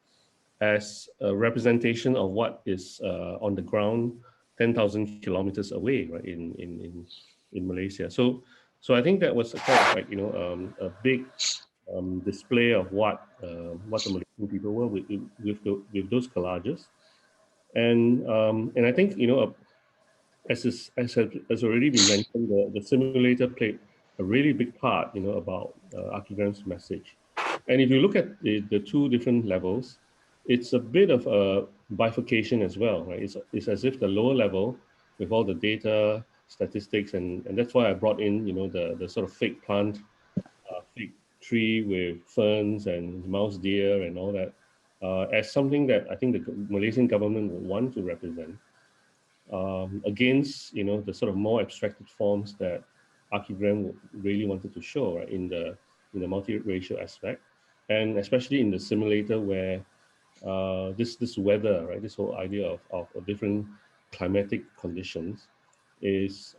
as a representation of what is on the ground 10,000 kilometers away, right, in Malaysia. So I think that was a kind of like a big display of what the Malaysian people were with those collages, and I think as has already been mentioned, the simulator played a really big part, about Archigram's message. And if you look at the two different levels, it's a bit of a bifurcation as well, right? It's as if the lower level with all the data, statistics, and that's why I brought in, the sort of fake plant, fake tree with ferns and mouse deer and all that. as something that I think the Malaysian government would want to represent against, the sort of more abstracted forms that Archigram really wanted to show, right, in the multiracial aspect, and especially in the simulator where this weather, right, this whole idea of different climatic conditions is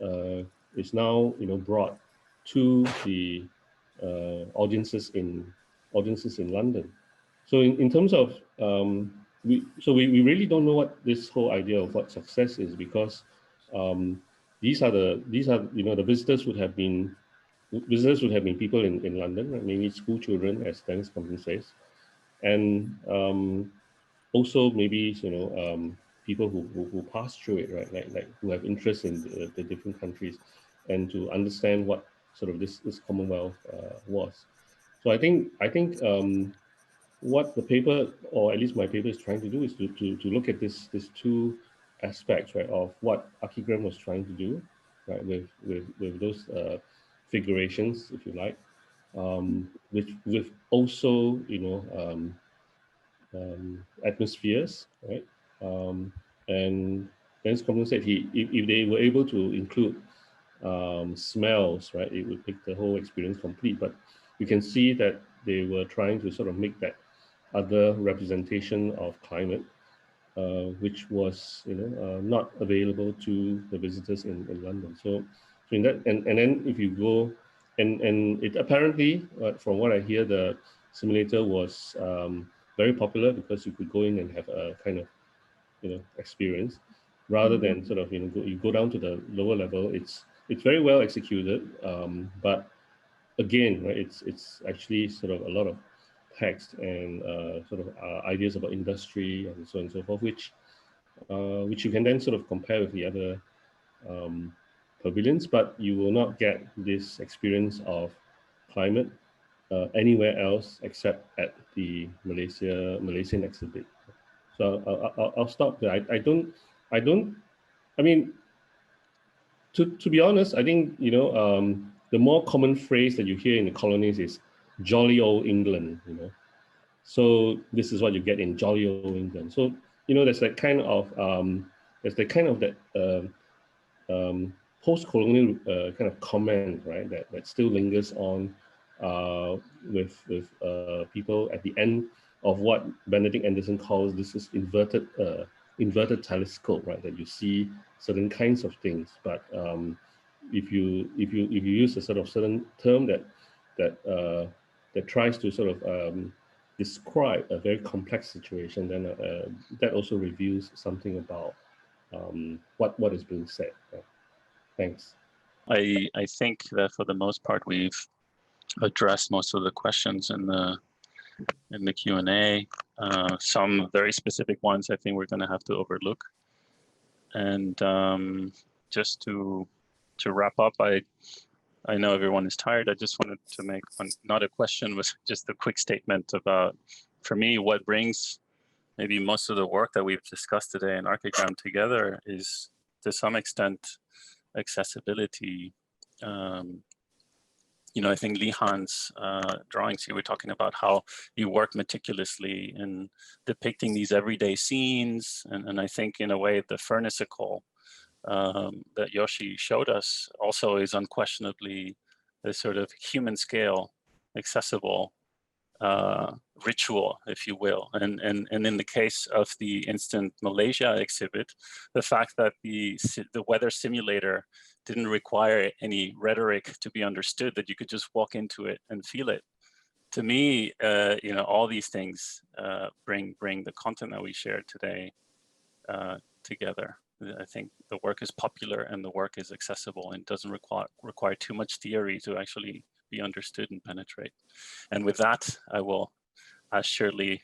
now brought to the audiences in London. So in terms of we really don't know what this whole idea of what success is, because these are the visitors would have been people in London, right? Mainly school children, as Dennis Compton says, and also maybe people who pass through it, right? Like who have interest in the different countries, and to understand what sort of this Commonwealth was. So I think what the paper, or at least my paper, is trying to do is to look at this two aspects, right, of what Archigram was trying to do, right, with those figurations, if you like, with also atmospheres, right, and Dennis Compton said if they were able to include smells, right, it would make the whole experience complete. But you can see that they were trying to sort of make that other representation of climate, which was not available to the visitors in London. So in that, and then if you go, and it apparently, from what I hear, the simulator was very popular because you could go in and have a kind of experience, rather than sort of you go down to the lower level. It's very well executed, but again, right, it's actually sort of a lot of text and sort of ideas about industry and so on and so forth, which you can then sort of compare with the other pavilions, but you will not get this experience of climate anywhere else except at the Malaysian exhibit. So I'll stop there. I mean, to be honest, I think the more common phrase that you hear in the colonies is "jolly old England," So this is what you get in jolly old England. So there's that kind of post-colonial kind of comment, right? That still lingers on with people at the end of what Benedict Anderson calls this is inverted telescope, right? That you see certain kinds of things, but if you use a sort of certain term that tries to sort of describe a very complex situation, then that also reveals something about what is being said. Right? Thanks.
I think that for the most part we've addressed most of the questions in the Q&A. Some very specific ones I think we're going to have to overlook. And just to wrap up, I know everyone is tired. I just wanted to make not a question, was just a quick statement about, for me, what brings maybe most of the work that we've discussed today in Archigram together is, to some extent, accessibility. I think Li Han's drawings here, we're talking about how you work meticulously in depicting these everyday scenes. And I think in a way, the furnicicle that Yoshi showed us also is unquestionably a sort of human scale, accessible ritual, if you will. And in the case of the Instant Malaysia exhibit, the fact that the weather simulator didn't require any rhetoric to be understood, that you could just walk into it and feel it. To me, all these things bring the content that we shared today together. I think the work is popular and the work is accessible and doesn't require too much theory to actually be understood and penetrate. And with that, I will ask Shirley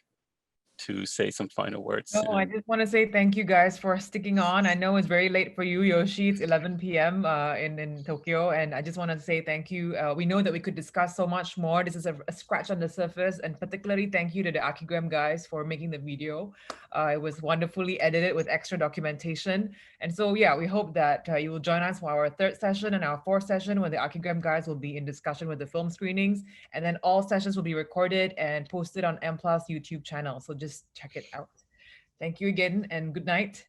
to say some final words.
No, I just want to say thank you guys for sticking on. I know it's very late for you, Yoshi. It's 11 p.m. In Tokyo, and I just want to say thank you. We know that we could discuss so much more. This is a scratch on the surface, and particularly thank you to the Archigram guys for making the video. It was wonderfully edited with extra documentation. And so, yeah, we hope that you will join us for our third session and our fourth session, when the Archigram guys will be in discussion with the film screenings. And then all sessions will be recorded and posted on M+ YouTube channel. So just just check it out. Thank you again and good night.